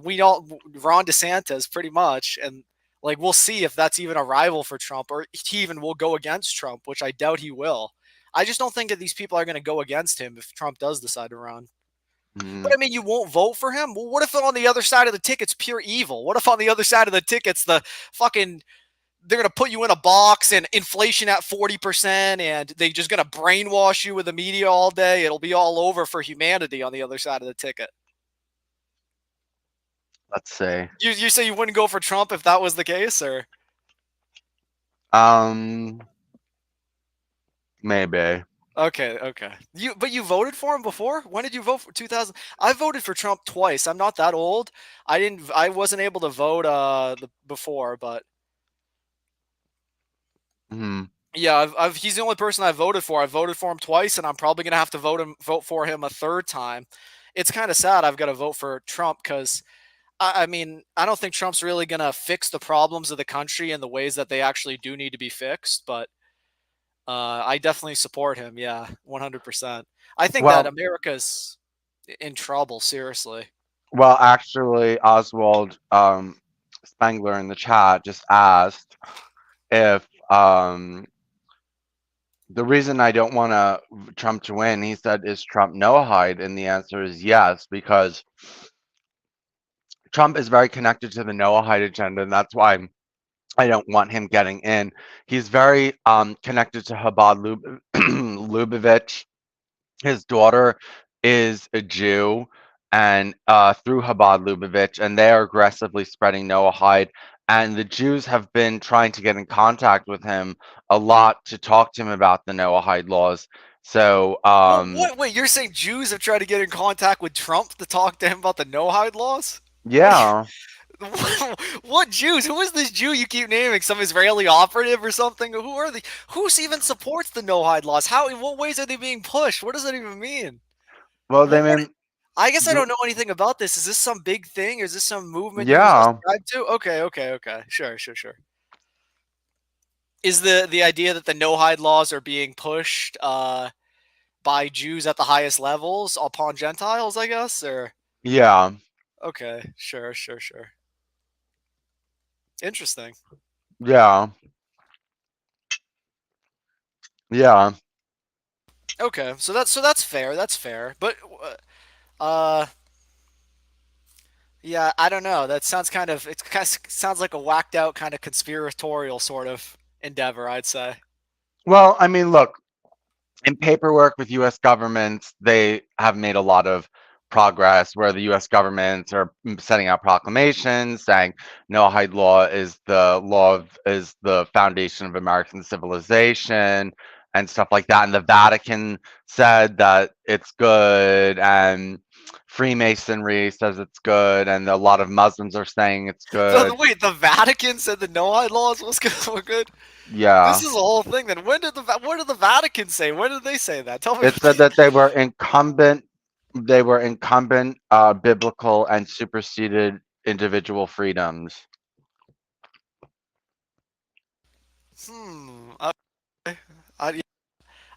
we all Ron DeSantis, pretty much, and like we'll see if that's even a rival for Trump or he even will go against Trump, which I doubt he will. I just don't think that these people are going to go against him if Trump does decide to run. But Mm, I mean, you won't vote for him. Well, what if on the other side of the ticket's pure evil? What if on the other side of the ticket's the fucking they're going to put you in a box and inflation at 40% and they just going to brainwash you with the media all day. It'll be all over for humanity on the other side of the ticket. let's see. You say you wouldn't go for Trump if that was the case, or? Um, maybe. Okay, okay. But you voted for him before? When did you vote for 2000? I voted for Trump twice. I'm not that old. I wasn't able to vote before, but Mhm. yeah, he's the only person I voted for. I voted for him twice, and I'm probably gonna have to vote for him a third time. It's kind of sad I've got to vote for Trump because I mean I don't think Trump's really gonna fix the problems of the country in the ways that they actually do need to be fixed. But I definitely support him. Yeah, 100%. I think that Well, America's in trouble. Seriously. well, actually, Oswald Spengler in the chat just asked if the reason I don't want Trump to win, he said, is Trump Noahide? And the answer is yes, because Trump is very connected to the Noahide agenda, and that's why I don't want him getting in. He's very connected to Chabad Lubavitch. His daughter is a Jew, and through Chabad Lubavitch, and they are aggressively spreading Noahide. And the Jews have been trying to get in contact with him a lot to talk to him about the Noahide laws. So, What? Wait, you're saying Jews have tried to get in contact with Trump to talk to him about the no-hide laws? yeah. What Jews? Who is this Jew you keep naming? Some Israeli operative or something? Who are they? Who even supports the no-hide laws? How? In what ways are they being pushed? What does that even mean? Well, they What? mean, I guess I don't know anything about this. Is this some big thing? Is this some movement you yeah. subscribe to? Okay, okay, okay. Sure, sure, sure. Is the idea that the no-hide laws are being pushed by Jews at the highest levels upon Gentiles? I guess, or Yeah. okay, sure, sure, sure. Interesting. Yeah. Yeah. Okay, so that's fair. That's fair. But uh yeah, I don't know. That sounds kind of sounds like a whacked out kind of conspiratorial sort of endeavor, I'd say. Well, I mean, look, in paperwork with US governments, they have made a lot of progress where the US governments are sending out proclamations saying Noahide law is is the foundation of American civilization and stuff like that. And the Vatican said that it's good, and Freemasonry says it's good, and a lot of Muslims are saying it's good. Wait, the Vatican said the no-hide laws was good. Were good. This Yeah. is a whole thing. Then what did the Vatican say? When did they say that? Tell me. It said that they were incumbent biblical and superseded individual freedoms. Okay.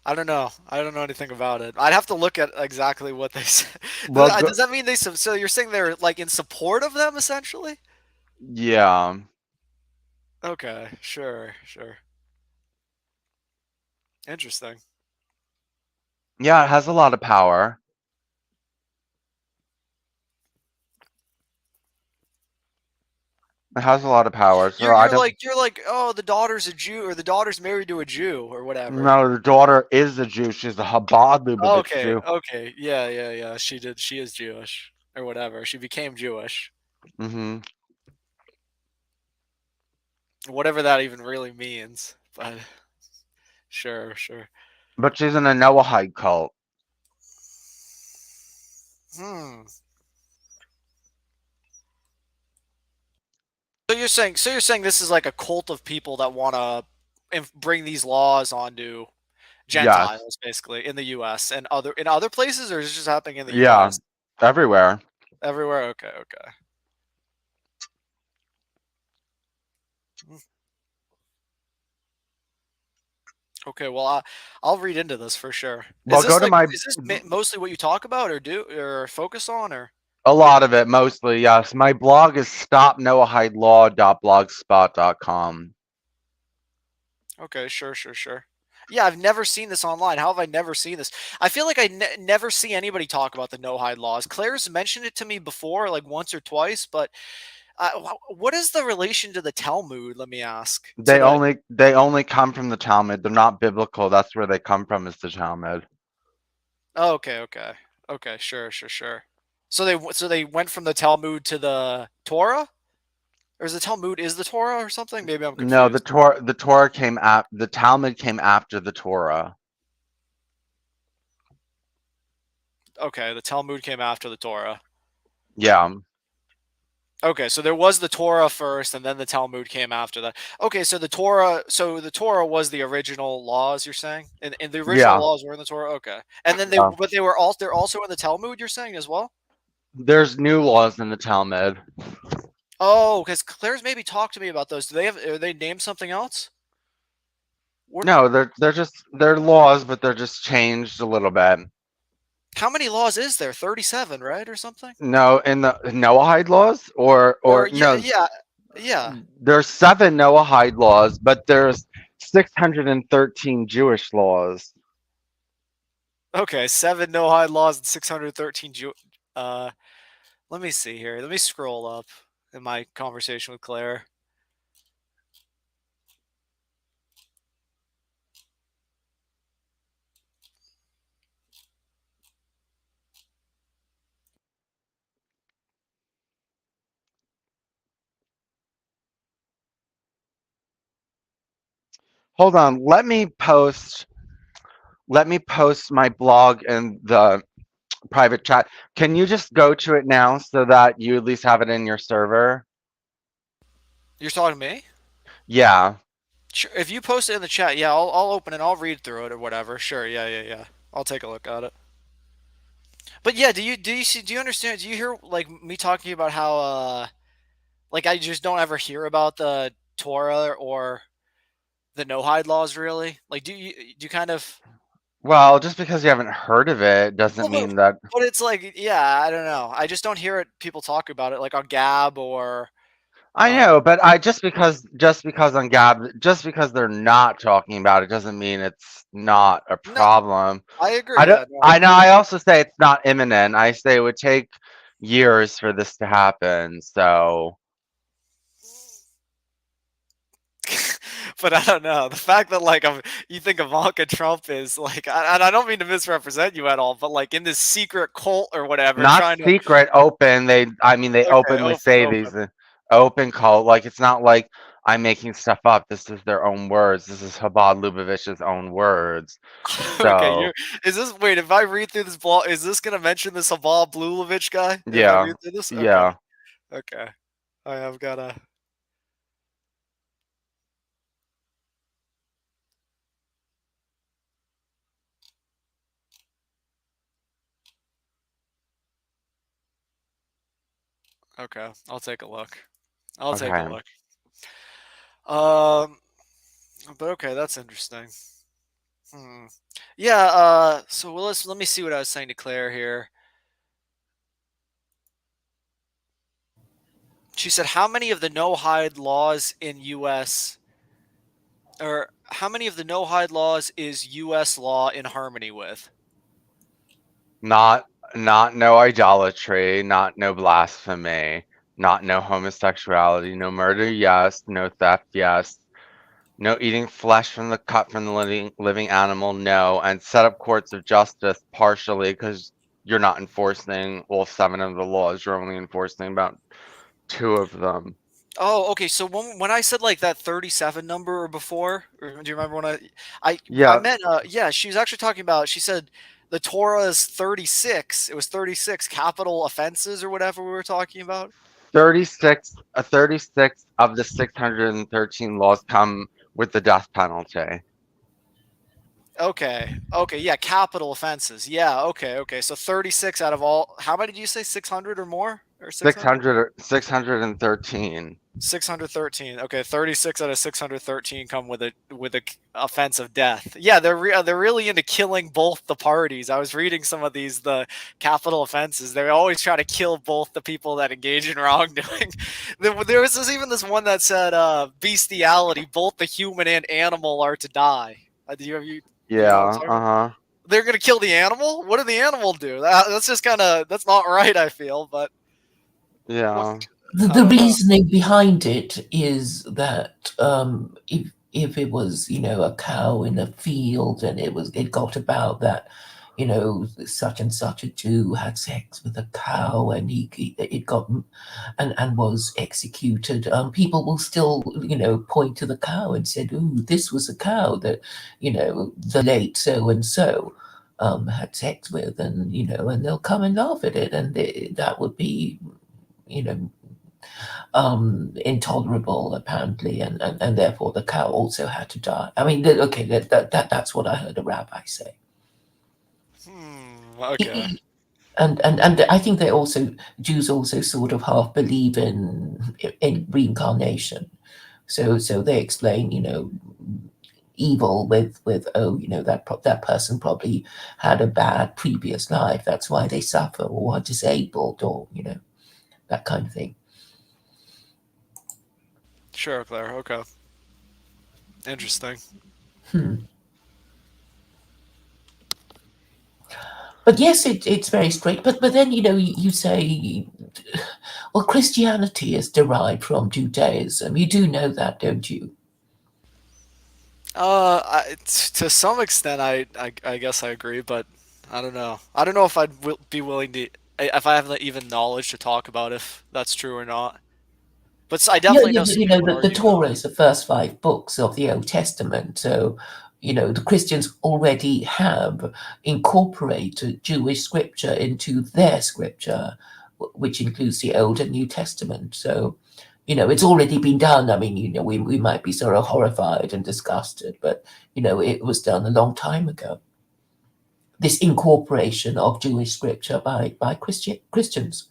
I don't know. I don't know anything about it. I'd have to look at exactly what they said. Well, Does that mean so you're saying they're like in support of them essentially? yeah. Okay, sure, sure. Interesting. Yeah, it has a lot of power. It has a lot of power. So I don't You're like, oh, the daughter's a Jew or the daughter's married to a Jew or whatever. No, the daughter is a Jew. She's a Chabad Lubavitch Okay, Jew. okay. Yeah, yeah, yeah. She is Jewish or whatever. She became Jewish. Mm-hmm. Whatever that even really means. But sure, sure. But she's in a Noahide cult. Hmm. So you're saying this is like a cult of people that want to bring these laws onto Yes. Gentiles, basically, in the U.S. and in other places, or is it just happening in the Yeah. U.S.? Everywhere. Everywhere. Okay, okay. Okay, well, I'll read into this for sure. Well, go to my is this mostly what you talk about or do or focus on or? a lot of it, mostly, yes. My blog is stopnoahidelaw.blogspot.com. Okay, sure, sure, sure. Yeah, I've never seen this online. How have I never seen this? I feel like I never see anybody talk about the no-hide laws. Claire's mentioned it to me before, like once or twice, but what is the relation to the Talmud? Let me ask. They only come from the Talmud. They're not biblical. That's where they come from, is the Talmud. Oh, okay, okay, okay, sure, sure, sure. So they went from the Talmud to the Torah, or is the Talmud is the Torah or something? Maybe I'm confused. No, the Torah came the Talmud came after the Torah. Okay, the Talmud came after the Torah. Yeah. Okay, so there was the Torah first, and then the Talmud came after that. Okay, so the Torah was the original laws. You're saying, and the original Yeah. laws were in the Torah. Okay, and then Yeah. but they're also in the Talmud. You're saying as well. There's new laws in the Talmud. Oh, because Claire's maybe talked to me about those. Are they named something else? No, they're laws, but they're just changed a little bit. How many laws is there? 37, right, or something? No, in the Noahide laws, or yeah, no, yeah. there's 7 Noahide laws, but there's 613 Jewish laws. Okay, 7 Noahide laws and 613 let me see here. Let me scroll up in my conversation with Claire. Hold on, let me post my blog in the private chat. Can you just go to it now so that you at least have it in your server? You're talking to me? Yeah. Sure. If you post it in the chat, yeah, I'll open it. I'll read through it or whatever. Sure. Yeah. I'll take a look at it. But yeah, do you understand? Do you hear like me talking about how like I just don't ever hear about the Torah or the Noahide laws really? Like do you kind of Well, just because you haven't heard of it doesn't well, mean that. but it's like yeah, I don't know. I just don't hear it people talk about it like on Gab or I know, but I just because on Gab, just because they're not talking about it doesn't mean it's not a no, problem. I agree. I don't. Yeah, no, I I know. agree. I also say it's not imminent. I say it would take years for this to happen. So But I don't know. The fact that like you think Ivanka Trump is like, and I don't mean to misrepresent you at all, but like in this secret cult or whatever, not trying to. secret, open. I mean, they Okay, openly say open. these open cult. Like it's not like I'm making stuff up. This is their own words. This is Chabad Lubovich's own words. Okay, So is this wait? If I read through this blog, is this gonna mention this Habab Blulovich guy? If I yeah, read through this, okay, yeah. okay. I've gotta. Okay, I'll take a look. I'll take a Okay. look. But okay, that's interesting. Yeah. So let me see what I was saying to Claire here. She said, "How many of the no-hide laws in U.S. or how many of the no-hide laws is U.S. law in harmony with?" Not no idolatry, not no blasphemy, not no homosexuality, no murder, yes, no theft, yes, no eating flesh from the cut from the living animal, no, and set up courts of justice partially because you're not enforcing all 7 of the laws. You're only enforcing about 2 of them. Oh, okay. So when I said like that 37 number or before, or do you remember when I Yeah, meant yeah, she was actually talking about. She said the Torah is 36. It was 36 capital offenses or whatever we were talking about. 36 of the 613 laws come with the death penalty. Okay. Yeah, capital offenses. Yeah. Okay. So 36 out of all. How many did you say? 600 or more? Or 600? 613. 613. Okay, 36 out of 613 come with a offense of death. Yeah, they're really into killing both the parties. I was reading some of the capital offenses. They always try to kill both the people that engage in wrongdoing. There was even this one that said bestiality. Both the human and animal are to die. Do you know what I'm Yeah, talking about? uh-huh. They're gonna kill the animal. What did the animal do? That's just that's not right. I feel, but Yeah. The reasoning behind it is that if it was a cow in a field and it got about that such and such a Jew had sex with a cow and it got and was executed, people will still point to the cow and said, "Ooh, this was a cow that the late so and so." had sex with, and and they'll come and laugh at it, and that would be, you know, intolerable apparently, and therefore the cow also had to die. I mean, okay, that's what I heard a rabbi say. Okay. And I think Jews also sort of half believe in reincarnation, so they explain, evil with that person probably had a bad previous life, that's why they suffer or are disabled, or that kind of thing. Sure, Claire. Okay. Interesting. But yes, it's very straight. But then you say, well, Christianity is derived from Judaism. You do know that, don't you? To some extent, I guess I agree, but I don't know. I don't know if I'd be willing to, if I have even knowledge to talk about if that's true or not. But I Yeah, definitely yeah, know but some people would the argue Torah that. is the first 5 books of the Old Testament. So, the Christians already have incorporated Jewish scripture into their scripture, which includes the Old and New Testament. So, it's already been done. I mean, we might be sort of horrified and disgusted, but, it was done a long time ago. This incorporation of Jewish scripture by Christians.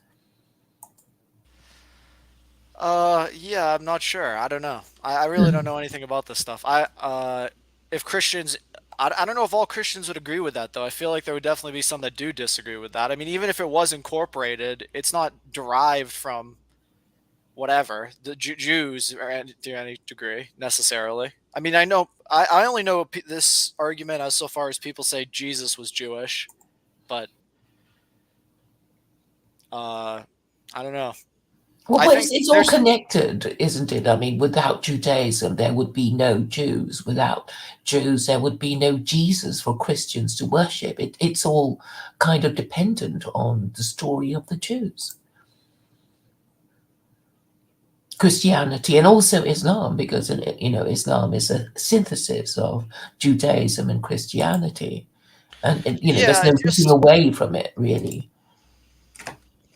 Yeah, I'm not sure. I don't know. I really don't know anything about this stuff. If Christians, I don't know if all Christians would agree with that, though. I feel like there would definitely be some that do disagree with that. I mean, even if it was incorporated, it's not derived from whatever the Jews to any degree necessarily. I mean, I only know this argument as so far as people say Jesus was Jewish, but I don't know. Well, I but think it's all connected, isn't it? I mean, without Judaism, there would be no Jews. Without Jews, there would be no Jesus for Christians to worship. It's all kind of dependent on the story of the Jews. Christianity and also Islam, because Islam is a synthesis of Judaism and Christianity, and there's yeah, no getting away from it, really.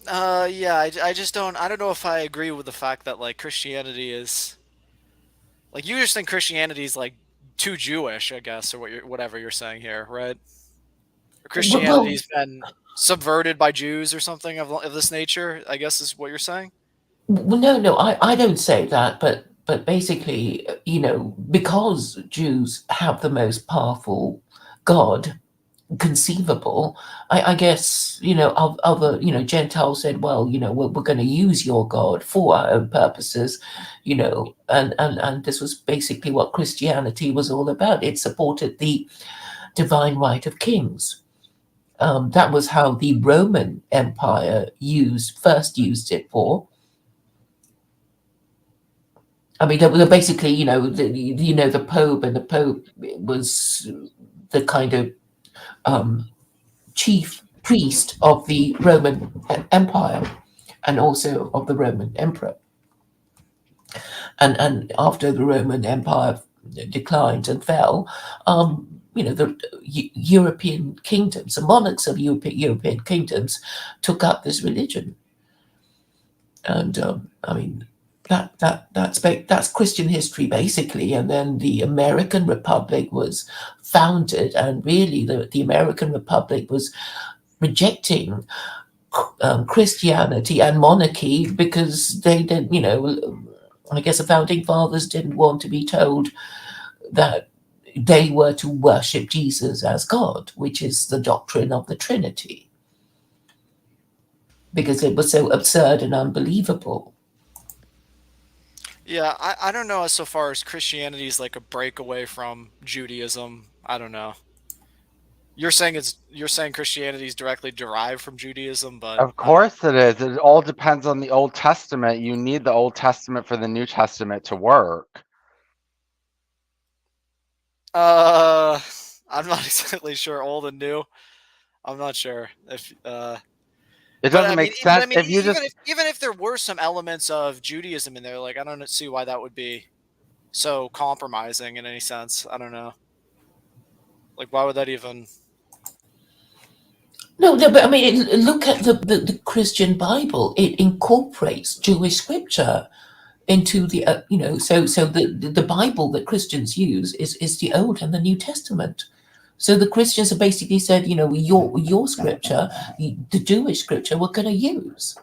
Yeah, I just don't. I don't know if I agree with the fact that like Christianity is like you just think Christianity is like too Jewish, I guess, or whatever you're saying here, right? Or Well, Christianity's been subverted by Jews or something of this nature, I guess is what you're saying. well, no, I don't say that, but basically, because Jews have the most powerful God conceivable, I guess, other, Gentiles said, well, we're going to use your God for our own purposes, and this was basically what Christianity was all about. It supported the divine right of kings. That was how the Roman Empire first used it for. I mean, basically, the Pope, and the Pope was the kind of chief priest of the Roman Empire and also of the Roman emperor. And after the Roman Empire declined and fell, the European kingdoms, the monarchs of European kingdoms, took up this religion, and I mean. That's Christian history basically, and then the American Republic was founded, and really the American Republic was rejecting Christianity and monarchy because they didn't, I guess the founding fathers didn't want to be told that they were to worship Jesus as God, which is the doctrine of the Trinity, because it was so absurd and unbelievable. Yeah, I don't know as so far as Christianity is like a breakaway from Judaism. I don't know. You're saying Christianity is directly derived from Judaism, but Of course it is. It all depends on the Old Testament. You need the Old Testament for the New Testament to work. I'm not exactly sure old and new. I'm not sure if It but doesn't make sense if you just even if there were some elements of Judaism in there, like I don't see why that would be so compromising in any sense. I don't know. Like why would that even No, no, but I mean, look at the Christian Bible. It incorporates Jewish scripture into the, so the Bible that Christians use is the Old and the New Testament. So the Christians have basically said, your scripture, the Jewish scripture, we're going to use.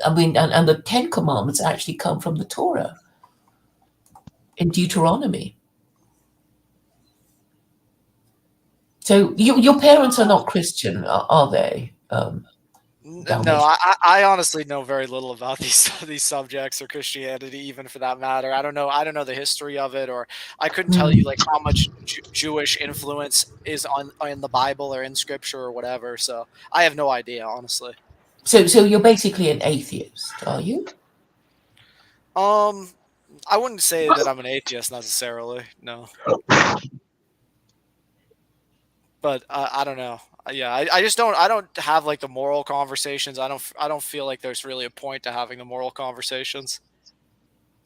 I mean, and the Ten Commandments actually come from the Torah in Deuteronomy. So your parents are not Christian, are they? No, I honestly know very little about these subjects or Christianity, even for that matter. I don't know the history of it, or I couldn't tell you like how much Jewish influence is in the Bible or in Scripture or whatever. So I have no idea, honestly. So you're basically an atheist, are you? I wouldn't say that I'm an atheist necessarily. No. But I don't know. Yeah, I just don't. I don't have like the moral conversations. I don't feel like there's really a point to having the moral conversations.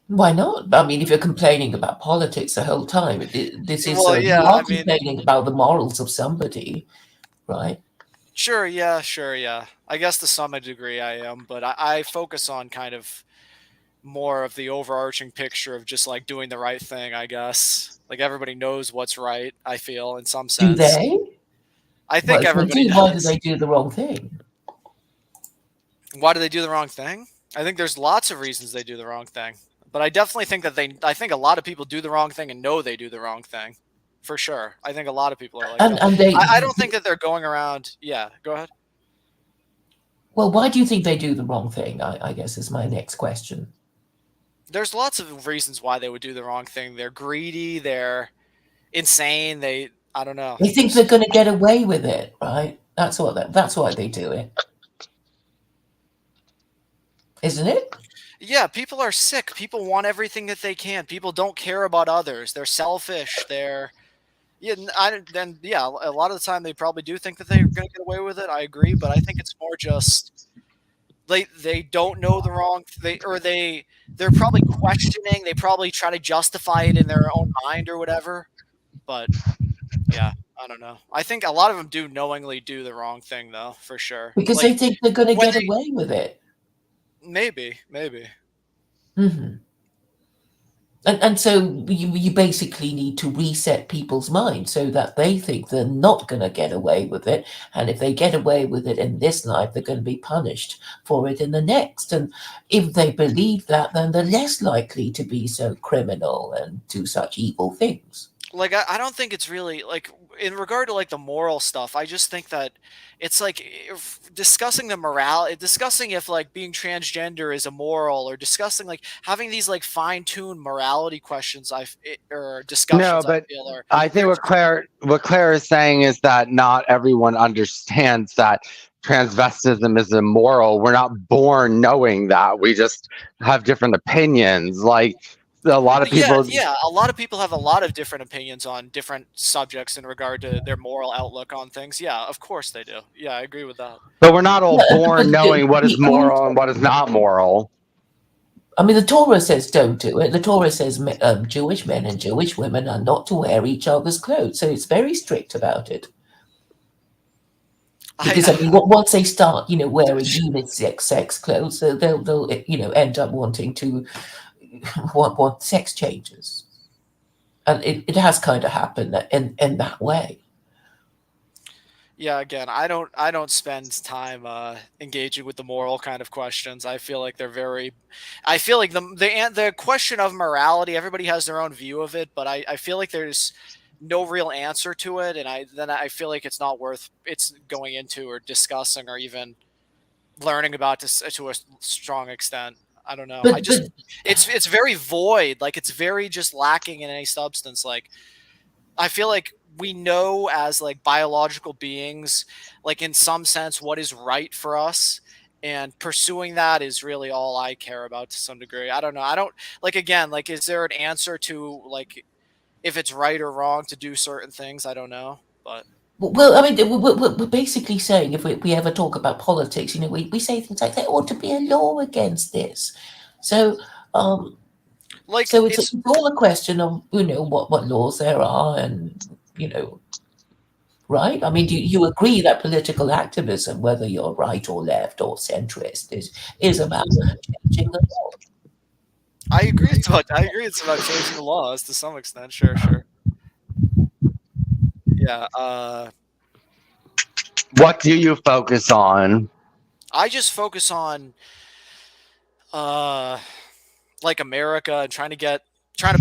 Why not? I mean, if you're complaining about politics the whole time, this is Well, yeah, you are I mean, complaining about the morals of somebody, right? sure, yeah. I guess to some degree I am, but I focus on kind of more of the overarching picture of just like doing the right thing. I guess like everybody knows what's right. I feel in some Do sense. they? I Well, think if they everybody do, why do does. they do the wrong thing? Why do they do the wrong thing? I think there's lots of reasons they do the wrong thing. But I definitely think that I think a lot of people do the wrong thing and know they do the wrong thing. For sure. I think a lot of people are like that. And I don't think that they're going around. Yeah, go ahead. Well, why do you think they do the wrong thing? I guess is my next question. There's lots of reasons why they would do the wrong thing. They're greedy. They're insane. I don't know. They think they're going to get away with it, right? That's why they do it, isn't it? Yeah, people are sick. People want everything that they can. People don't care about others. They're selfish. A lot of the time they probably do think that they're going to get away with it. I agree, but I think it's more just they don't know they're probably questioning. They probably try to justify it in their own mind or whatever. But yeah, I don't know. I think a lot of them do knowingly do the wrong thing, though, for sure. Because they think they're going to get away with it. Maybe. Mm-hmm. And so you basically need to reset people's minds so that they think they're not going to get away with it. And if they get away with it in this life, they're going to be punished for it in the next. And if they believe that, then they're less likely to be so criminal and do such evil things. Like, I don't think it's really like in regard to like the moral stuff. I just think that it's like discussing the morality, discussing if like being transgender is immoral, or discussing like having these like fine-tuned morality questions. Or discussions. No, but I feel I think what Claire is saying is that not everyone understands that transvestism is immoral. We're not born knowing that. We just have different opinions. Like a lot of people. Yeah, a lot of people have a lot of different opinions on different subjects in regard to their moral outlook on things. Yeah, of course they do. Yeah, I agree with that. But we're not all born knowing what is moral and what is not moral. I mean, the Torah says don't do it. The Torah says Jewish men and Jewish women are not to wear each other's clothes. So it's very strict about it. Because I mean, once they start, wearing unisex clothes, they'll end up wanting to want sex changes, and it has kind of happened in that way. Yeah, again, I don't spend time engaging with the moral kind of questions. I feel like I feel like the question of morality, everybody has their own view of it, but I feel like there's no real answer to it, and I feel like it's not worth going into or discussing or even learning about to a strong extent. I don't know. It's very void. Like it's very just lacking in any substance. Like I feel like we know as like biological beings, like in some sense, what is right for us, and pursuing that is really all I care about to some degree. I don't know. I don't like again. Like, is there an answer to like if it's right or wrong to do certain things? I don't know, but. Well, I mean, we're basically saying if we ever talk about politics, we say things like there ought to be a law against this. So, so it's all a question of what laws there are, and right? I mean, do you agree that political activism, whether you're right or left or centrist, is about changing the law? I agree. It's about changing the laws to some extent. Sure, sure. Yeah. What do you focus on? I just focus on like America and trying to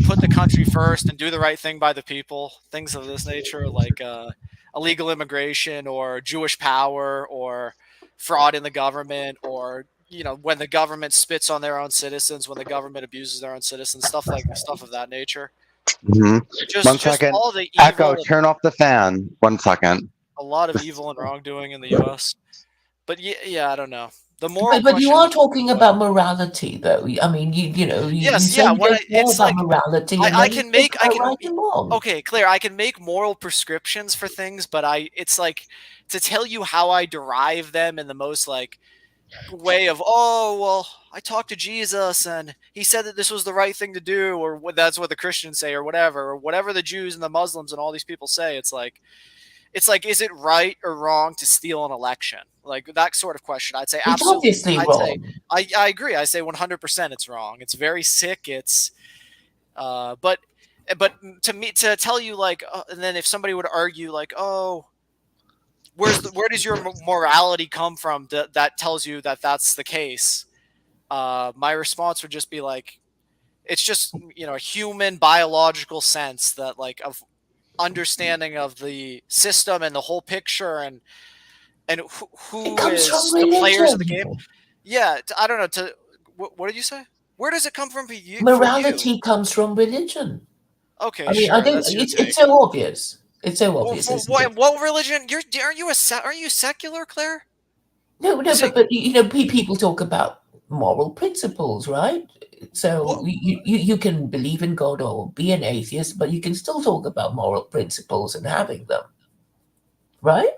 put the country first and do the right thing by the people, things of this nature, like illegal immigration or Jewish power or fraud in the government, or when the government spits on their own citizens, when the government abuses their own citizens, stuff of that nature. Mhm. One Just second. all the Echo, evil, turn off the fan. 1 second. a lot of evil and wrongdoing in the U.S. But yeah, I don't know. The moral But you question. are talking about morality, though. I mean, you Yes, say yeah. you don't care It's about like morality, and I then you can talk about make right and wrong. okay, Claire, I can make moral prescriptions for things, but it's like to tell you how I derive them in the most like way of, oh well, I talked to Jesus and he said that this was the right thing to do, or that's what the Christians say, or whatever the Jews and the Muslims and all these people say. It's like, is it right or wrong to steal an election? Like that sort of question. I'd say It's absolutely. obviously I'd say wrong. I agree. I say 100% it's wrong. It's very sick. It's but to me, to tell you like, and then if somebody would argue like, oh, where does your morality come from that tells you that that's the case? My response would just be like, it's just a human biological sense that like of understanding of the system and the whole picture, and who It comes from is the players of the game. religion. Yeah, I don't know. What did you say? Where does it come from for you? Morality comes from religion. Okay, I mean, I sure, don't. that's your It's take. so obvious. It's so Well, obvious, for isn't it? what religion? Aren't you secular, Claire? No, Is it? but people talk about moral principles, right? So Well, you can believe in God or be an atheist, but you can still talk about moral principles and having them, right?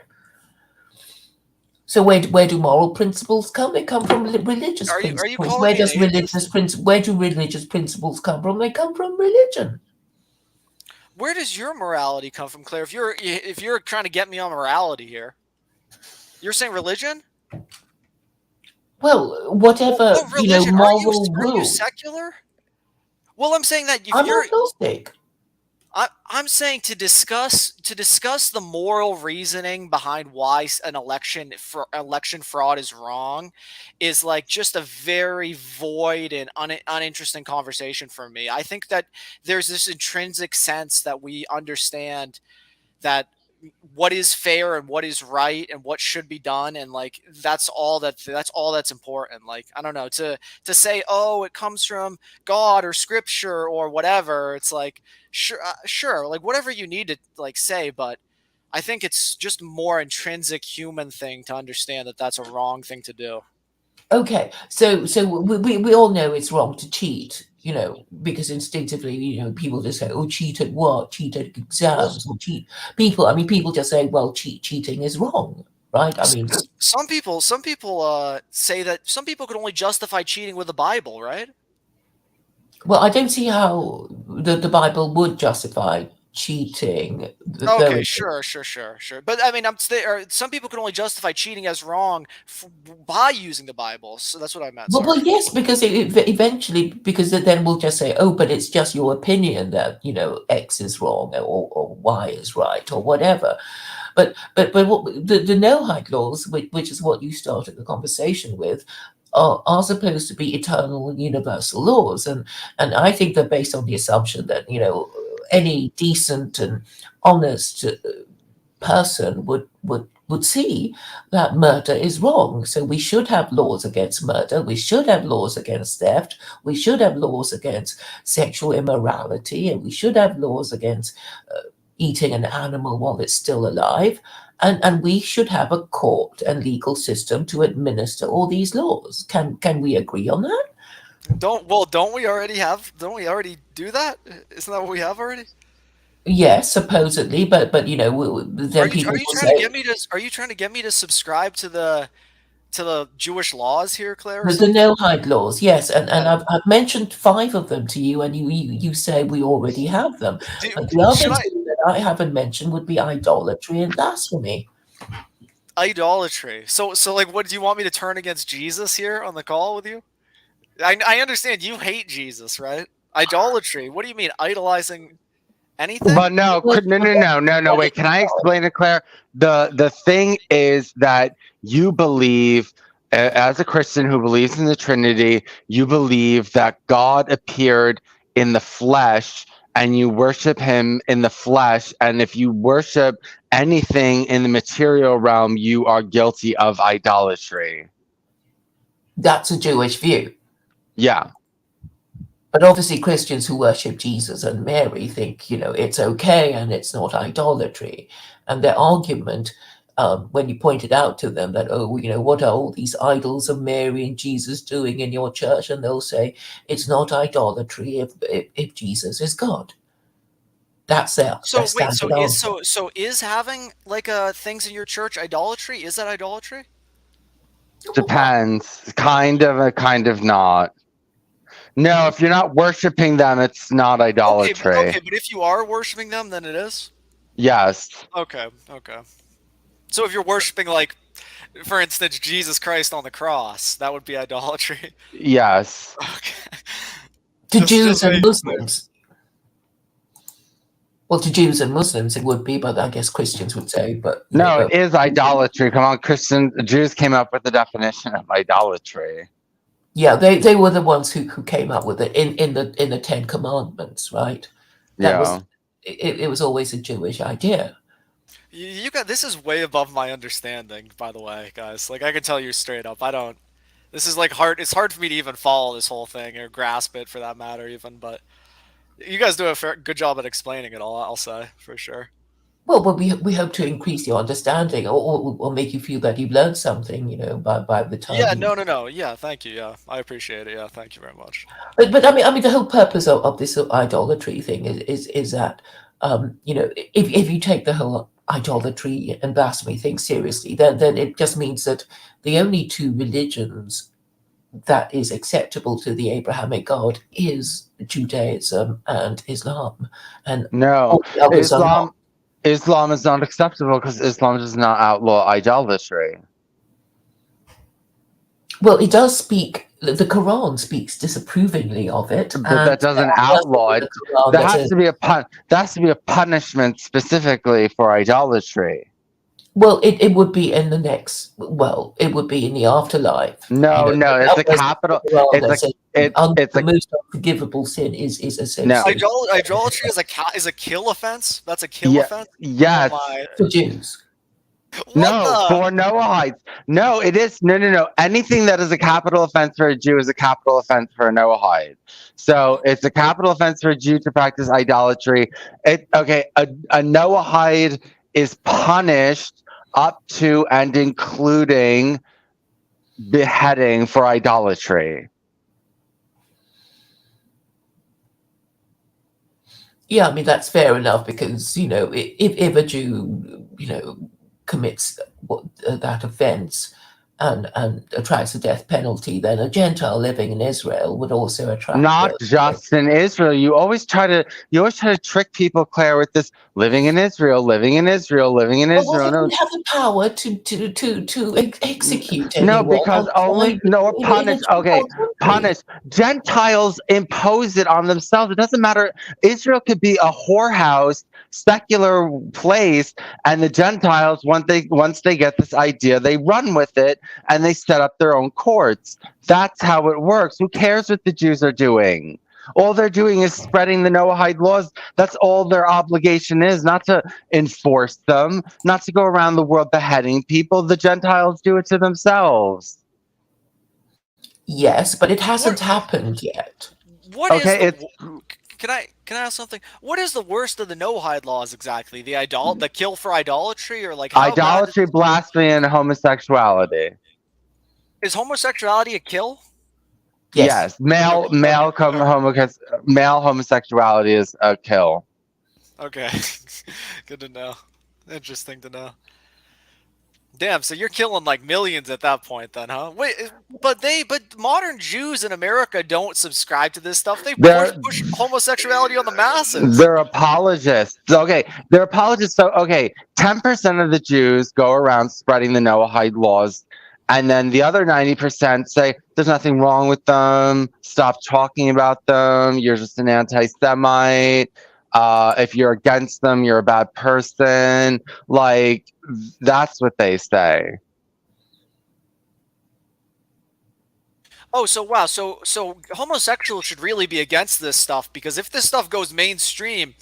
So where do moral principles come? They come from religious are you principles. calling me an atheist? Where do religious principles come from? They come from religion. Where does your morality come from, Claire? If you're trying to get me on morality here, you're saying religion? Well, whatever What religion? moral Are you rules. secular? Well, I'm saying that if I'm you're agnostic. I'm saying to discuss the moral reasoning behind why an election fraud is wrong is like just a very void and uninteresting conversation for me. I think that there's this intrinsic sense that we understand that what is fair and what is right and what should be done, and like that's all that's important. Like, I don't know, to say, oh, it comes from God or scripture or whatever. It's like, sure, like whatever you need to like say, but I think it's just more intrinsic human thing to understand that that's a wrong thing to do. Okay, so we all know it's wrong to cheat, because instinctively, people just say, "Oh, cheat at what? Cheat at exams, or cheat." People just say, "Well, cheating is wrong," right? I mean, Some people say that some people could only justify cheating with the Bible, right? well, I don't see how the Bible would justify cheating. Okay, sure. But I mean, some people can only justify cheating as wrong by using the Bible. So that's what I meant. Well, Sorry. yes, because eventually, because then we'll just say, "Oh, but it's just your opinion that X is wrong or Y is right or whatever." But what, the Noahide laws, which is what you started the conversation with, are supposed to be eternal and universal laws, and I think they're based on the assumption that any decent and honest person would see that murder is wrong. So we should have laws against murder. We should have laws against theft. We should have laws against sexual immorality, and we should have laws against eating an animal while it's still alive. And we should have a court and legal system to administer all these laws. Can we agree on that? Don't we already do that? Isn't that what we have already? Yes, supposedly, but then people will say, are you trying to get me to subscribe to the Jewish laws here, Claire? the Noahide laws, yes, and I've mentioned 5 of them to you, and you say we already have them. But the other 2 that I haven't mentioned would be idolatry and blasphemy. Idolatry. So like, what do you want me to turn against Jesus here on the call with you? I understand you hate Jesus, right? Idolatry. What do you mean, idolizing anything? But no, no. Wait, can I explain it, Claire? The thing is that you believe, as a Christian who believes in the Trinity, you believe that God appeared in the flesh, and you worship Him in the flesh. And if you worship anything in the material realm, you are guilty of idolatry. That's a Jewish view. Yeah. But obviously Christians who worship Jesus and Mary think, it's okay and it's not idolatry. And their argument, when you point it out to them that, what are all these idols of Mary and Jesus doing in your church? And they'll say, it's not idolatry if Jesus is God. That's their standard answer. So is having like things in your church idolatry? Is that idolatry? Depends. Kind of not. No, if you're not worshiping them, it's not idolatry. Okay, but if you are worshiping them, then it is? Yes. Okay. So if you're worshiping, like, for instance, Jesus Christ on the cross, that would be idolatry? Yes. Okay. To Jews and Muslims. Well, to Jews and Muslims it would be, but I guess Christians would say, but... No, it is idolatry. Come on, Jews came up with the definition of idolatry. Yeah, they were the ones who came up with it in the Ten Commandments, right? It was always a Jewish idea. You got this is way above my understanding, by the way, guys. Like, I can tell you straight up, this is like hard. It's hard for me to even follow this whole thing or grasp it, for that matter, even. But you guys do a good job at explaining it all. I'll say, for sure. Well, we hope to increase your understanding or make you feel that you've learned something, by the time. Yeah, no. Yeah, thank you. Yeah, I appreciate it. Yeah, thank you very much. But I mean, the whole purpose of this idolatry thing is that, if you take the whole idolatry and blasphemy thing seriously, then it just means that the only two religions that is acceptable to the Abrahamic God is Judaism and Islam, and no, Islam is not acceptable because Islam does not outlaw idolatry. Well, it does speak. The Quran speaks disapprovingly of it, but that doesn't outlaw it. There has to be a punishment specifically for idolatry. Well, it would be in the next. Well, it would be in the afterlife. No, it's a capital. It's the most unforgivable sin is associated. No. Idolatry is a kill offense. That's a kill offense. Yes, for Jews. For Noahites. No, it is no. Anything that is a capital offense for a Jew is a capital offense for a Noahide. So it's a capital offense for a Jew to practice idolatry. A Noahide is punished up to and including beheading for idolatry. Yeah, I mean, that's fair enough because, if a Jew, commits that offense and attracts a death penalty, then a Gentile living in Israel would also attract. Not just in Israel. You always try to trick people, Claire, with this living in Israel. Well, we have the power to execute. No, because punish. Okay, punish. Gentiles impose it on themselves. It doesn't matter. Israel could be a whorehouse, secular place, and the Gentiles, once they get this idea, they run with it and they set up their own courts. That's how it works. Who cares what the Jews are doing? All they're doing is spreading the Noahide laws. That's all their obligation is, not to enforce them, not to go around the world beheading people. The Gentiles do it to themselves. Yes, but it hasn't happened yet. Can I ask something? What is the worst of the Noahide laws exactly? The kill for idolatry, or like idolatry, blasphemy, and homosexuality. Is homosexuality a kill? Yes. Male homosexuality is a kill. Okay. Good to know. Interesting to know. Damn, so you're killing like millions at that point, then, huh? Wait, but modern Jews in America don't subscribe to this stuff. They They're push homosexuality on the masses. they're apologists. Okay, they're apologists. So okay, 10% of the Jews go around spreading the Noahide laws, and then the other 90% say there's nothing wrong with them. Stop talking about them. You're just an anti-Semite. If you're against them, you're a bad person. Like that's what they say. Oh, so wow, so homosexuals should really be against this stuff because if this stuff goes mainstream,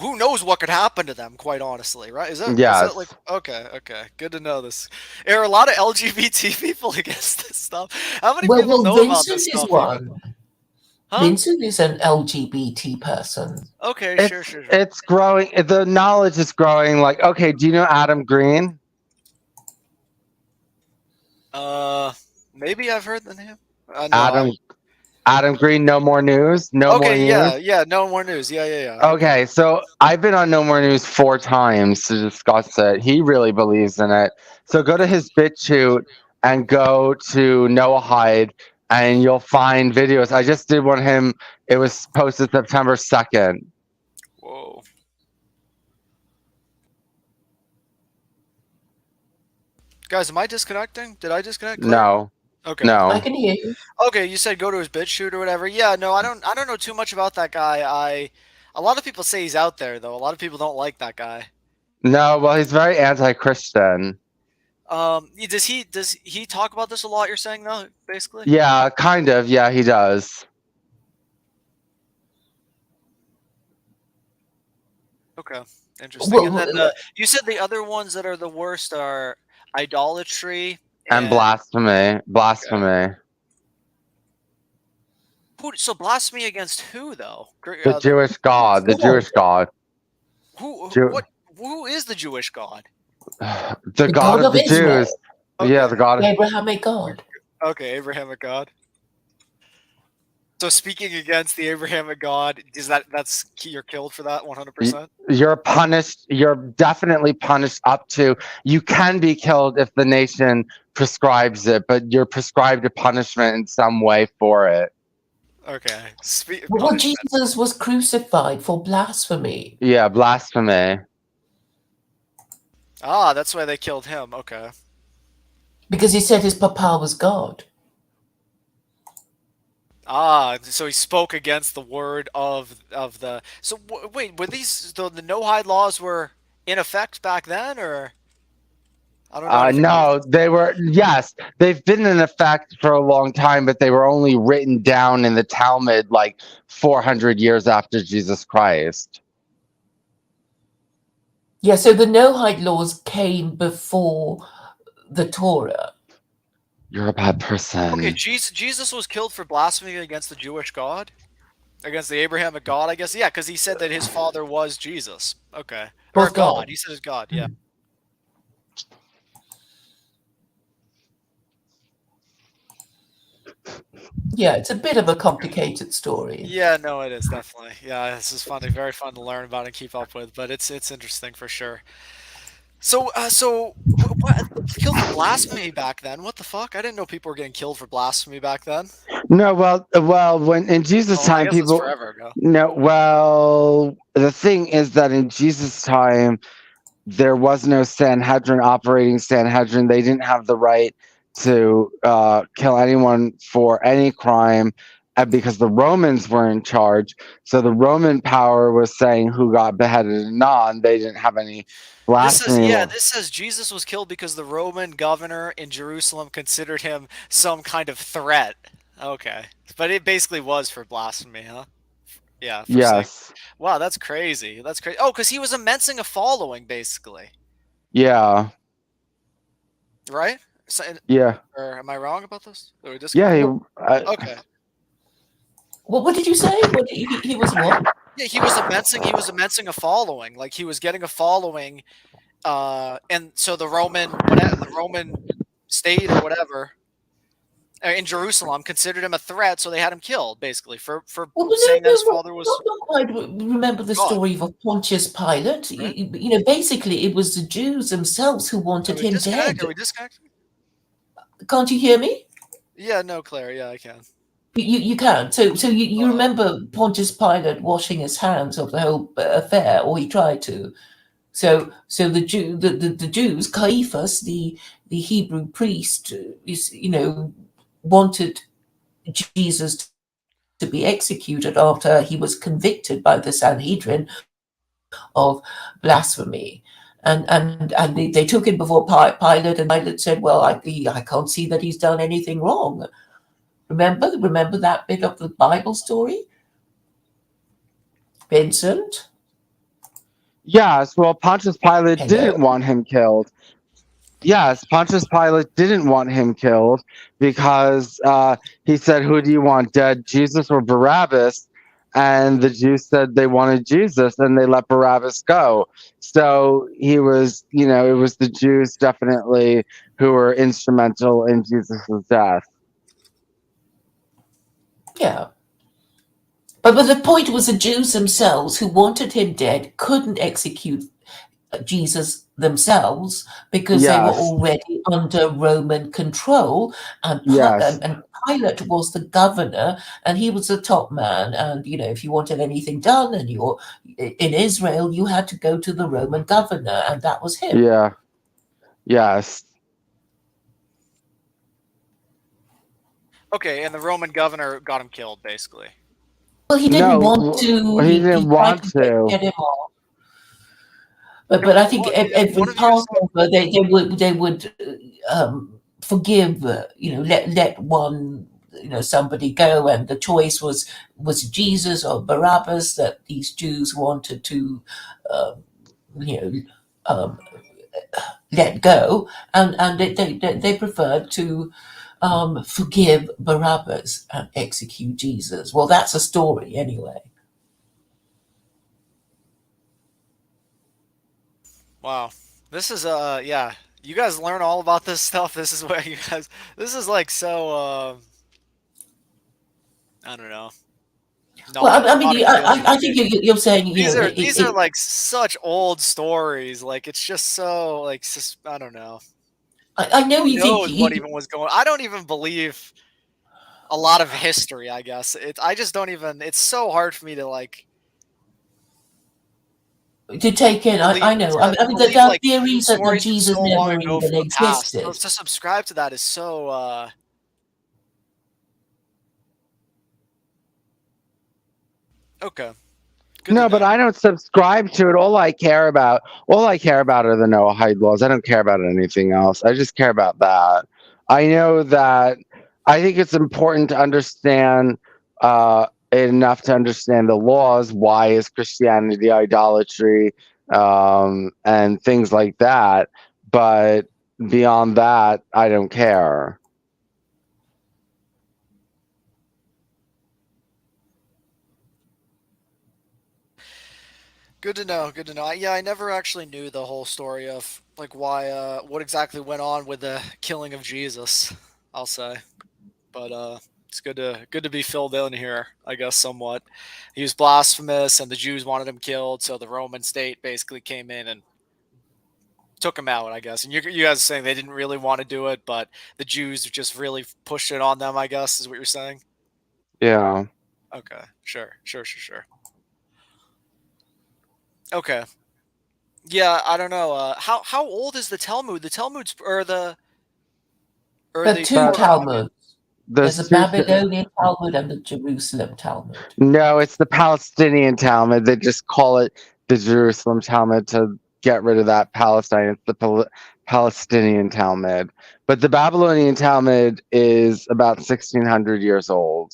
who knows what could happen to them? Quite honestly, right? Is that Yes. like okay? Good to know this. There are a lot of LGBT people against this stuff. How many people know about Vincent this is stuff? one. Huh? Vincent is an LGBT person. Okay, sure. It's growing. The knowledge is growing. Like, okay, do you know Adam Green? Maybe I've heard the name. No, Adam Green, No More News. No More News. Yeah, No More News. Yeah. Okay, so I've been on No More News 4 times to discuss it. He really believes in it. So go to his BitChute and go to Noahide, and you'll find videos. I just did one of him. It was posted September 2nd. Whoa. Guys, am I disconnecting? Did I disconnect? No. Okay. No. I can hear you. Okay, you said go to his BitChute or whatever. Yeah, no, I don't know too much about that guy. A lot of people say he's out there though. A lot of people don't like that guy. No, well, he's very anti-Christian. Does he talk about this a lot? You're saying though, basically. Yeah, kind of. Yeah, he does. Okay, interesting. Well, And then you said the other ones that are the worst are idolatry And blasphemy. Blasphemy. So blasphemy against who though? The Jewish God. The Jewish God. Who is the Jewish God? The God of the Israel. Jews. Yeah, the God The of Abrahamic God. Okay, Abrahamic God. So speaking against the Abrahamic God, that's you're killed for that 100%? You're punished. You're definitely punished up to. You can be killed if the nation prescribes it, but you're prescribed a punishment in some way for it. Okay. Well, Jesus was crucified for blasphemy. Yeah, blasphemy. Ah, that's why they killed him. Okay. Because he said his papa was God. Ah, so he spoke against the word of the. So wait, were these the Noahide laws were in effect back then, or? I don't know. No, they were. Yes, they've been in effect for a long time, but they were only written down in the Talmud like 400 years after Jesus Christ. Yeah, so the Noahide laws came before the Torah. You're a bad person. Okay, Jesus was killed for blasphemy against the Jewish God, against the Abrahamic God, I guess. Yeah, because he said that his father was Jesus. Okay, or God. He said his God. Yeah. Yeah, it's a bit of a complicated story. Yeah, no, it is definitely. Yeah, this is funny, very fun to learn about and keep up with, but it's interesting for sure. So what killed for blasphemy back then? What the fuck? I didn't know people were getting killed for blasphemy back then. No, well, when in Jesus' time, people. Forever ago. No, well, the thing is that in Jesus' time, there was no Sanhedrin operating Sanhedrin. They didn't have the right to kill anyone for any crime, because the Romans were in charge. So the Roman power was saying who got beheaded and not, and they didn't have any blasphemy. This says Jesus was killed because the Roman governor in Jerusalem considered him some kind of threat. Okay, but it basically was for blasphemy, huh? Yeah. Yes. Wow, that's crazy. That's crazy. Oh, because he was immencing a following, basically. Yeah. Right? So, Yeah. Or am I wrong about this? Yeah. Okay. Well, what did you say? He was what? Yeah, he was immencing a following. Like he was getting a following, and so the Roman state or whatever in Jerusalem considered him a threat, so they had him killed, basically, for Well, no, saying that his no, father was not quite remember the God. story of Pontius Pilate. Right? You know, basically, it was the Jews themselves who wanted him dead. Are we disconnected? Can't you hear me? Yeah, no, Claire. Yeah, I can. You can. So you remember Pontius Pilate washing his hands of the whole affair, or he tried to. So the Jews, Caiaphas, the Hebrew priest, wanted Jesus to be executed after he was convicted by the Sanhedrin of blasphemy. And they took him before Pilate, and Pilate said, "Well, I can't see that he's done anything wrong." Remember that bit of the Bible story, Vincent? Yes, well, Pontius Pilate Hello? didn't want him killed. Yes, Pontius Pilate didn't want him killed because he said, "Who do you want, dead, Jesus or Barabbas?" And the Jews said they wanted Jesus, and they let Barabbas go. So he was, it was the Jews definitely who were instrumental in Jesus' death. Yeah. But the point was the Jews themselves who wanted him dead couldn't execute Jesus themselves because they were Yes, already under Roman control, and yes, Pilate was the governor, and he was the top man. And if you wanted anything done, and you're in Israel, you had to go to the Roman governor, and that was him. yeah, yes. Okay, and the Roman governor got him killed, basically. Well, he didn't want No, to. he He didn't tried want to to. get him off. But I think every one of you Passover they would forgive, let one, somebody go, and the choice was Jesus or Barabbas that these Jews wanted to, um, you know, um, let go, and they preferred to forgive Barabbas and execute Jesus. Well, that's a story anyway. Wow, this is yeah. You guys learn all about this stuff. This is where you guys. This is like so. I don't know. Well, I mean, Not I think you're saying, these are like such old stories. Like it's just so like I don't know. I know Who you think knows what even was going? I don't even believe a lot of history. I guess I just don't even. It's so hard for me to like to take in. I know. I mean, there believe are like theories that stories from Jesus so long never ago even from the past. existed. To subscribe to that is so. Okay. Good No, to but know. I don't subscribe to it. All I care about are the Noahide laws. I don't care about anything else. I just care about that. I know that I think it's important to understand enough to understand the laws. Why is Christianity idolatry, and things like that. But beyond that, I don't care. Good to know. Good to know. Yeah, I never actually knew the whole story of like why, what exactly went on with the killing of Jesus. I'll say, but it's good to be filled in here. I guess somewhat. He was blasphemous, and the Jews wanted him killed, so the Roman state basically came in and took him out. I guess, and you guys are saying they didn't really want to do it, but the Jews just really pushed it on them. I guess is what you're saying. Yeah. Okay, sure. Okay. Yeah, I don't know. How old is the Talmud? The Talmud's or There are the two But Torah. I mean, Talmuds. the There's a sutra, Babylonian Talmud and the Jerusalem Talmud. no, it's the Palestinian Talmud. They just call it the Jerusalem Talmud to get rid of that Palestine. It's the Palestinian Talmud. But the Babylonian Talmud is about 1600 years old.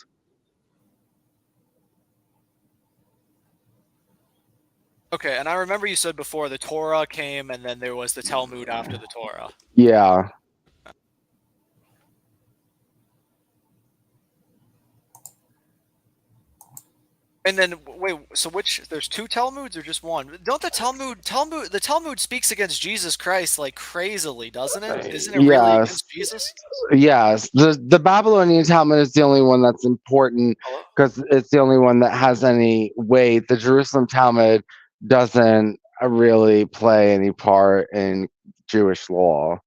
okay, and I remember you said before the Torah came, and then there was the Talmud after the Torah. Yeah. And then wait, so which there's two Talmuds or just one? Don't the Talmud speaks against Jesus Christ like crazily, doesn't it? Isn't it really Yes, against Jesus? yes. The Babylonian Talmud is the only one that's important Hello? because it's the only one that has any weight. The Jerusalem Talmud doesn't really play any part in Jewish law.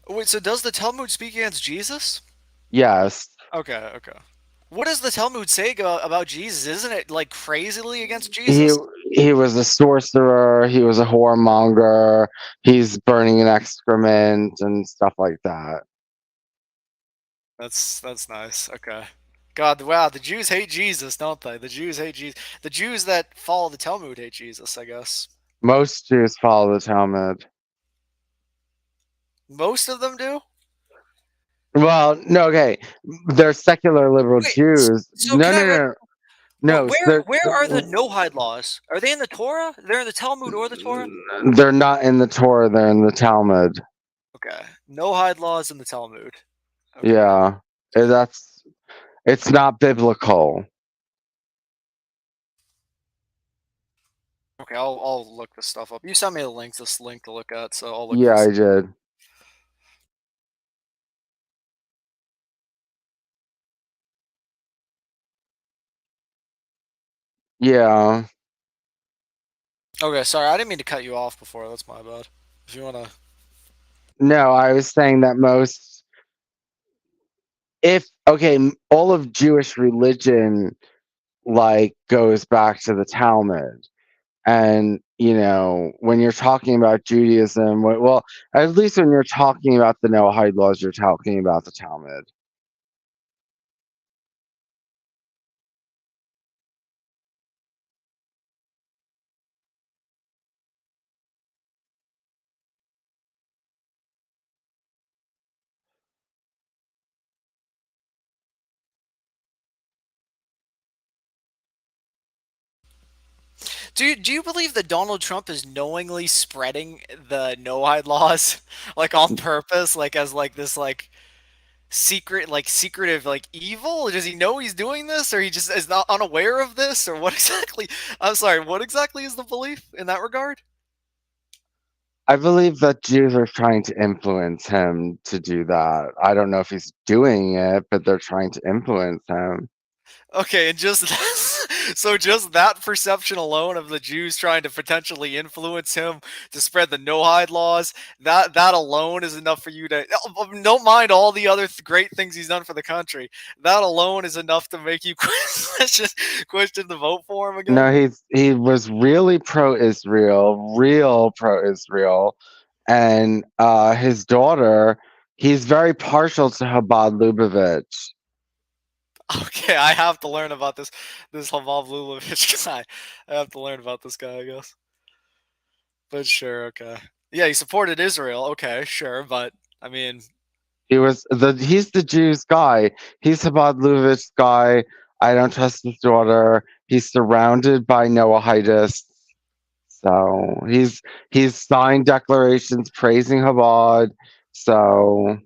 Wait, so does the Talmud speak against Jesus? Yes. Okay, okay. What does the Talmud say about Jesus? Isn't it like crazily against He Jesus? he was a sorcerer, he was a whoremonger, he's burning in excrement and stuff like that. That's nice. Okay. God, wow, the Jews hate Jesus, don't they? The Jews hate Jesus. The Jews that follow the Talmud hate Jesus, I guess. Most Jews follow the Talmud. Most of them do? Well, no, okay. They're secular liberal Wait, Jews. so No, can I no, read no. but No, where are the Noahide laws? Are they in the Torah? They're in the Talmud or the Torah? they're not in the Torah, they're in the Talmud. Okay. Noahide laws in the Talmud. Okay. Yeah. That's it's not biblical. Okay, I'll look this stuff up. You sent me this link to look at, so I'll look Yeah, this. I did. Yeah. Okay, sorry, I didn't mean to cut you off before. That's my bad. If you wanna. No, I was saying that most if okay, all of Jewish religion like goes back to the Talmud. And when you're talking about Judaism, well, at least when you're talking about the Noahide laws, you're talking about the Talmud. Do you believe that Donald Trump is knowingly spreading the Noahide laws, like on purpose, like as like this like secretive like evil? Does he know he's doing this, or he just is not unaware of this, or what exactly? I'm sorry, what exactly is the belief in that regard? I believe that Jews are trying to influence him to do that. I don't know if he's doing it, but they're trying to influence him. Okay, and just so just that perception alone of the Jews trying to potentially influence him to spread the no-hide laws, that alone is enough for you to don't mind all the other great things he's done for the country. That alone is enough to make you question the vote for him again. No, he was really pro-Israel, real pro-Israel, and his daughter, he's very partial to Chabad Lubavitch. Okay, I have to learn about this Havav Lulovich guy. I have to learn about this guy, I guess. But sure, okay. Yeah, he supported Israel. Okay, sure, but I mean, He's the Jews guy. He's Chabad Lubavitch guy. I don't trust his daughter. He's surrounded by Noahidists. So he's signed declarations praising Chabad. So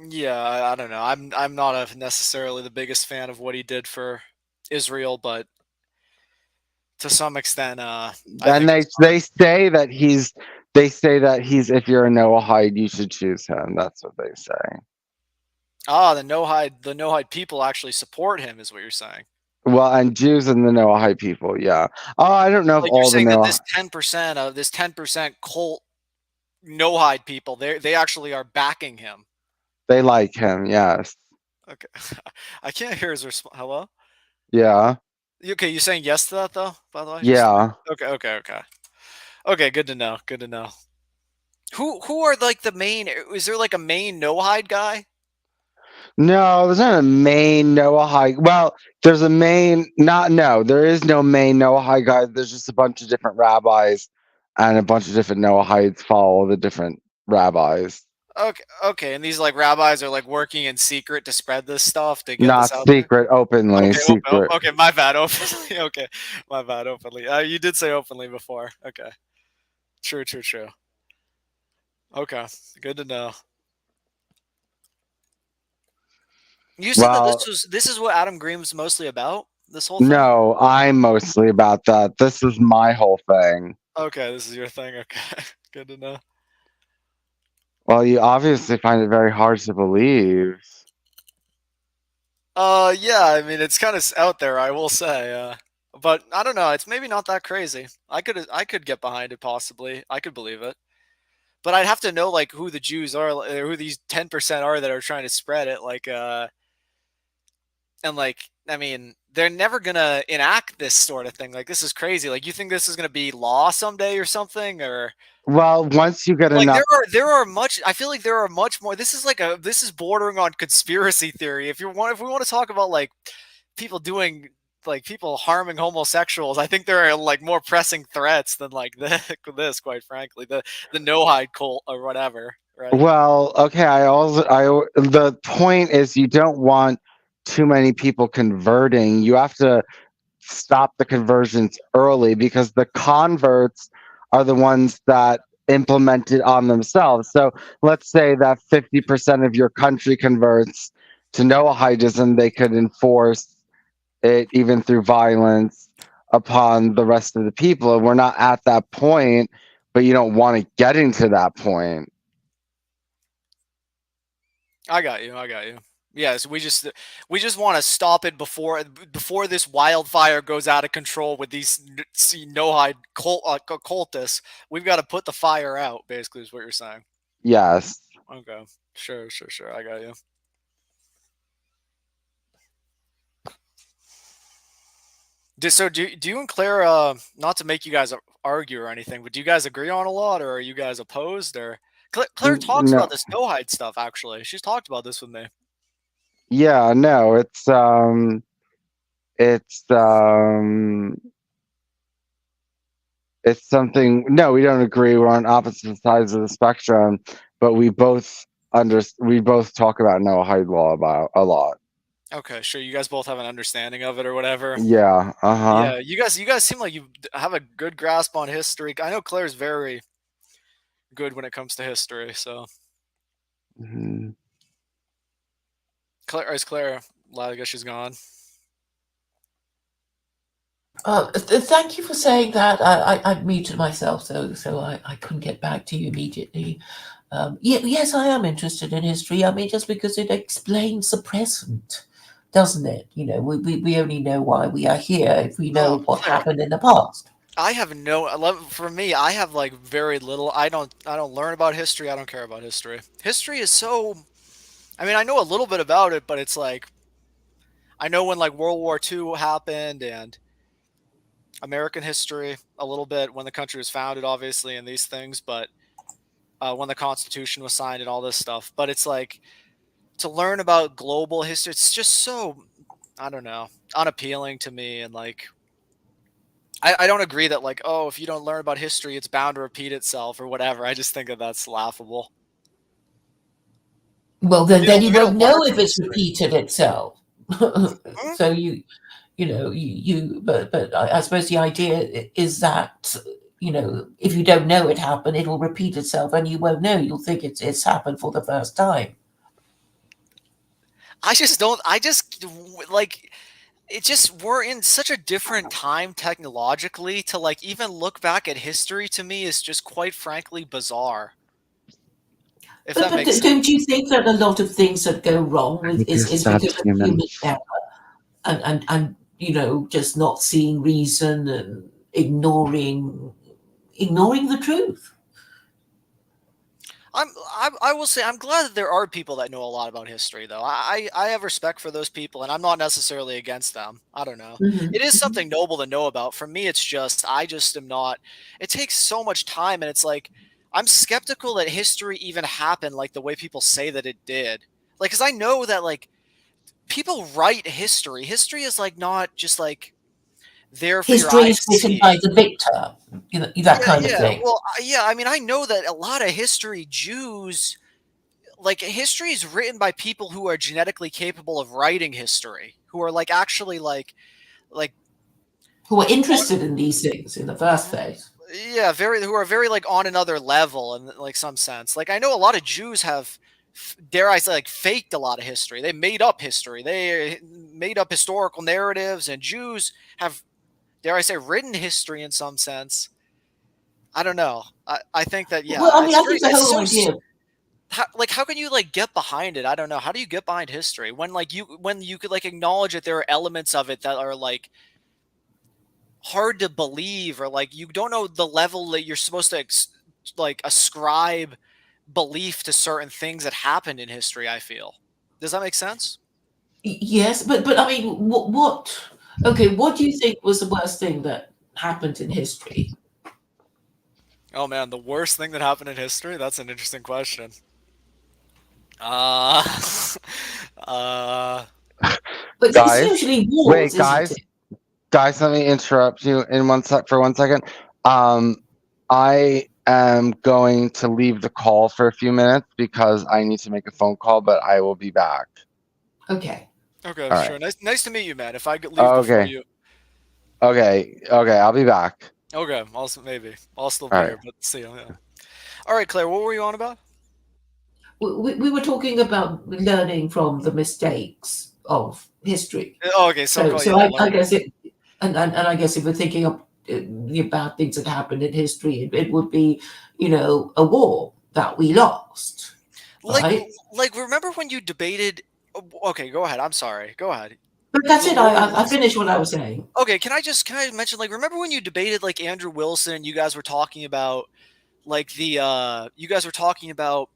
yeah, I don't know. I'm not necessarily the biggest fan of what he did for Israel, but to some extent, I and think they it's fine. they say that he's if you're a Noahide, you should choose him. That's what they say. Ah, the no-hide people actually support him, is what you're saying. Well, and Jews and the Noahide people, yeah. Oh, I don't know if Like you're all the saying that Noah this 10% of this 10% cult no-hide people, they actually are backing him. they like him, yes. Okay, I can't hear his response. Hello. Yeah. Okay, you saying yes to that though? By the way, just Yeah. okay. Okay, good to know. Good to know. Who are like the main? Is there like a main no-hide guy? No, there's not a main Noahide. Well, there's a main not no, there is no main Noahide guy. There's just a bunch of different rabbis and a bunch of different Noahides follow the different rabbis. Okay, and these like rabbis are like working in secret to spread this stuff to get this Not out there. secret, openly, Okay, secret. okay, my bad. Openly, okay, my bad. Openly, you did say openly before. Okay, true. Okay, good to know. You said that Well, this is what Adam Green was mostly about. This whole thing. no, I'm mostly about that. This is my whole thing. Okay, this is your thing. Okay, good to know. Well, you obviously find it very hard to believe. Yeah, I mean it's kind of out there, I will say. But I don't know. It's maybe not that crazy. I could get behind it possibly. I could believe it. But I'd have to know like who the Jews are, who these 10% are that are trying to spread it. And like, I mean, they're never gonna enact this sort of thing. Like, this is crazy. Like, you think this is gonna be law someday or something, or Well, once you get like enough, there are much. I feel like there are much more. This is like this is bordering on conspiracy theory. If we want to talk about like people doing like people harming homosexuals, I think there are like more pressing threats than like this. Quite frankly, the no hide cult or whatever. Right? well, okay, the point is you don't want too many people converting. You have to stop the conversions early because the converts are the ones that implement it on themselves. So let's say that 50% of your country converts to Noahidism, they could enforce it even through violence upon the rest of the people. And we're not at that point, but you don't want to get into that point. I got you. Yes, we just want to stop it before this wildfire goes out of control with these no hide cultists. We've got to put the fire out. Basically, is what you're saying. Yes. Okay. Sure. I got you. So do you and Claire, not to make you guys argue or anything, but do you guys agree on a lot, or are you guys opposed? Or Claire talks No. about this no hide stuff. Actually, she's talked about this with me. Yeah, no, it's something. No, we don't agree. We're on opposite sides of the spectrum, but we both talk about Noahide law about a lot. Okay, sure. You guys both have an understanding of it or whatever. Yeah. Yeah, you guys seem like you have a good grasp on history. I know Claire's very good when it comes to history. So, Mhm. is Claire? I guess she's gone. Thank you for saying that. I muted myself, so I couldn't get back to you immediately. Yes, I am interested in history. I mean, just because it explains the present, doesn't it? You know, we only know why we are here if we know what Claire, happened in the past. I have for me, I have like very little. I don't learn about history. I don't care about history. History is so. I mean, I know a little bit about it, but it's like I know when like World War II happened and American history a little bit when the country was founded, obviously, and these things, but when the Constitution was signed and all this stuff. But it's like to learn about global history, it's just so, I don't know, unappealing to me. And like, I don't agree that like, oh, if you don't learn about history, it's bound to repeat itself or whatever. I just think that that's laughable. Well, then you won't know if it's history. repeated itself. So but I suppose the idea is that, you know, if you don't know it happened, it will repeat itself and you won't know. You'll think it's happened for the first time. I just like, it just, we're in such a different time technologically to like even look back at history to me is just quite frankly bizarre. If that makes sense. Don't you think that a lot of things that go wrong is because of human error and you know, just not seeing reason and ignoring the truth? I will say I'm glad that there are people that know a lot about history, though. I have respect for those people, and I'm not necessarily against them. I don't know. Mm-hmm. It is something noble to know about. For me, it's just I just am not. It takes so much time, and it's like I'm skeptical that history even happened like the way people say that it did. Like, because I know that like people write history. History is like not just like there for History your eyes is to written see. by the victor, you know, that kind of thing. Well, yeah. I mean, I know that a lot of history Jews, like history is written by people who are genetically capable of writing history, who are like actually like who are interested in these things in the first place. Yeah, who are very like on another level in like some sense. Like I know a lot of Jews have dare I say, like faked a lot of history. They made up history. They made up historical narratives, and Jews have, dare I say, written history in some sense. I don't know. I think that, yeah. Well, I mean, it's I think the it's whole so idea. how can you like get behind it? I don't know. How do you get behind history when you could like acknowledge that there are elements of it that are like hard to believe, or like you don't know the level that you're supposed to like ascribe belief to certain things that happened in history. I feel. Does that make sense? Yes, but I mean, what? Okay, what do you think was the worst thing that happened in history? Oh man, the worst thing that happened in history? That's an interesting question. Uh, uh, But it's Guys, usually wars, wait, isn't guys, it? guys, let me interrupt you in for 1 second. I am going to leave the call for a few minutes because I need to make a phone call, but I will be back. Okay. okay, All sure. right. Nice to meet you, man. If I could leave before Okay. you. Okay. I'll be back. Okay, also maybe I'll still be All right. here, but see you. Yeah. All right, Claire, what were you on about? We were talking about learning from the mistakes of history. Oh, okay, so I guess it, and I guess if we're thinking of the bad things that happened in history, it would be, a war that we lost, right? like remember when you debated? Okay, go ahead. I'm sorry. Go ahead. But that's it. I finished what I was saying. Okay, can I mention, like, remember when you debated like Andrew Wilson? You guys were talking about like you guys were talking about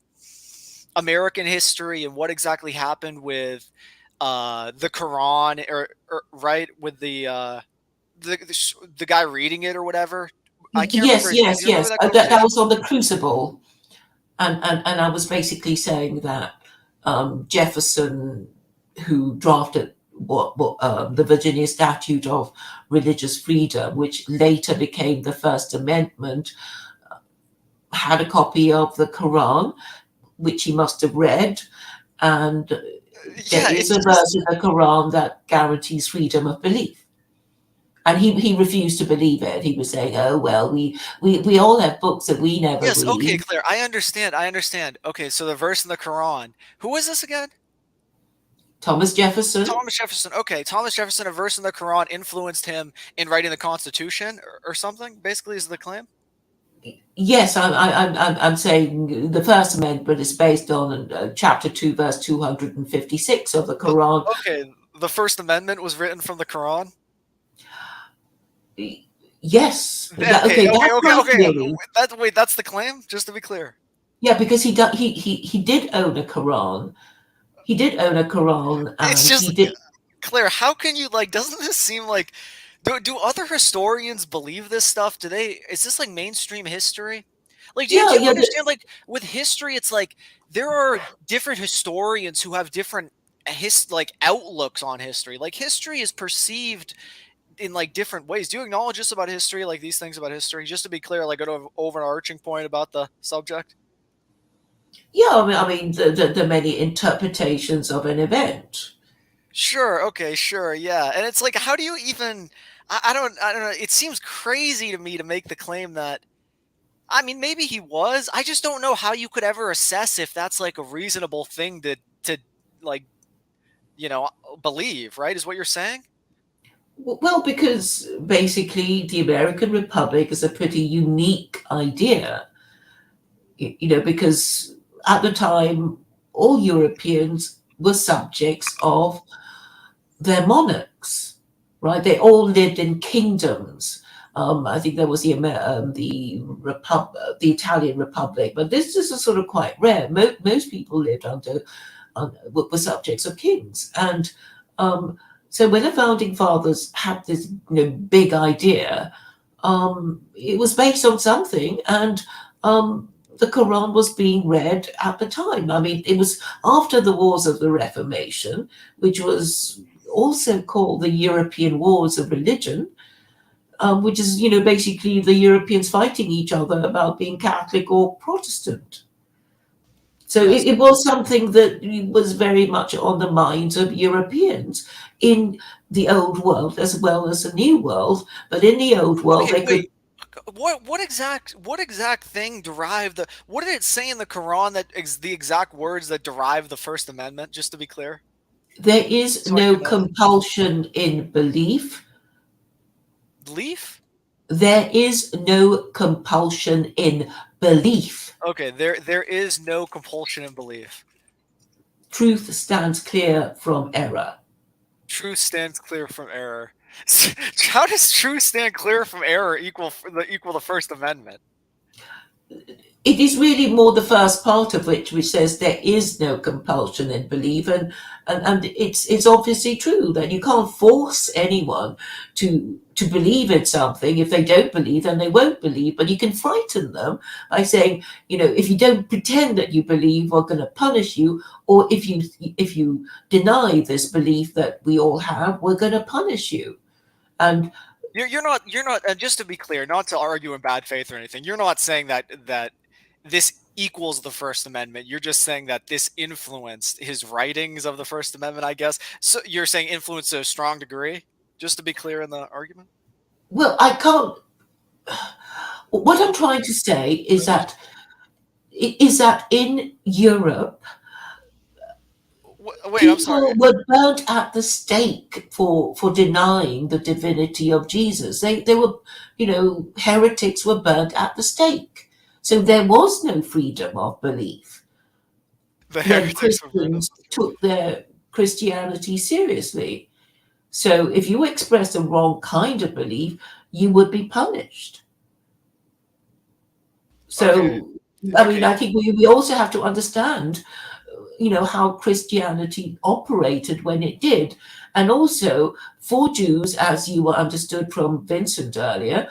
American history and what exactly happened with the Quran, or right, with the guy reading it or whatever. I can't remember his name. Do you remember that That conversation? was on the Crucible, and I was basically saying that Jefferson, who drafted what the Virginia Statute of Religious Freedom, which later became the First Amendment, had a copy of the Quran, which he must have read, and there is a verse in the Quran that guarantees freedom of belief. And he refused to believe it. He was saying, "Oh well, we all have books that we never read." Okay, Claire, I understand. Okay, so the verse in the Quran. Who was this again? Thomas Jefferson. Thomas Jefferson. Okay, Thomas Jefferson. A verse in the Quran influenced him in writing the Constitution, or something. Basically, is the claim. Yes, I'm saying the First Amendment is based on chapter 2, verse 256 of the Quran. Okay, the First Amendment was written from the Quran. Yes. Okay. That's the claim. Just to be clear. Yeah, because he did own a Quran. He did own a Quran. And it's just, he did. Claire, how can you doesn't this seem like, do other historians believe this stuff? Is this like mainstream history? Like, do you understand, like, with history, it's like there are different historians who have different outlooks on history. Like, history is perceived in like different ways. Do you acknowledge this about history, like these things about history? Just to be clear, like an overarching point about the subject. Yeah, I mean the many interpretations of an event. Sure. Okay. Sure. Yeah. And it's like, how do you even? I don't know. It seems crazy to me to make the claim that. I mean, maybe he was. I just don't know how you could ever assess if that's like a reasonable thing to like, believe. Right? Is what you're saying? Well, because basically the American Republic is a pretty unique idea. Because at the time, all Europeans were subjects of their monarchs, right? They all lived in kingdoms. I think there was the Italian Republic, but this is sort of quite rare. Most people lived were subjects of kings, and so when the founding fathers had this big idea, it was based on something, and the Quran was being read at the time. I mean, it was after the Wars of the Reformation, which was also called the European Wars of Religion, which is, basically the Europeans fighting each other about being Catholic or Protestant. So it was something that was very much on the minds of Europeans in the Old World as well as the New World. But in the Old World, what exact thing derived the? What did it say in the Quran that the exact words that derive the First Amendment? Just to be clear, There is so I no can know. compulsion in belief. Belief? There is no compulsion in belief. Okay, there is no compulsion in belief. Truth stands clear from error. Truth stands clear from error. How does truth stand clear from error equal the First Amendment? It is really more the first part of which says there is no compulsion in belief, and it's obviously true that you can't force anyone to believe in something. If they don't believe, then they won't believe. But you can frighten them by saying, if you don't pretend that you believe, we're going to punish you, or if you deny this belief that we all have, we're going to punish you. And you're not, and just to be clear, not to argue in bad faith or anything, you're not saying that this equals the First Amendment. You're just saying that this influenced his writings of the First Amendment, I guess. So you're saying influence to a strong degree, just to be clear in the argument? Well, I can't. What I'm trying to say is that in Europe, Wait, I'm people sorry. were burnt at the stake for denying the divinity of Jesus. They were, heretics were burnt at the stake. So there was no freedom of belief The when heretics were burned. Christians took their Christianity seriously. So if you expressed a wrong kind of belief, you would be punished. So, Okay. I mean, I think we also have to understand, how Christianity operated when it did. And also for Jews, as you were understood from Vincent earlier,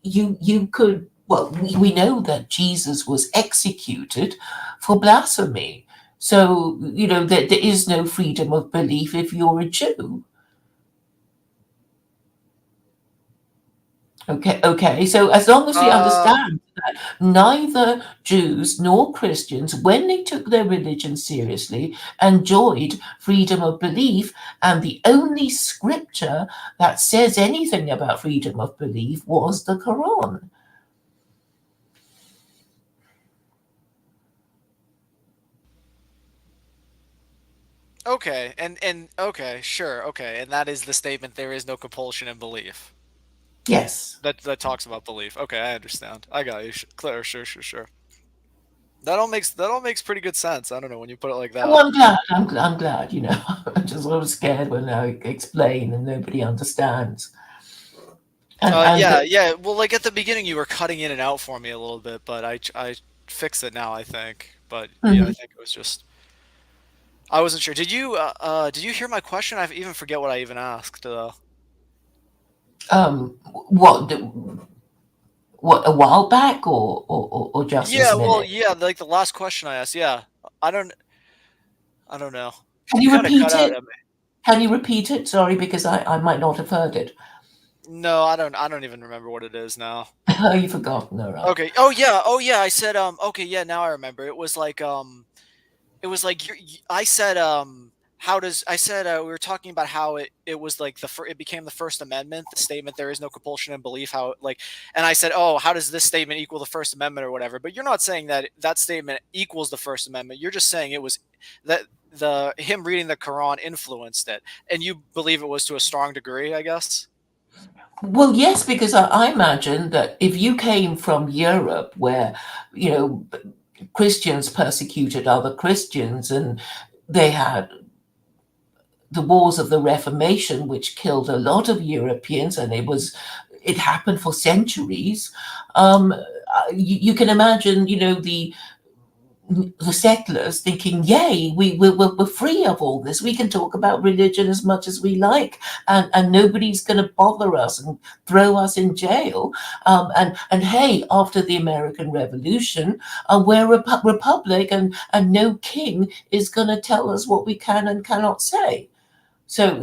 you could, well, we know that Jesus was executed for blasphemy. So, there is no freedom of belief if you're a Jew. Okay. So as long as we understand that neither Jews nor Christians, when they took their religion seriously, enjoyed freedom of belief, and the only scripture that says anything about freedom of belief was the Quran. Okay, and okay, sure, okay, and that is the statement. There is no compulsion in belief. Yes. That talks about belief. Okay, I understand. I got you. Clear. Sure. That all makes pretty good sense. I don't know when you put it like that. Well, I'm glad. I'm glad. I'm just a little scared when I explain and nobody understands. Yeah. Well, like at the beginning, you were cutting in and out for me a little bit, but I fixed it now, I think. But yeah, I think it was just I wasn't sure. Did you hear my question? I even forget what I even asked. What, a while back or just this Yeah, minute? well, yeah, like the last question I asked. Yeah, I don't know. Can you Kinda repeat cut out it? at me. Can you repeat it? Sorry, because I might not have heard it. No, I don't even remember what it is now. Oh, you've forgotten. All right. Okay. Oh yeah. I said okay, yeah, now I remember. It was like I said we were talking about how it was like it became the First Amendment, the statement there is no compulsion in belief, how like, and I said, oh, how does this statement equal the First Amendment or whatever? But you're not saying that statement equals the First Amendment. You're just saying it was that him reading the Quran influenced it, and you believe it was to a strong degree, I guess. Well, yes, because I imagine that if you came from Europe where, Christians persecuted other Christians and they had the wars of the Reformation, which killed a lot of Europeans, and it happened for centuries. You can imagine, the settlers thinking, yay, we're free of all this. We can talk about religion as much as we like, and nobody's going to bother us and throw us in jail. And hey, after the American Revolution, we're a republic, and no king is going to tell us what we can and cannot say. So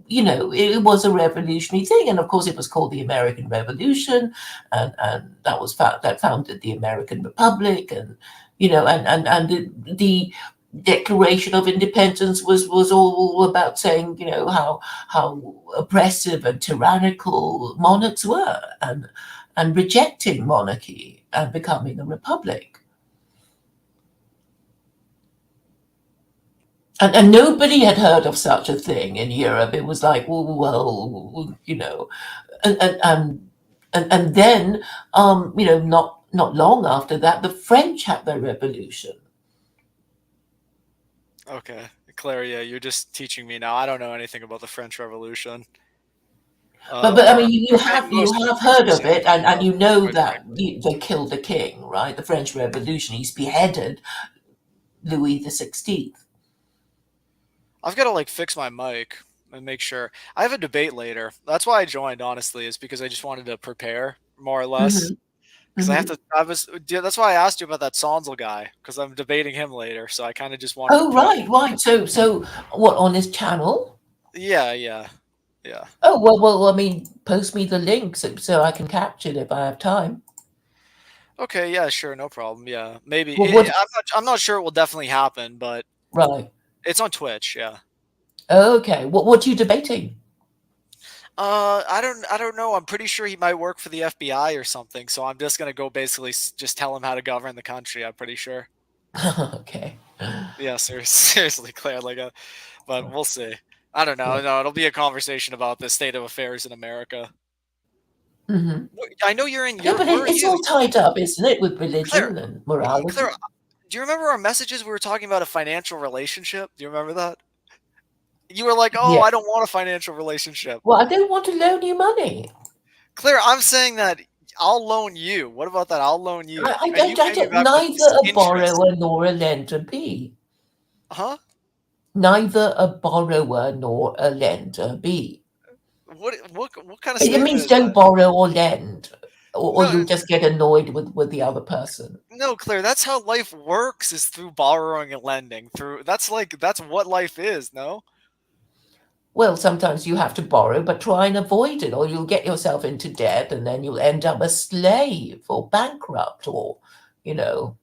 it was a revolutionary thing, and of course it was called the American Revolution, and that founded the American Republic, and the Declaration of Independence was all about saying, how oppressive and tyrannical monarchs were, and rejecting monarchy and becoming a republic. And nobody had heard of such a thing in Europe. It was like, well, and then, not long after that, the French had their revolution. Okay, Claire, yeah, you're just teaching me now. I don't know anything about the French Revolution. But I mean, you have most of the heard things of you it, and you know quite that frankly. they killed the king, right? The French Revolution. He's beheaded Louis XVI. I've got to like fix my mic and make sure. I have a debate later. That's why I joined, honestly, is because I just wanted to prepare more or less. Hmm. Because I have Hmm. to. That's why I asked you about that Sonzel guy, because I'm debating him later. So I kind of just wanted to Oh, prep. right. So what, on his channel? Yeah. Oh, well. I mean, post me the link so I can catch it if I have time. Okay, yeah, sure, no problem. Yeah, maybe. Well, what? I'm not sure it will definitely happen, but Right. it's on Twitch. Yeah. Okay. What are you debating? I don't know. I'm pretty sure he might work for the FBI or something. So I'm just gonna go basically just tell him how to govern the country. I'm pretty sure. Okay. Yeah, seriously, Claire. But we'll see. I don't know. Yeah. No, it'll be a conversation about the state of affairs in America. Hmm. I know you're in. Yeah, but Where are it's you, all tied up, isn't it, with Claire? religion and Claire, morality? do you remember our messages? We were talking about a financial relationship. Do you remember that? You were like, "Oh, Yeah. I don't want a financial relationship." Well, I don't want to loan you money. Claire, I'm saying that I'll loan you. What about that? I'll loan you, I and don't, you I pay me don't, back with neither a interest. borrower nor a lender be. Huh? Neither a borrower nor a lender be. What kind of It statement means is don't that? borrow or lend, or No, you'll just get annoyed with the other person. no, Claire. That's how life works. Is through borrowing and lending. That's what life is. No. Well, sometimes you have to borrow, but try and avoid it, or you'll get yourself into debt, and then you'll end up a slave or bankrupt, or, you know,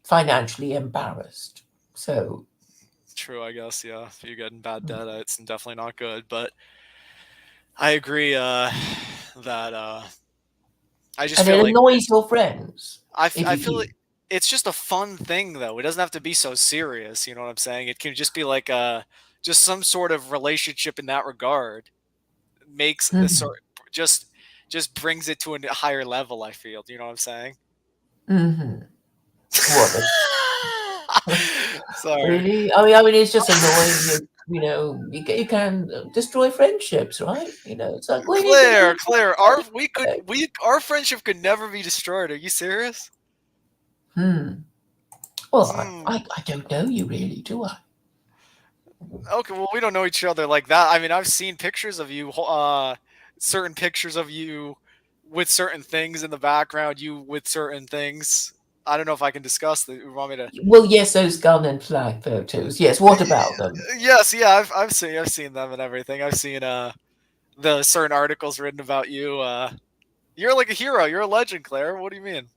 financially embarrassed. So, True, I guess. Yeah, if you get in bad debt, it's definitely not good. But I agree that I just and feel it like annoys your friends I if feel you like it's just a fun thing, though. It doesn't have to be so serious. You know what I'm saying? It can just be like just some sort of relationship in that regard makes do. a sort just just brings it to a higher level. I feel. Do you know what I'm saying? Hmm. What? Sorry. Really? I mean, it's just annoying. You can destroy friendships, right? It's like, we need to Claire, be Claire, friends. our friendship could never be destroyed. Are you serious? Hmm. Well, Hmm. I don't know you really, do I? Okay, well, we don't know each other like that. I mean, I've seen pictures of you, certain pictures of you with certain things in the background, you with certain things. I don't know if I can discuss that. You want me to? Well, yes, those gun and flag photos. Yes, what about them? Yes, yeah, I've seen them and everything. I've seen the certain articles written about you. You're like a hero. You're a legend, Claire. What do you mean?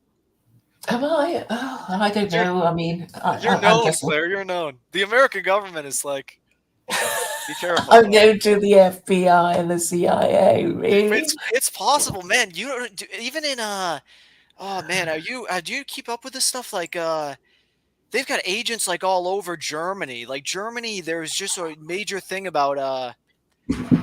Am I? Oh, I don't You're know. I mean, you're I'm known, just. Claire. You're known. The American government is like, be careful, I'm Claire. known to the FBI and the CIA. Really? It's possible, man. You don't even in oh man, do you keep up with this stuff? Like they've got agents like all over Germany. Like Germany, there's just a major thing about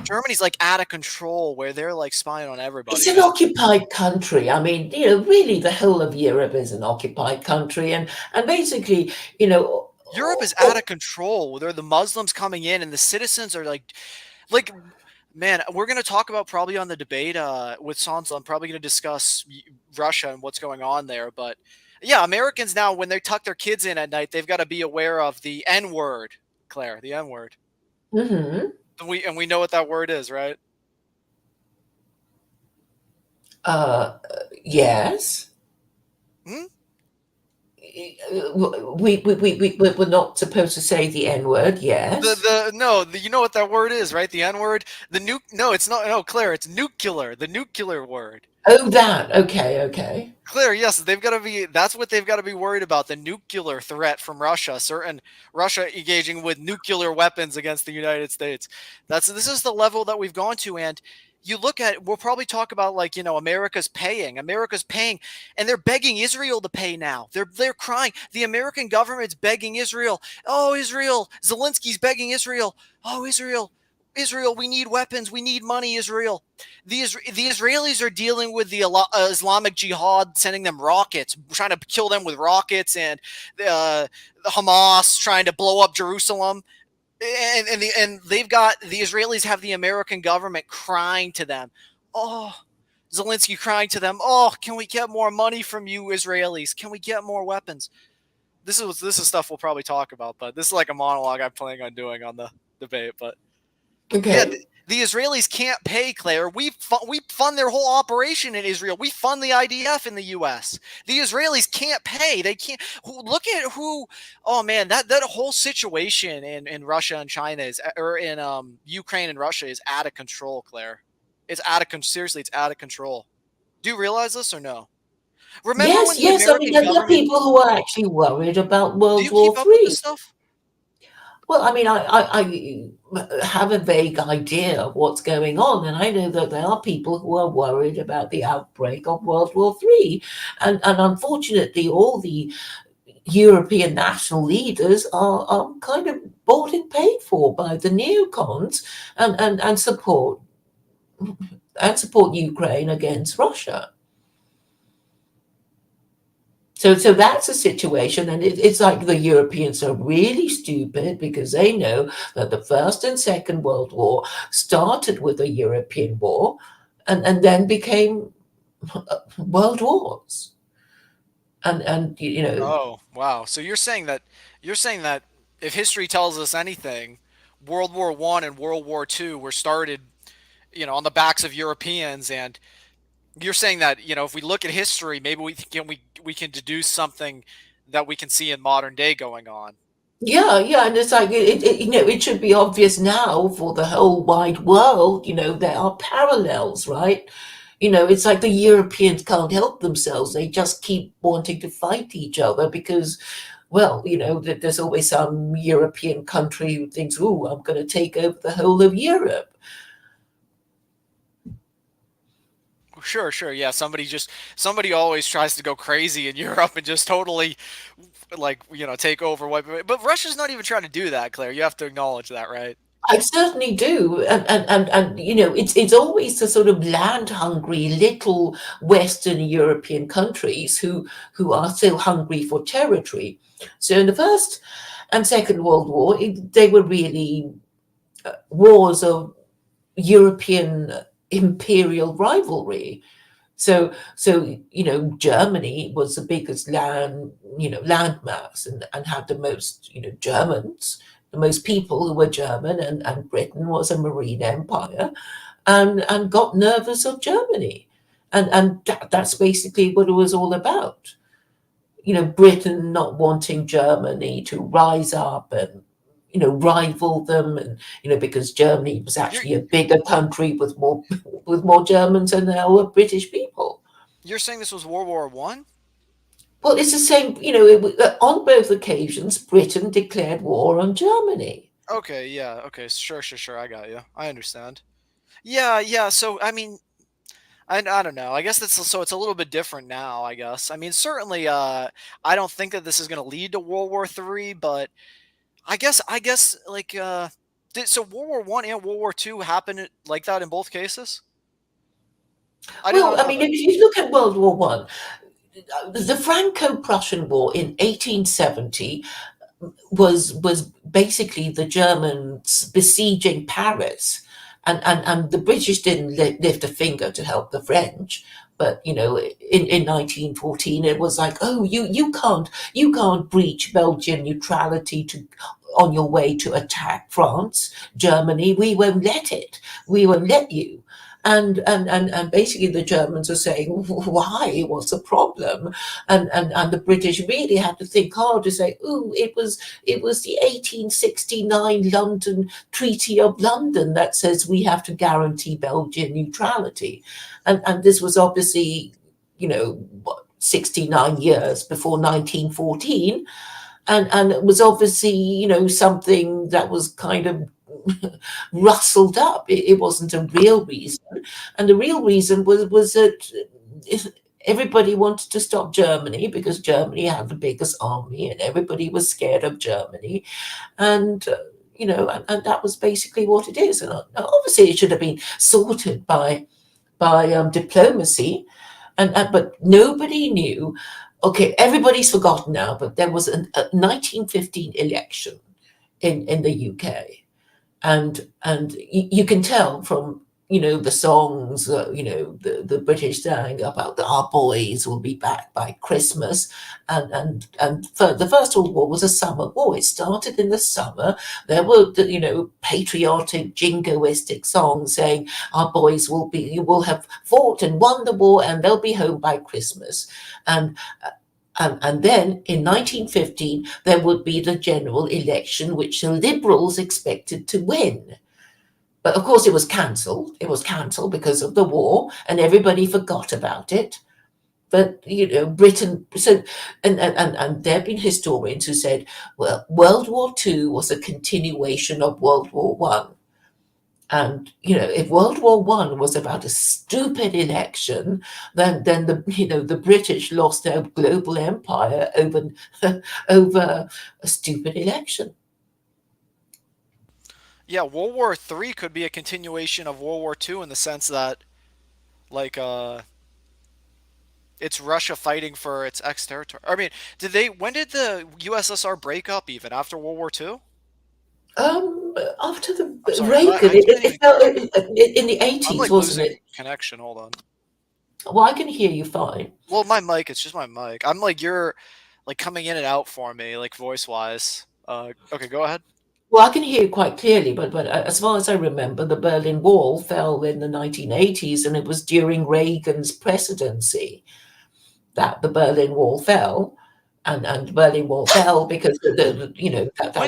Germany's like out of control where they're like spying on It's everybody, an man. occupied country. I mean, really, the whole of Europe is an occupied country, and basically, you know, Europe is out of control. They're the Muslims coming in and the citizens are like man, we're going to talk about probably on the debate with Sansa. I'm probably going to discuss Russia and what's going on there, but yeah, Americans now when they tuck their kids in at night, they've got to be aware of the N word, Claire, the N word. mhm. And we know what that word is, right? Uh, yes. Hmm? we're not supposed to say the N word, yes. You know what that word is, right? The N word. No, it's not. No, Claire, it's nuclear. The nuclear word. Oh, that. Okay. Claire, yes, they've got to be. That's what they've got to be worried about: the nuclear threat from Russia. Certain Russia engaging with nuclear weapons against the United States. This is the level that we've gone to, and you look at. We'll probably talk about America's paying, and they're begging Israel to pay now. They're crying. The American government's begging Israel. Oh, Israel! Zelensky's begging Israel. Oh, Israel! Israel, we need weapons. We need money, Israel. The Israelis are dealing with the Islamic Jihad, sending them rockets, trying to kill them with rockets, and Hamas trying to blow up Jerusalem. And they've got the Israelis have the American government crying to them. Oh, Zelensky crying to them. Oh, can we get more money from you, Israelis? Can we get more weapons? This is stuff we'll probably talk about, but this is like a monologue I'm planning on doing on the debate, but. Okay. Yeah, the Israelis can't pay, Claire. We fund their whole operation in Israel. We fund the IDF in the U.S. The Israelis can't pay. They can't. Look at who. Oh man, that whole situation in Russia and China or in Ukraine and Russia is out of control, Claire. It's out of seriously. It's out of control. Do you realize this or no? Remember when the yes. I mean, American there are people who are actually worried about World War keep up with this III. stuff? Well, I mean, I have a vague idea of what's going on, and I know that there are people who are worried about the outbreak of World War III, and unfortunately, all the European national leaders are kind of bought and paid for by the neocons and support Ukraine against Russia. So that's a situation, and it's like the Europeans are really stupid because they know that the First and Second World War started with a European war and then became world wars. And Oh, wow. So you're saying that if history tells us anything, World War I and World War II were started, on the backs of Europeans, and you're saying that, if we look at history, maybe we can deduce something that we can see in modern day going on. Yeah, and it's like it should be obvious now for the whole wide world. There are parallels, right? It's like the Europeans can't help themselves; they just keep wanting to fight each other because, well, there's always some European country who thinks, "Oh, I'm going to take over the whole of Europe." Sure, yeah. Somebody always tries to go crazy in Europe and just totally, take over. But Russia's not even trying to do that, Claire. You have to acknowledge that, right? I certainly do, and it's always the sort of land-hungry little Western European countries who are so hungry for territory. So in the First and Second World War, they were really wars of European imperial rivalry. So Germany was the biggest landmass and had the most Germans, the most people who were German, and Britain was a marine empire, and got nervous of Germany, and that's basically what it was all about. Britain not wanting Germany to rise up and rival them, and because Germany was actually a bigger country with more Germans than there were British people. You're saying this was World War I? Well, it's the same. On both occasions, Britain declared war on Germany. Okay, yeah, okay, sure. I got you. I understand. Yeah. So I mean, I don't know. I guess it's a little bit different now. I guess. I mean, certainly, I don't think that this is going to lead to World War III, but. I guess like so World War I and World War II happened like that in both cases? Well, I mean, if you look at World War One, the Franco-Prussian War in 1870 was basically the Germans besieging Paris, and the British didn't lift a finger to help the French. But in 1914, it was like, oh, you can't breach Belgian neutrality on your way to attack France, Germany. We won't let it. We won't let you. and basically the Germans are saying, why? What's the problem? And the British really had to think hard to say, oh, it was the 1869 London Treaty of London that says we have to guarantee Belgian neutrality, and this was obviously, 69 years before 1914, and it was obviously, something that was kind of rustled up. It wasn't a real reason, and the real reason was that everybody wanted to stop Germany because Germany had the biggest army, and everybody was scared of Germany, and and that was basically what it is. And obviously, it should have been sorted by diplomacy, but nobody knew. Okay, everybody's forgotten now, but there was a 1915 election in the UK, and you can tell from the songs the British sang about our boys will be back by Christmas, and the First World War was a summer war. It started in the summer. There were patriotic jingoistic songs saying our boys will have fought and won the war and they'll be home by Christmas, and then in 1915 there would be the general election which the Liberals expected to win. But of course, it was cancelled. It was cancelled because of the war, and everybody forgot about it. But Britain. So, and there have been historians who said, well, World War II was a continuation of World War One, and if World War One was about a stupid election, then the British lost their global empire over a stupid election. Yeah, World War III could be a continuation of World War II in the sense that, like, it's Russia fighting for its ex-territory. I mean, when did the USSR break up even? After World War II? After the sorry, Reagan, it felt in the 80s, I'm like wasn't losing it? connection. Hold on. Well, I can hear you fine. Well, my mic, it's just my mic. I'm like, you're like coming in and out for me, like voice-wise. Okay, go ahead. Well, I can hear you quite clearly, but as far as I remember, the Berlin Wall fell in the 1980s, and it was during Reagan's presidency that the Berlin Wall fell, and the Berlin Wall fell because that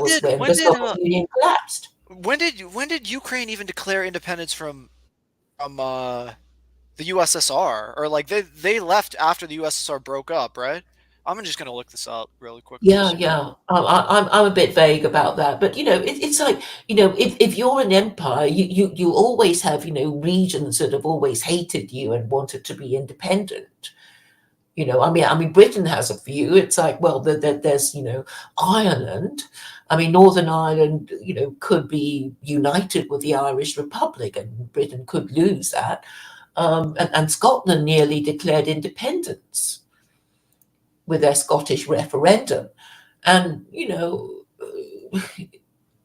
was when the Soviet Union collapsed. When did Ukraine even declare independence from the USSR? Or like they left after the USSR broke up, right? I'm just going to look this up really quick. Yeah. I'm a bit vague about that, but it's like if you're an empire, you always have regions that have always hated you and wanted to be independent. I mean, Britain has a few. It's like, well, there's Ireland. I mean, Northern Ireland, could be united with the Irish Republic, and Britain could lose that. And Scotland nearly declared independence with their Scottish referendum. And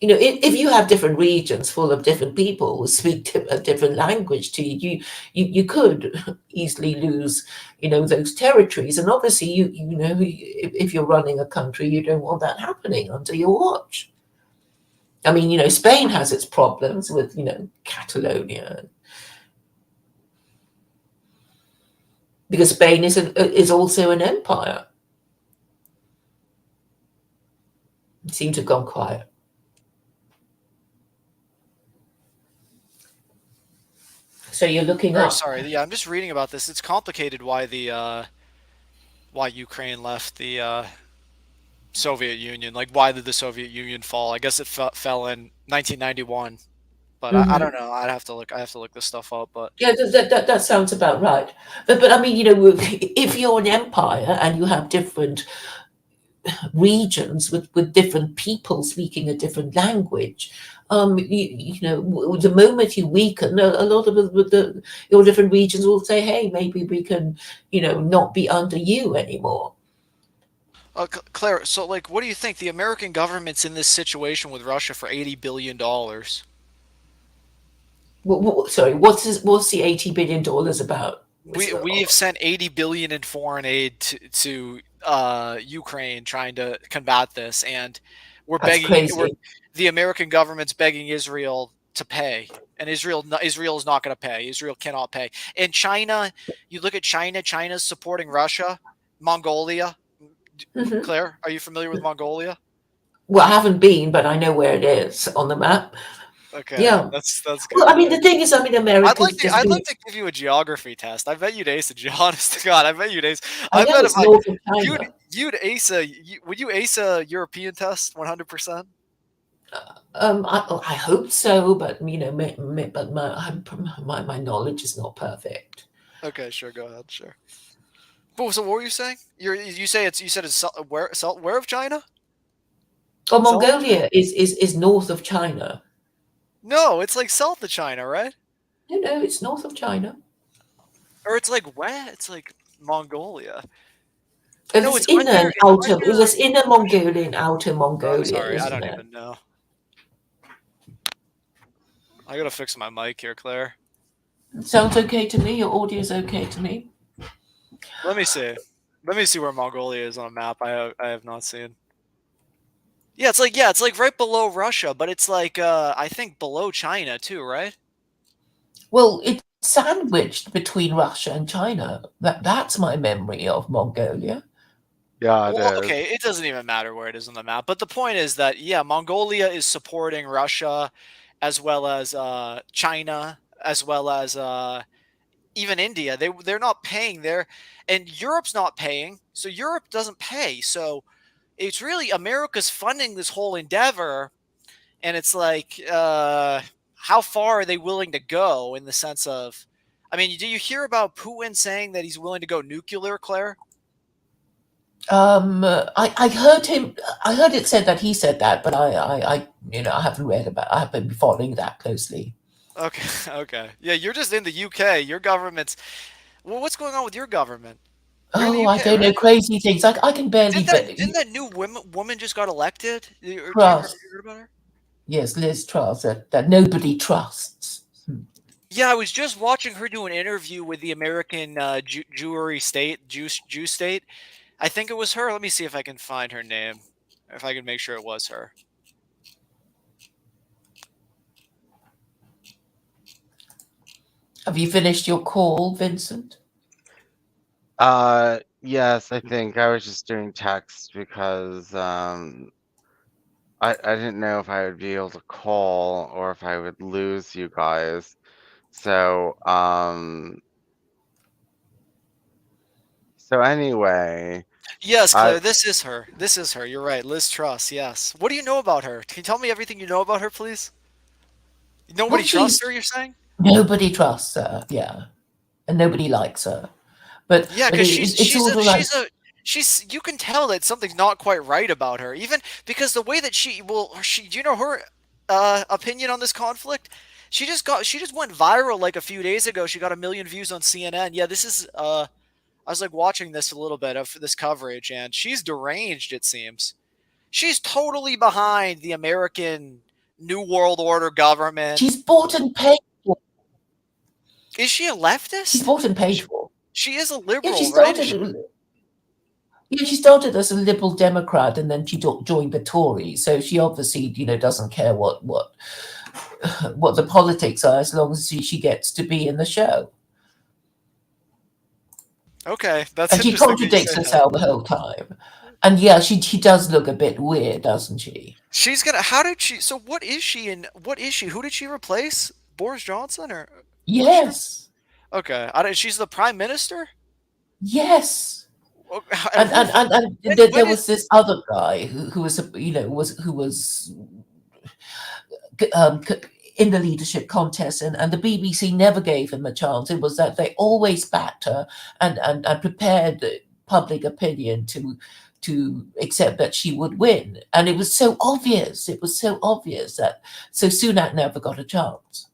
if you have different regions full of different people who speak a different language to you, you could easily lose those territories. And obviously, if you're running a country, you don't want that happening under your watch. I mean, Spain has its problems with Catalonia, because Spain is also an empire. It seemed to have gone quiet. So you're looking up. Sorry, yeah, I'm just reading about this. It's complicated why Ukraine left the Soviet Union. Like, why did the Soviet Union fall? I guess it fell in 1991. But I don't know. I have to look this stuff up. But yeah, that sounds about right. But I mean, if you're an empire and you have different regions with different people speaking a different language, the moment you weaken, a lot of your different regions will say, hey, maybe we can not be under you anymore. Claire, so like, what do you think? The American government's in this situation with Russia for $80 billion. Sorry, what's the $80 billion about? We've sent $80 billion in foreign aid to Ukraine, trying to combat this, and we're begging. The American government's begging Israel to pay, and Israel is not going to pay. Israel cannot pay. And China, you look at China. China's supporting Russia, Mongolia. Mhm. Claire, are you familiar with Mongolia? Well, I haven't been, but I know where it is on the map. Okay, Yeah. that's good. Well, I mean, the thing is, I mean, America's just I'd been. like to give you a geography test. I bet you'd ace it. Honest to God, I bet you'd ace. I I know bet if it's north of China. you'd ace would you ace a European test 100%? I hope so, but you know, but my knowledge is not perfect. Okay, sure, go ahead, sure. But so what were you saying? You said it's where of China? Oh, South? Mongolia is north of China. No, it's like south of China, right? No, it's north of China. Or it's like where? It's like Mongolia. It No, was it's inner and under. outer. It was inner Mongolia and outer Mongolia, I'm sorry, I isn't don't it? even know. I gotta fix my mic here, Claire. Sounds okay to me. Your audio's okay to me. Let me see. Let me see where Mongolia is on a map. I have not seen. Yeah, it's like right below Russia, but it's like I think below China too, right? Well, it's sandwiched between Russia and China. That's my memory of Mongolia. Yeah, it Well, is. okay, it doesn't even matter where it is on the map. But the point is that yeah, Mongolia is supporting Russia, as well as China, as well as even India. They're not paying there, and Europe's not paying, so Europe doesn't pay. So it's really America's funding this whole endeavor, and it's like how far are they willing to go in the sense of, I mean, do you hear about Putin saying that he's willing to go nuclear, Claire? I heard him. I heard it said that he said that, but you know, I haven't read about. I haven't been following that closely. Okay, okay, yeah, you're just in the UK. Your government's. Well, what's going on with your government? You're in the Oh, I UK, don't know, right? crazy things. I can barely. Didn't that new woman just got elected? Or do you Trust. heard about her? Yes, Liz Truss. That nobody trusts. Yeah, I was just watching her do an interview with the American Jewry State, Jew State. I think it was her. Let me see if I can find her name. If I can make sure it was her. Have you finished your call, Vincent? Yes, I think I was just doing text because I didn't know if I would be able to call or if I would lose you guys. So anyway, Yes, I Claire, this is her. This is her. You're right, Liz Truss. Yes. What do you know about her? Can you tell me everything you know about her, please? Nobody Well, trusts her. You're saying? nobody trusts her. Yeah, and nobody likes her. But Yeah, because it's sort of like she's you can tell that something's not quite right about her, even because the way that do you know her opinion on this conflict? She just went viral like a few days ago. She got 1 million views on CNN. Yeah, this is I was like watching this a little bit of this coverage, and she's deranged, it seems. She's totally behind the American New World Order government. she's bought and paid for. Is she a She's leftist? bought and paid for. She is a Yeah, liberal, she right? started. Yeah, she started as a Liberal Democrat, and then she joined the Tories. So she obviously, you know, doesn't care what the politics are, as long as she gets to be in the show. Okay, that's And she interesting that you contradicts say that. herself the whole time. And yeah, she does look a bit weird, doesn't she? She's gonna. How did she? So what is she? And what is she? Who did she replace? Boris Johnson or? Yes, Okay, she's the prime minister. yes. Well, And when there did- was this other guy who was, you know, who was um, in the leadership contest, and the BBC never gave him a chance. It was that they always backed her and prepared public opinion to accept that she would win. And it was so obvious. It was so obvious that so Sunak never got a chance.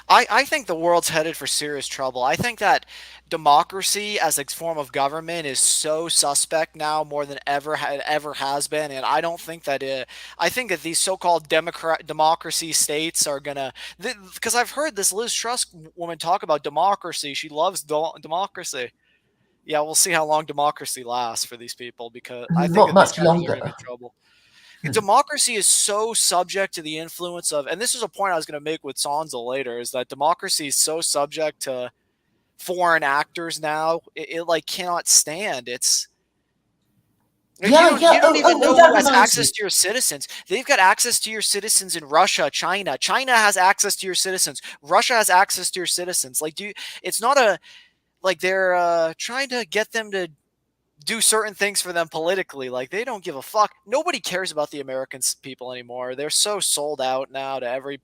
I think the world's headed for serious trouble. I think that democracy as a form of government is so suspect now more than ever has been, and I don't think that I think that these so-called democracy states are gonna, because I've heard this Liz Truss woman talk about democracy. She loves democracy. Yeah, we'll see how long democracy lasts for these people, because I think Not that these much countries are longer. gonna be in trouble. democracy is so subject to the influence of, and this is a point I was going to make with Sansa later, is that democracy is so subject to foreign actors now. It like cannot stand. It's you don't even know that who has reminds me. access to your citizens. They've got access to your citizens in Russia, China. China has access to your citizens. Russia has access to your citizens. Like, it's not a like they're trying to get them to do certain things for them politically. Like, they don't give a fuck. Nobody cares about the American people anymore. They're so sold out now to every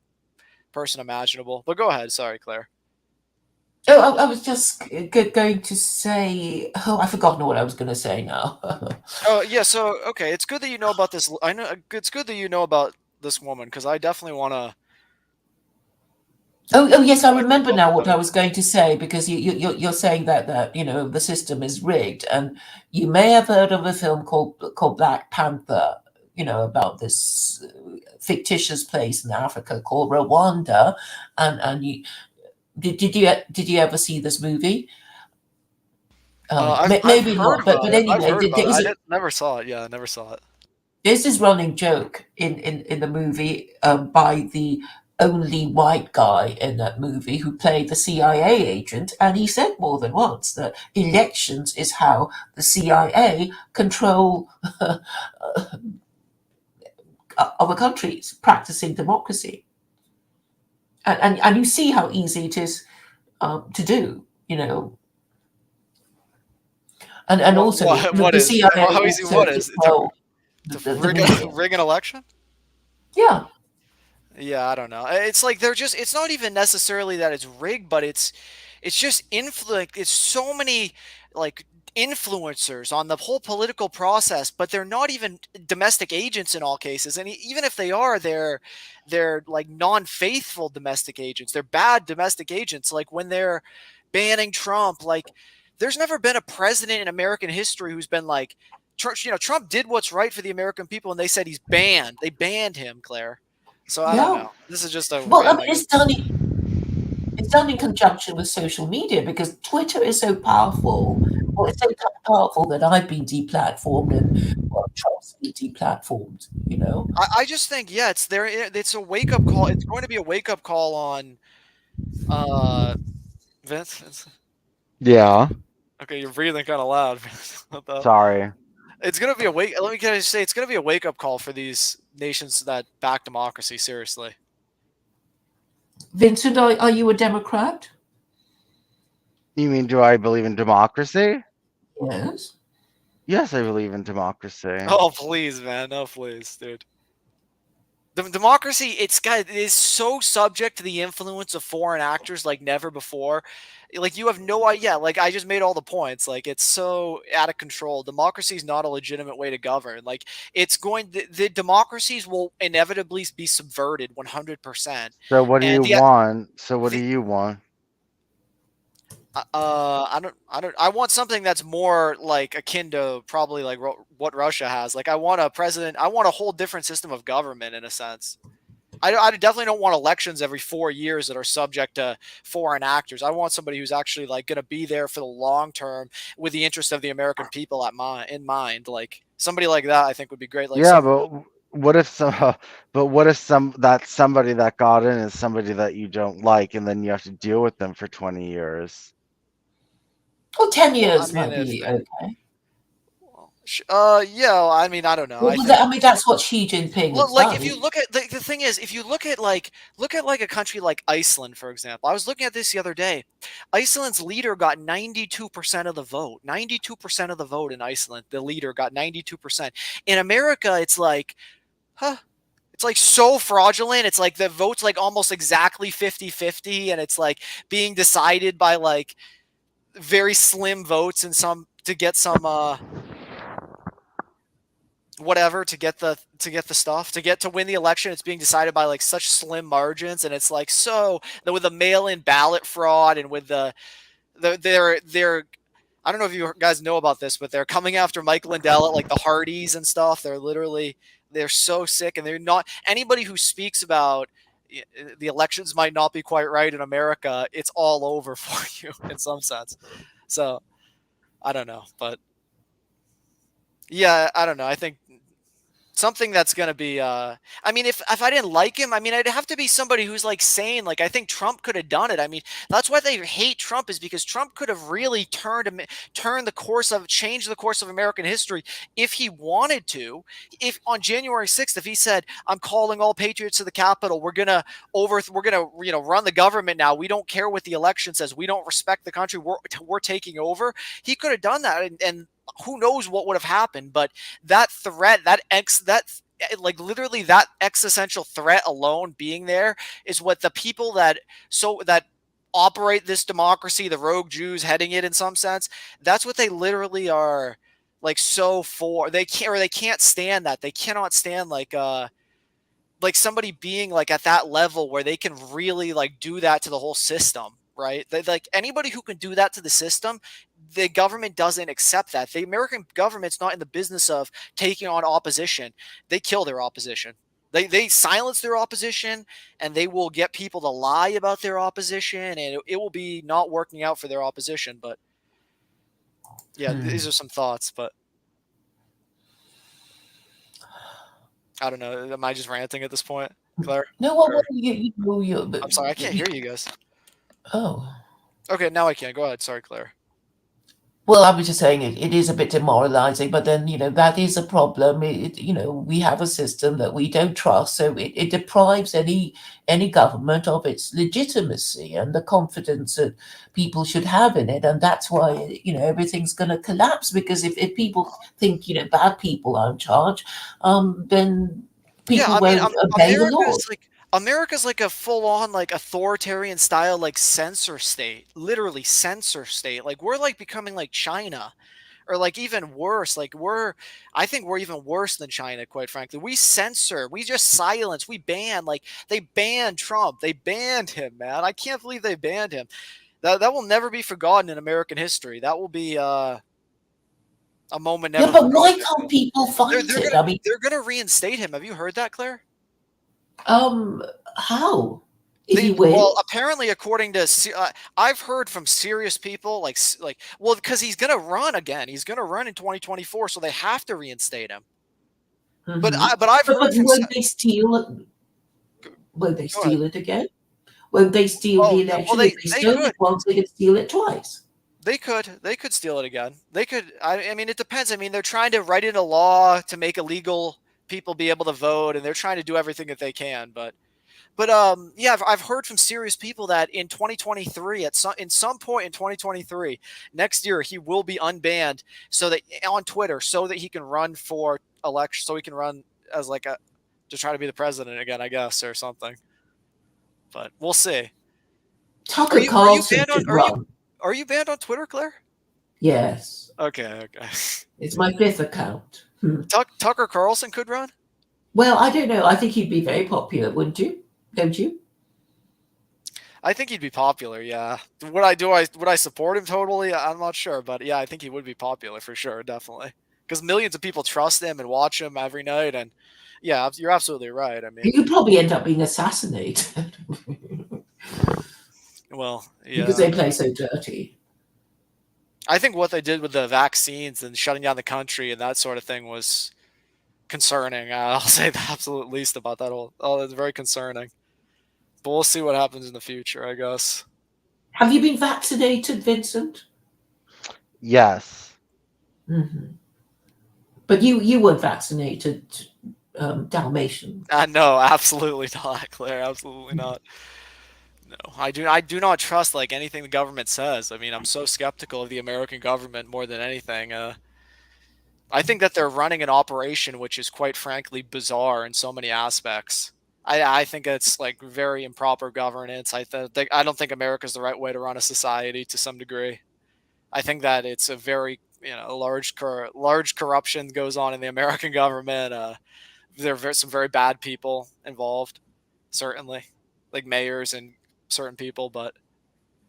person imaginable. But go ahead. Sorry, Claire. Oh, I was just going to say. Oh, I've forgotten what I was going to say now. Oh yeah. So okay, it's good that you know about this. I know it's good that you know about this woman, because I definitely want to. Oh yes, I remember now what I was going to say, because you're saying that the system is rigged, and you may have heard of a film called Black Panther, about this fictitious place in Africa called Rwanda, and you did you ever see this movie? Maybe not, but anyway, never saw it. Yeah, I never saw it. There's this running joke in the movie by the only white guy in that movie who played the CIA agent, and he said more than once that elections is how the CIA control other countries practicing democracy, and you see how easy it is to do, and also what the is CIA how easy? What is to rig an election? Yeah. Yeah, I don't know. It's like it's not even necessarily that it's rigged, but it's just it's so many like influencers on the whole political process, but they're not even domestic agents in all cases. And even if they are, they're like non-faithful domestic agents. They're bad domestic agents. Like when they're banning Trump, like there's never been a president in American history who's been like, Trump did what's right for the American people, and they said he's banned. They banned him, Claire. So I don't know. This is just a it's done in conjunction with social media, because Twitter is so powerful. Well, it's so powerful that I've been deplatformed, and Trump's been deplatformed. I just think it's there. It's a wake up call. It's going to be a wake up call on Vince. Yeah. Okay, you're breathing kind of loud. Sorry. It's going to be a wake. Let me just say, it's going to be a wake up call for these nations that back democracy seriously. Vincent, are you a Democrat? You mean, do I believe in democracy? Yes. Yes, I believe in democracy. Oh, please, man. No, please, dude. The democracy, it is so subject to the influence of foreign actors like never before. Like, you have no idea. Like, I just made all the points. Like, it's so out of control. Democracy is not a legitimate way to govern. Like, the democracies will inevitably be subverted 100%. So what do you want? So what do you want? I want something that's more like akin to probably like what Russia has. Like, I want a president. I want a whole different system of government in a sense. I definitely don't want elections every 4 years that are subject to foreign actors. I want somebody who's actually like going to be there for the long term with the interest of the American people in mind. Like, somebody like that, I think would be great. Like, but what if somebody that got in is somebody that you don't like, and then you have to deal with them for 20 years? Well, 10 years might be okay. Yeah, I mean, I don't know. I mean, that's what Xi Jinping has like done. if you look at the thing is, if you look at like a country like Iceland, for example. I was looking at this the other day. Iceland's leader got 92% of the vote. 92% of the vote in Iceland. The leader got 92%. In America, it's like, it's like so fraudulent. It's like the vote's like almost exactly 50-50, and it's like being decided by like very slim votes and to get some whatever to get the stuff to win the election. It's being decided by like such slim margins, and it's like, so with the mail-in ballot fraud, and with they're I don't know if you guys know about this, but they're coming after Mike Lindell at like the Hardys and stuff. They're so sick, and they're not anybody who speaks about the elections might not be quite right in America. It's all over for you in some sense. So I don't know, but yeah, I don't know. I think something that's going to be I mean, if I didn't like him, I mean, I'd have to be somebody who's like sane. Like, I think Trump could have done it. I mean, that's why they hate Trump, is because Trump could have really changed the course of American history if he wanted to. If on January 6th, if he said, I'm calling all patriots to the Capitol, we're going to run the government now. We don't care what the election says. We don't respect the country. We're taking over. He could have done that, and who knows what would have happened. But that threat, like literally that existential threat alone being there, is what the people that operate this democracy, the rogue Jews heading it in some sense, that's what they literally are like so for. They can't stand that. They cannot stand like somebody being like at that level where they can really like do that to the whole system, right? Like anybody who can do that to the system, the government doesn't accept that. The American government's not in the business of taking on opposition. They kill their opposition. They silence their opposition, and they will get people to lie about their opposition, and it will be not working out for their opposition. But yeah, these are some thoughts, but I don't know. Am I just ranting at this point, Claire? No, what you I'm sorry, I can't hear you guys. Oh. Okay, now I can. Go ahead. Sorry, Claire. Well, I was just saying it is a bit demoralizing, but then, that is a problem. We have a system that we don't trust, so it deprives any government of its legitimacy and the confidence that people should have in it. And that's why, everything's going to collapse, because if people think, bad people are in charge, then people won't obey the law. America's like a full-on like authoritarian style like censor state, literally censor state. Like we're like becoming like China, or like even worse. Like I think we're even worse than China, quite frankly. We censor, we just silence, we ban. Like they banned Trump, they banned him, man. I can't believe they banned him. That will never be forgotten in American history. That will be a moment never. Yeah, but why can't people fight it? I mean, they're gonna reinstate him. Have you heard that, Claire? How? Well, apparently, according to I've heard from serious people, well, because he's gonna run again. He's gonna run in 2024, so they have to reinstate him. Mm-hmm. But I've heard. But won't they steal it? Will they steal it again? Won't they steal the election? Well, if they stole it once, they can steal it twice. They could steal it again. They could. I mean, it depends. I mean, they're trying to write in a law to make illegal people be able to vote, and they're trying to do everything that they can. But yeah, I've heard from serious people that in 2023, in some point in 2023, next year, he will be unbanned on Twitter, so that he can run for election, so he can run as to try to be the president again, I guess, or something. But we'll see. Tucker Carlson should run. Are you banned on Twitter, Claire? Yes. Okay. It's my 5th account. Tucker Carlson could run? Well, I don't know. I think he'd be very popular, wouldn't you? Don't you? I think he'd be popular, yeah. Would I support him totally? I'm not sure, but yeah, I think he would be popular for sure, definitely. Because millions of people trust him and watch him every night, and yeah, you're absolutely right. I mean, he could probably end up being assassinated. Well, yeah. Because they play so dirty. I think what they did with the vaccines and shutting down the country and that sort of thing was concerning. I'll say the absolute least about that whole. Oh, it's very concerning. But we'll see what happens in the future, I guess. Have you been vaccinated, Vincent? Yes. Mm-hmm. But you weren't vaccinated, Dalmatian. No, absolutely not, Claire. Absolutely not. No, I do not trust anything the government says. I mean, I'm so skeptical of the American government more than anything. I think that they're running an operation which is quite frankly bizarre in so many aspects. I think it's very improper governance. I don't think America's the right way to run a society to some degree. I think that it's a very large corruption goes on in the American government. There are some very bad people involved, certainly, like mayors and certain people, but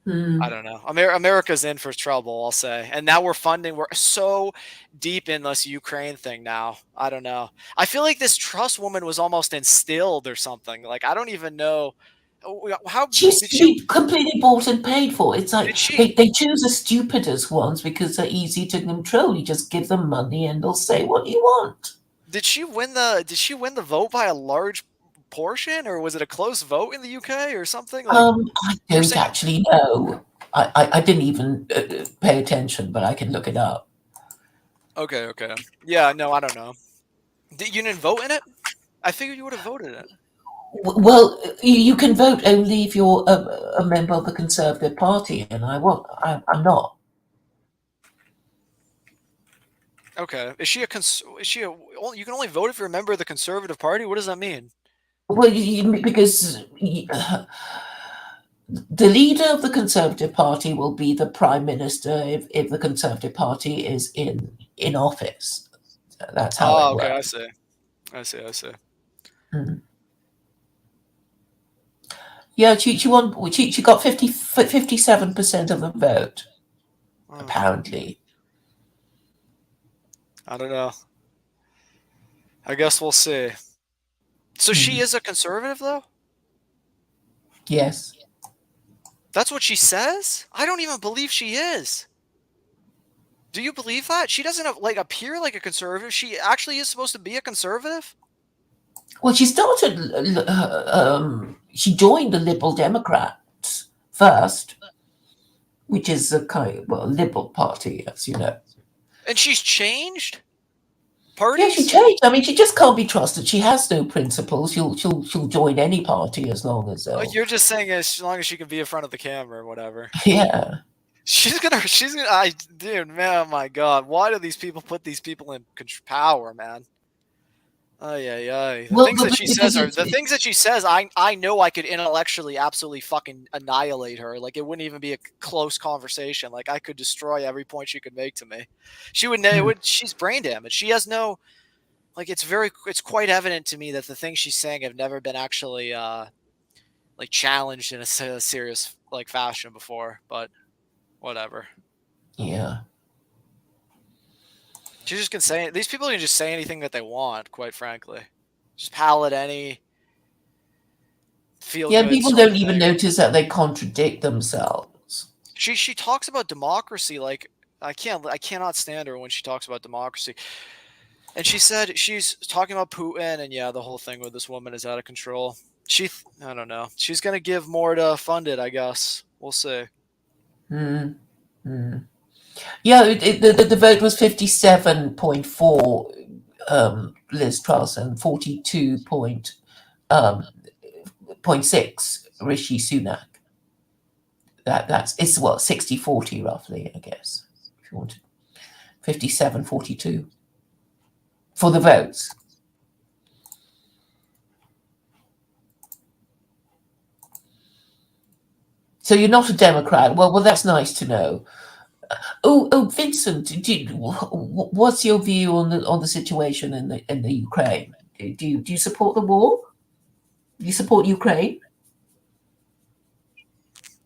I don't know. America's in for trouble, I'll say. And now we're so deep in this Ukraine thing now. I don't know. I feel like this Truss woman was almost instilled or something. I don't even know how. She completely bought and paid for. It's like they choose the stupidest ones because they're easy to control. You just give them money and they'll say what you want. Did she win the vote by a large portion, or was it a close vote in the UK or something? Like I you're don't saying, actually know. I didn't even pay attention, but I can look it up. okay, yeah, no, I don't know. You didn't vote in it? I figured you would have voted in it. Well, you can vote only if you're a member of the Conservative Party, and I'm not. Okay, is she you can only vote if you're a member of the Conservative Party? What does that mean? Well, because the leader of the Conservative Party will be the Prime Minister if the Conservative Party is in office. That's how it Okay, works. I see. Mm. Yeah, she won. She got 57% of the vote, Oh, apparently. I don't know. I guess we'll see. So she is a conservative, though? Yes. That's what she says? I don't even believe she is. Do you believe that? She doesn't appear like a conservative. She actually is supposed to be a conservative? Well, she started. She joined the Liberal Democrats first, which is a liberal party, as you know. And she's changed? Yeah, she Parties? changed. I mean, she just can't be trusted. She has no principles. She'll join any party as long as You're just saying as long as she can be in front of the camera or whatever. yeah. She's gonna, dude, man, oh my God. Why do these people put these people in power, man? The Well, things that she says because the things that she says, I know I could intellectually absolutely fucking annihilate her. Like, it wouldn't even be a close conversation. Like, I could destroy every point she could make to me. She would know, she's brain damaged. She has no, like, it's quite evident to me that the things she's saying have never been actually, like, challenged in a serious, like, fashion before, but whatever. Yeah. She just can say, these people can just say anything that they want, quite frankly. Just palate any feel good. People don't even notice that they contradict themselves. She talks about democracy like I cannot stand her when she talks about democracy. And she said she's talking about Putin, and yeah, the whole thing with this woman is out of control. I don't know. She's gonna give more to fund it, I guess. We'll see. Yeah, the vote was 57.4 Liz Truss and 42.6 Rishi Sunak. It's 60-40 roughly, I guess. If you want 57-42 for the votes. So you're not a Democrat. Well, that's nice to know. Oh, Vincent, what's your view on the situation in the Ukraine? Do you support the war? Do you support Ukraine,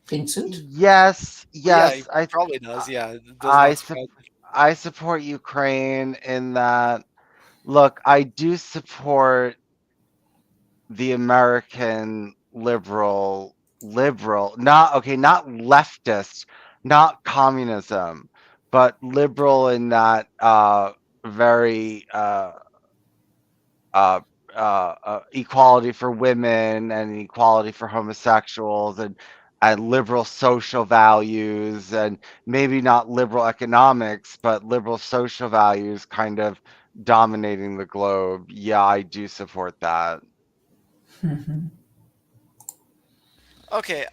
Vincent? Yes, Yeah, yes. he probably does. Yeah, it does I not surprise me. I support Ukraine in that. Look, I do support the American liberal, not leftist, not communism, but liberal in that very equality for women and equality for homosexuals and liberal social values, and maybe not liberal economics, but liberal social values kind of dominating the globe. Yeah, I do support that. Okay,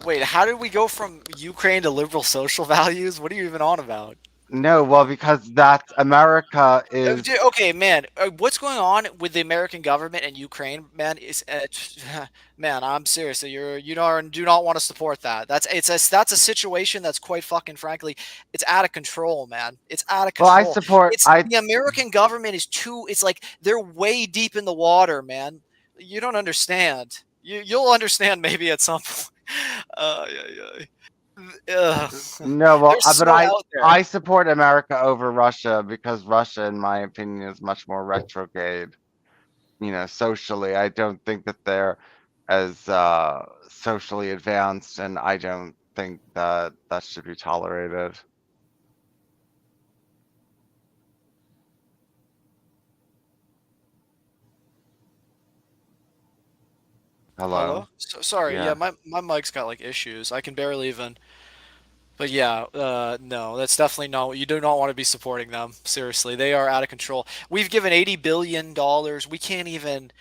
wait, how did we go from Ukraine to liberal social values? What are you even on about? No, well, because that's America is. Okay, man, what's going on with the American government and Ukraine, man? Is man, I'm serious. You do not want to support that. That's a situation that's quite fucking frankly, it's out of control, man. It's out of Well, control. I support. The American government is it's like they're way deep in the water, man. You don't understand. You'll understand maybe at some point. No, well, They're but so out there. I support America over Russia because Russia, in my opinion, is much more retrograde. Socially, I don't think that they're as socially advanced, and I don't think that should be tolerated. Hello. Sorry, yeah, Yeah. my mic's got like issues. I can barely even. But yeah, no, that's definitely not. You do not want to be supporting them. Seriously, they are out of control. We've given $80 billion. We can't even.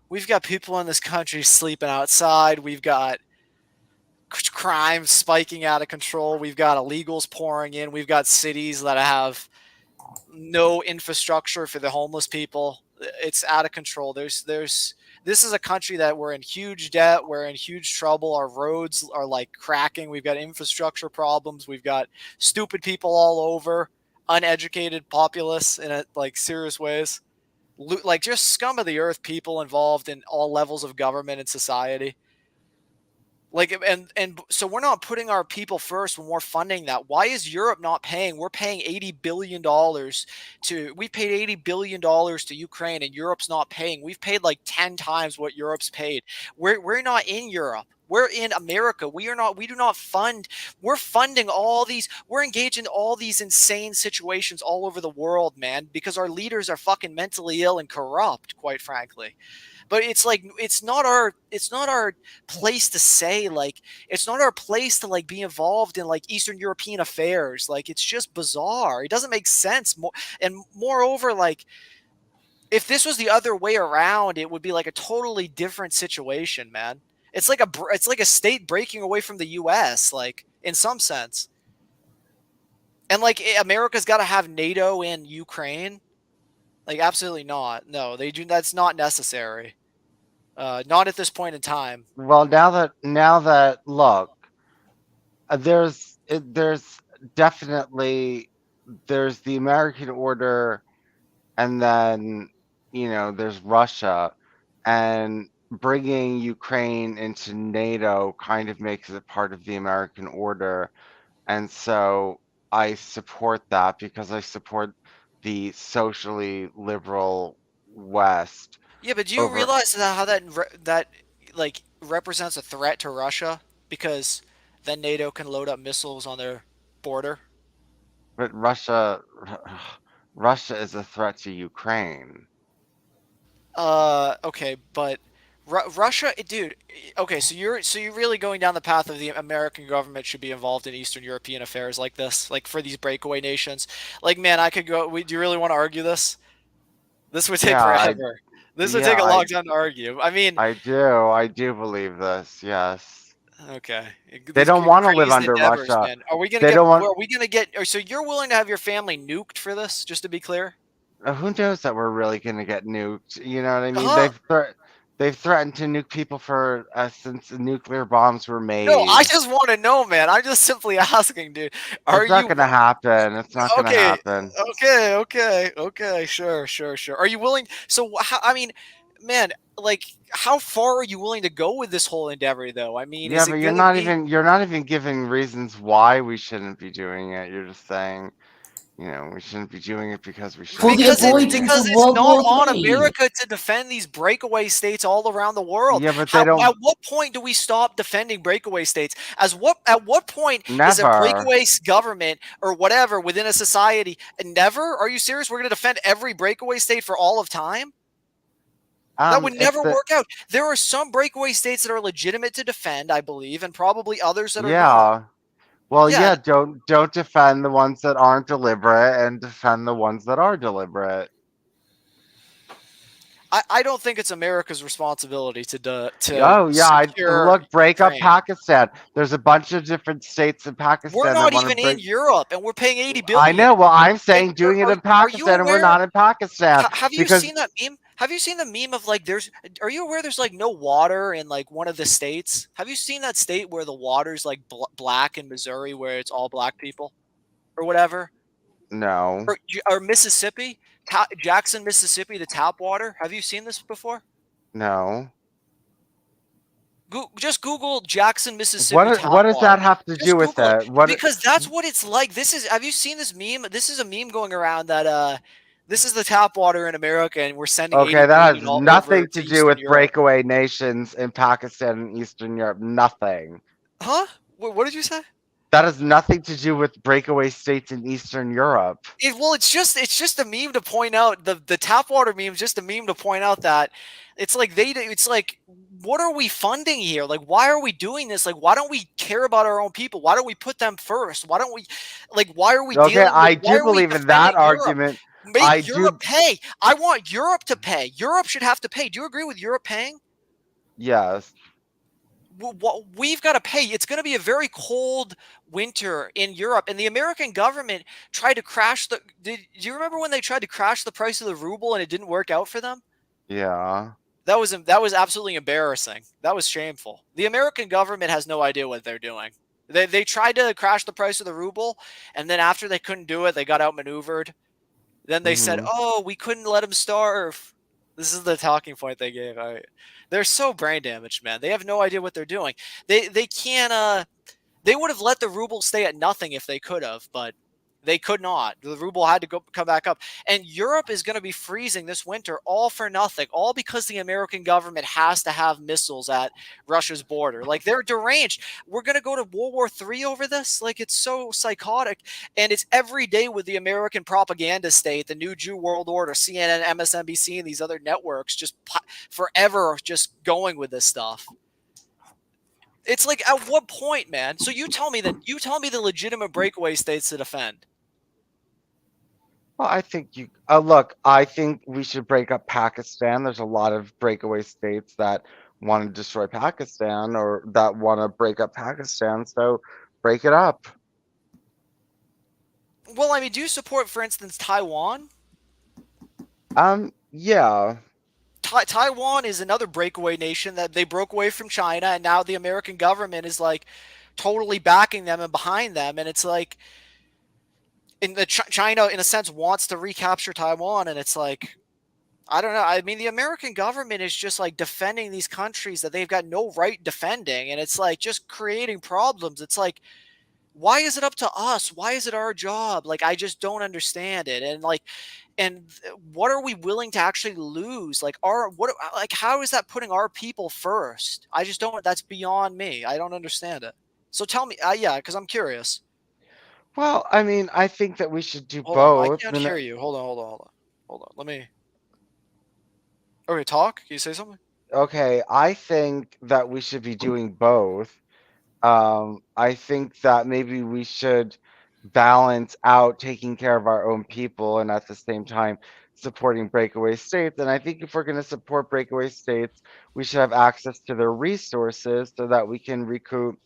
We've got people in this country sleeping outside. We've got crime spiking out of control. We've got illegals pouring in. We've got cities that have no infrastructure for the homeless people. It's out of control. This is a country that we're in huge debt. We're in huge trouble. Our roads are like cracking. We've got infrastructure problems. We've got stupid people all over, uneducated populace in like serious ways. Like just scum of the earth people involved in all levels of government and society. Like and so we're not putting our people first when we're funding that. Why is Europe not paying? We're paying $80 billion we paid $80 billion to Ukraine, and Europe's not paying. We've paid like 10 times what Europe's paid. We're not in Europe. We're in America. We do not fund. We're funding all these. We're engaged in all these insane situations all over the world, man, because our leaders are fucking mentally ill and corrupt, quite frankly. But it's like it's not our place to say, like, it's not our place to like be involved in like Eastern European affairs. Like, it's just bizarre. It doesn't make sense. And moreover, like, if this was the other way around, it would be like a totally different situation, man. It's like a state breaking away from the US, like, in some sense. And like America's got to have NATO in Ukraine. Like, absolutely not. No, they do. That's not necessary. Not at this point in time. Well, now that look, there's definitely there's the American order, and then there's Russia, and bringing Ukraine into NATO kind of makes it part of the American order, and so I support that because I support the socially liberal West. Yeah, but do you realize how that like represents a threat to Russia, because then NATO can load up missiles on their border? But Russia is a threat to Ukraine. Okay, but Russia, dude. Okay, so you're really going down the path of the American government should be involved in Eastern European affairs like this, like for these breakaway nations. Like, man, I could go. Do you really want to argue this? This would take forever. This would take a long time to argue. I mean, I do believe this. Yes. Okay. They don't want to live under Russia. Man. Are we gonna get? So you're willing to have your family nuked for this? Just to be clear. Who knows that we're really gonna get nuked? You know what I mean? They've threatened to nuke people for since the nuclear bombs were made. No, I just want to know, man. I'm just simply asking, dude. It's not gonna happen. It's not gonna happen. Okay. Sure. Are you willing? So, I mean, man, like, how far are you willing to go with this whole endeavor, though? I mean, yeah, but you're not even giving reasons why we shouldn't be doing it. You're just saying, we shouldn't be doing it because we should. Because it's not on America to defend these breakaway states all around the world. Yeah, but they don't. At what point do we stop defending breakaway states? At what point is a breakaway government or whatever within a society? Never? Are you serious? We're going to defend every breakaway state for all of time? That would never work out. There are some breakaway states that are legitimate to defend, I believe, and probably others that are not. Well, yeah, don't defend the ones that aren't deliberate and defend the ones that are deliberate. I don't think it's America's responsibility to look, break up Pakistan. There's a bunch of different states in Pakistan. We're not even in Europe, and we're paying $80 billion. I know. Well, I'm saying doing it in Pakistan, and we're not in Pakistan. Have you seen that meme? Have you seen the meme of like are you aware there's like no water in like one of the states? Have you seen that state where the water's like black in Missouri, where it's all black people or whatever? No. Or Mississippi, Jackson, Mississippi, the tap water. Have you seen this before? No. Just Google Jackson, Mississippi. What does that have to do with that? Because that's what it's like. Have you seen this meme? This is a meme going around that this is the tap water in America, and we're sending. Okay, that has nothing to do with breakaway nations in Pakistan and Eastern Europe. Nothing. Huh? What did you say? That has nothing to do with breakaway states in Eastern Europe. It's just a meme to point out the tap water meme is just a meme to point out that it's like it's like, what are we funding here? Like, why are we doing this? Like, why don't we care about our own people? Why don't we put them first? Why don't we, like, why are we Okay, dealing I with, why do are we believe in that defending Europe? argument. I Make do. Europe pay. I want Europe to pay. Europe should have to pay. Do you agree with Europe paying? Yes. We've got to pay. It's going to be a very cold winter in Europe, and the American government tried to crash the. Do you remember when they tried to crash the price of the ruble and it didn't work out for them? Yeah. That was absolutely embarrassing. That was shameful. The American government has no idea what they're doing. They tried to crash the price of the ruble, and then after they couldn't do it, they got outmaneuvered. Then they said, Mhm. "Oh, we couldn't let them starve." This is the talking point they gave. They're so brain damaged, man. They have no idea what they're doing. They can't. They would have let the ruble stay at nothing if they could have, but they could not. The ruble had to come back up. And Europe is going to be freezing this winter, all for nothing, all because the American government has to have missiles at Russia's border. Like, they're deranged. We're going to go to World War III over this? Like, it's so psychotic. And it's every day with the American propaganda state, the New Jew World Order, CNN, MSNBC, and these other networks just forever just going with this stuff. It's like, at what point, man? So you tell me the legitimate breakaway states to defend. Well, I think you look. I think we should break up Pakistan. There's a lot of breakaway states that want to destroy Pakistan or that want to break up Pakistan. So break it up. Well, I mean, do you support, for instance, Taiwan? Yeah. Taiwan is another breakaway nation that they broke away from China, and now the American government is like totally backing them and behind them, and it's like, China, in a sense, wants to recapture Taiwan, and it's like, I don't know. I mean, the American government is just like defending these countries that they've got no right defending, and it's like just creating problems. It's like, why is it up to us? Why is it our job? Like, I just don't understand it. And like, what are we willing to actually lose? Like, how is that putting our people first? I just don't. That's beyond me. I don't understand it. So tell me, yeah, because I'm curious. Well, I mean, I think that we should do Hold on, I both. can't hear you. Hold on. Let me. Okay, talk. Can you say something? Okay, I think that we should be doing both. I think that maybe we should balance out taking care of our own people and at the same time supporting breakaway states. And I think if we're going to support breakaway states, we should have access to their resources so that we can recoup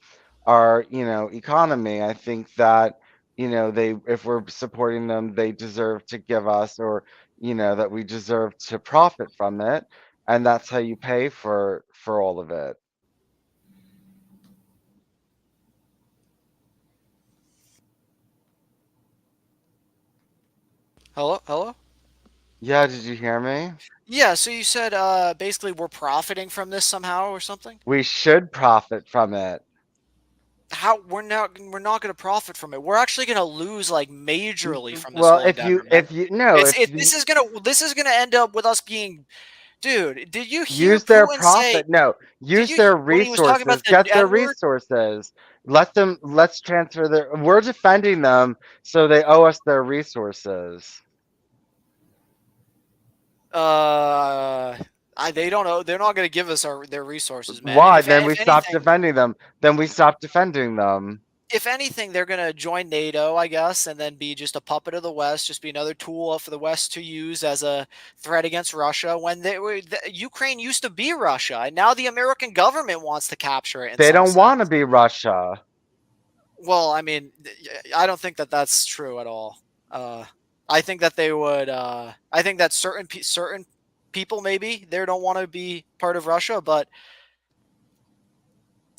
our, economy. I think that, if we're supporting them, they deserve to give us, or, that we deserve to profit from it. And that's how you pay for all of it. Hello. Yeah, did you hear me? Yeah. So you said basically we're profiting from this somehow or something. We should profit from it. How we're not going to profit from it. We're actually going to lose like majorly from this Well, whole endeavor, man. This is gonna end up with us being. Dude, did you hear use their Putin say? profit. No, use you their when he was talking about resources. the Get their N-word? resources. Let's transfer their. We're defending them, so they owe us their resources. They don't know. They're not going to give us their resources, man. Why? Then we stop defending them. If anything, they're going to join NATO, I guess, and then be just a puppet of the West, just be another tool for the West to use as a threat against Russia. When Ukraine used to be Russia, and now the American government wants to capture it. They don't want to be Russia. Well, I mean, I don't think that that's true at all. I think that they would. I think that certain people maybe they don't want to be part of Russia, but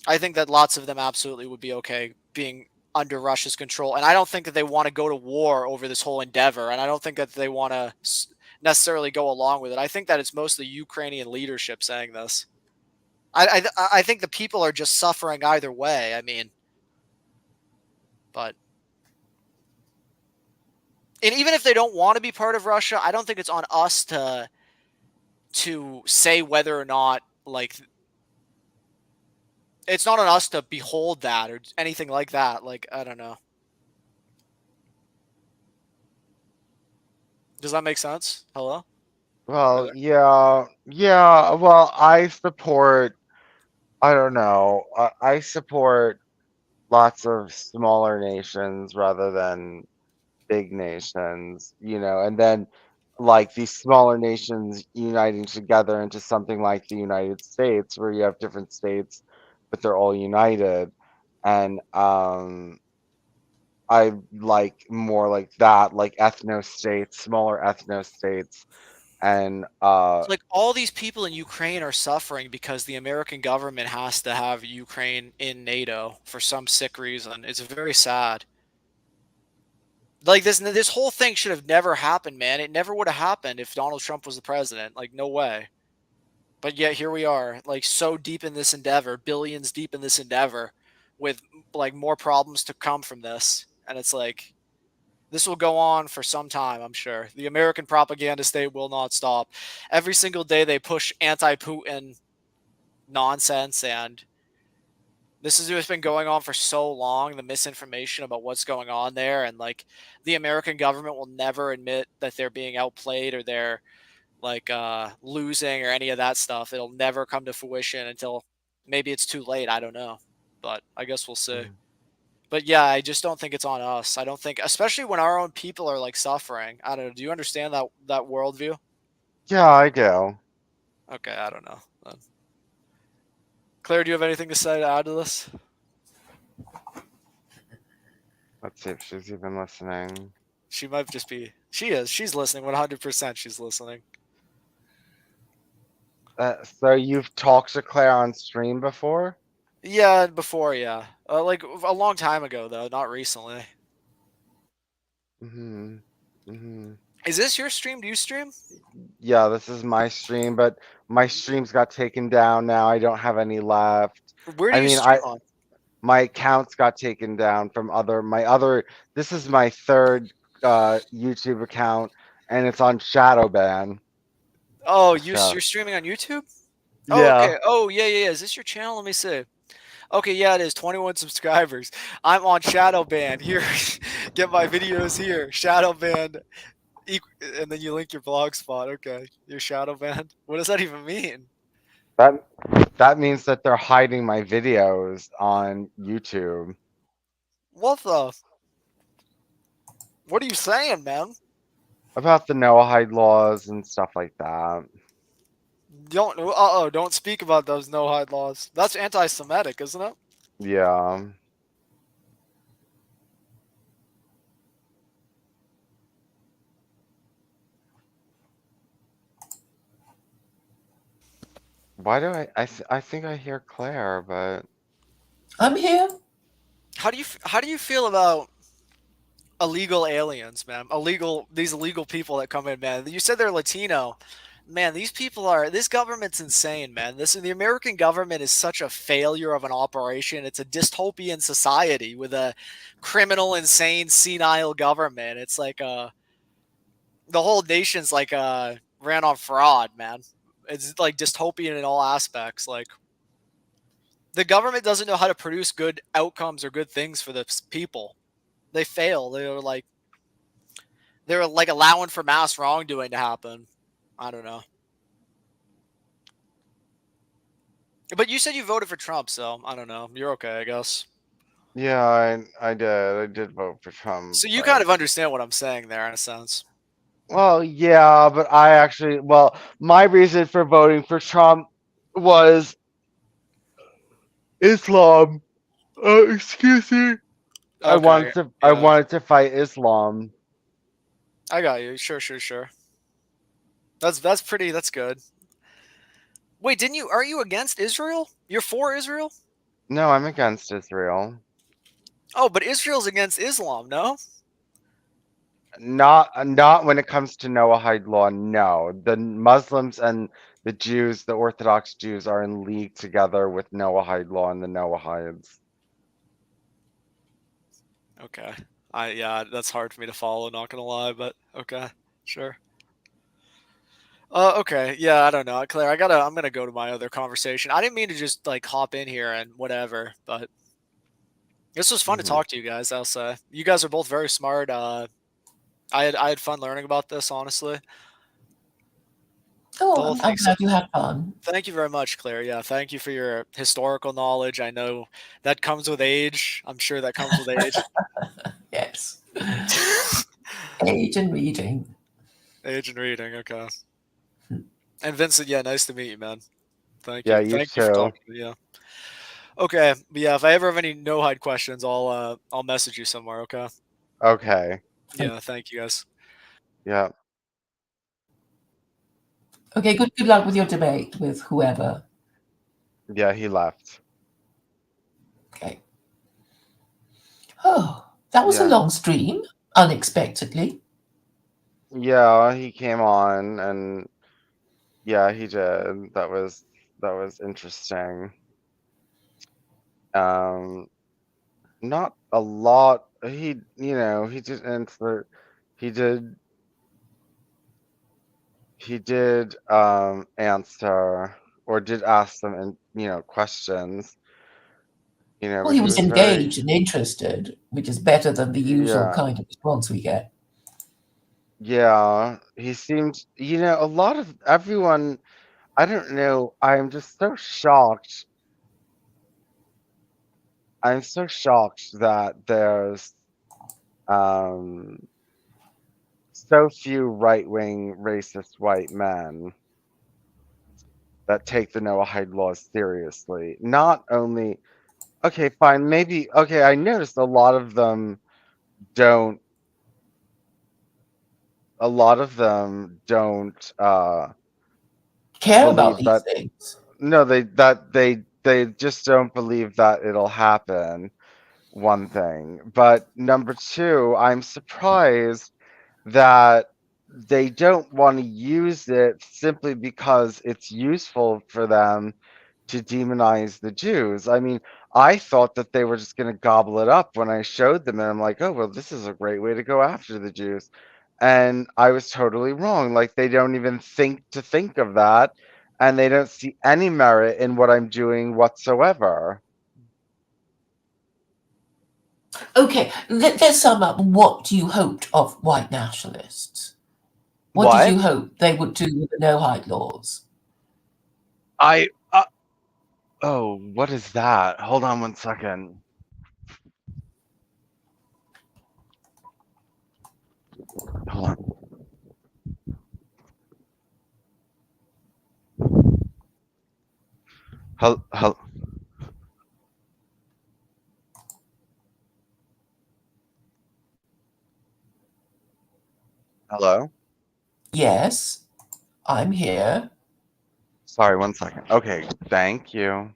I think that lots of them absolutely would be okay being under Russia's control. And I don't think that they want to go to war over this whole endeavor. And I don't think that they want to necessarily go along with it. I think that it's mostly Ukrainian leadership saying this. I think the people are just suffering either way. I mean, but. And even if they don't want to be part of Russia, I don't think it's on us to say whether or not, like, it's not on us to behold that or anything like that. Like, I don't know. Does that make sense? Hello? Well, yeah, yeah. Well, I support. I don't know. I support lots of smaller nations rather than big nations, and then like these smaller nations uniting together into something like the United States, where you have different states, but they're all united. And I like more like that, like ethno states, smaller ethno states, and It's like all these people in Ukraine are suffering because the American government has to have Ukraine in NATO for some sick reason. It's very sad. Like this whole thing should have never happened, man. It never would have happened if Donald Trump was the president. Like, no way. But yet here we are, like so deep in this endeavor, billions deep in this endeavor, with like more problems to come from this. And it's like this will go on for some time, I'm sure. The American propaganda state will not stop. Every single day they push anti-Putin nonsense, and this has just been going on for so long, the misinformation about what's going on there, and like the American government will never admit that they're being outplayed or they're like losing or any of that stuff. It'll never come to fruition until maybe it's too late. I don't know. But I guess we'll see. But yeah, I just don't think it's on us. I don't think, especially when our own people are like suffering. I don't know. Do you understand that worldview? yeah, I do. Okay, I don't know. Claire, do you have anything to say to add to this? Let's see if she's even listening. She might just be. She is. She's listening. 100%. She's listening. So you've talked to Claire on stream before? Yeah, before, yeah. Like a long time ago, though, not recently. Is this your stream? Do you stream? Yeah, this is my stream, but my streams got taken down now. I don't have any left. Where do I you mean, stream on? my accounts got taken down from my other. This is my third YouTube account, and it's on Shadowban. Oh, So you're streaming on YouTube? Oh, yeah, okay. Oh, yeah, yeah, yeah. Is this your channel? Let me see. Okay, yeah, it is. 21 subscribers. I'm on Shadowban. Here, get my videos here. Shadowban. And then you link your blog spot. Okay, your Shadowban. What does that even mean? that that means that they're hiding my videos on YouTube. What the? What are you saying, man? About the Noahide laws and stuff like that. Don't speak about those no hide laws. That's anti-Semitic, isn't it? Yeah. Why do I think I hear Claire, but I'm here. How do you feel about illegal aliens, man? These illegal people that come in, man. You said they're Latino. Man, this government's insane, man. The American government is such a failure of an operation. It's a dystopian society with a criminal, insane, senile government. It's like the whole nation's like ran on fraud, man. It's like dystopian in all aspects. Like the government doesn't know how to produce good outcomes or good things for the people. They fail. They're like allowing for mass wrongdoing to happen. I don't know. But you said you voted for Trump, so I don't know. You're okay, I guess. yeah, I did. I did vote for Trump. So you but- kind of understand what I'm saying there in a sense. Well, yeah, but my reason for voting for Trump was Islam. Excuse me. I Okay, I yeah. wanted to fight Islam. I got you. Sure. That's good. Wait, are you against Israel? You're for Israel? No, I'm against Israel. Oh, but Israel's against Islam, no? Not when it comes to Noahide law. No, the Muslims and the Jews, the Orthodox Jews, are in league together with Noahide law and the Noahides. Okay. Yeah, that's hard for me to follow, not gonna lie, but okay. Sure. Okay. Yeah, I don't know, Claire. I'm gonna go to my other conversation. I didn't mean to just like hop in here and whatever, but this was fun to Mhm. talk to you guys. I'll say you guys are both very smart. I had fun learning about this, honestly. Oh, Well, I'm thanks. glad you had fun. Thank you very much, Claire. Yeah, thank you for your historical knowledge. I know that comes with age. I'm sure that comes with age. Yes. Age and reading. Age and reading. Okay. And Vincent, yeah, nice to meet you, man. Thank Yeah, you. you Thank you for too. talking to me. Yeah. Okay. But yeah, if I ever have any no hide questions, I'll message you somewhere. Okay. Okay. Yeah. Thank you, guys. Yeah. Okay, good luck with your debate with whoever. Yeah, he left. Okay. Oh, that was a Yeah. long stream, unexpectedly. Yeah, he came on and yeah, he did. That was interesting. Um, not a lot. He did answer. He did. He did answer or did ask some, questions. Well, But he he was was very, engaged and interested, which is better than the usual yeah, kind of response we get. yeah. He seemed, a lot of everyone. I don't know. I'm just so shocked. I'm so shocked that there's um so few right-wing racist white men that take the Noahide laws seriously. Not only, okay, fine, maybe, okay, I noticed don't, a lot of them don't Care about believe these that, things. no, they just don't believe that it'll happen, one thing. But number two, I'm surprised that they don't want to use it simply because it's useful for them to demonize the Jews. I mean, I thought that they were just going to gobble it up when I showed them, and I'm like, oh, well, this is a great way to go after the Jews. And I was totally wrong. Like, they don't even think of that, and they don't see any merit in what I'm doing whatsoever. Okay, let's sum up what you hoped of white nationalists. What did What? you hope they would do with the no-hide laws? I, oh, what is that? Hold on one second. Hold on. Hello. Hello? Yes, I'm here. Sorry, one second. Okay, thank you.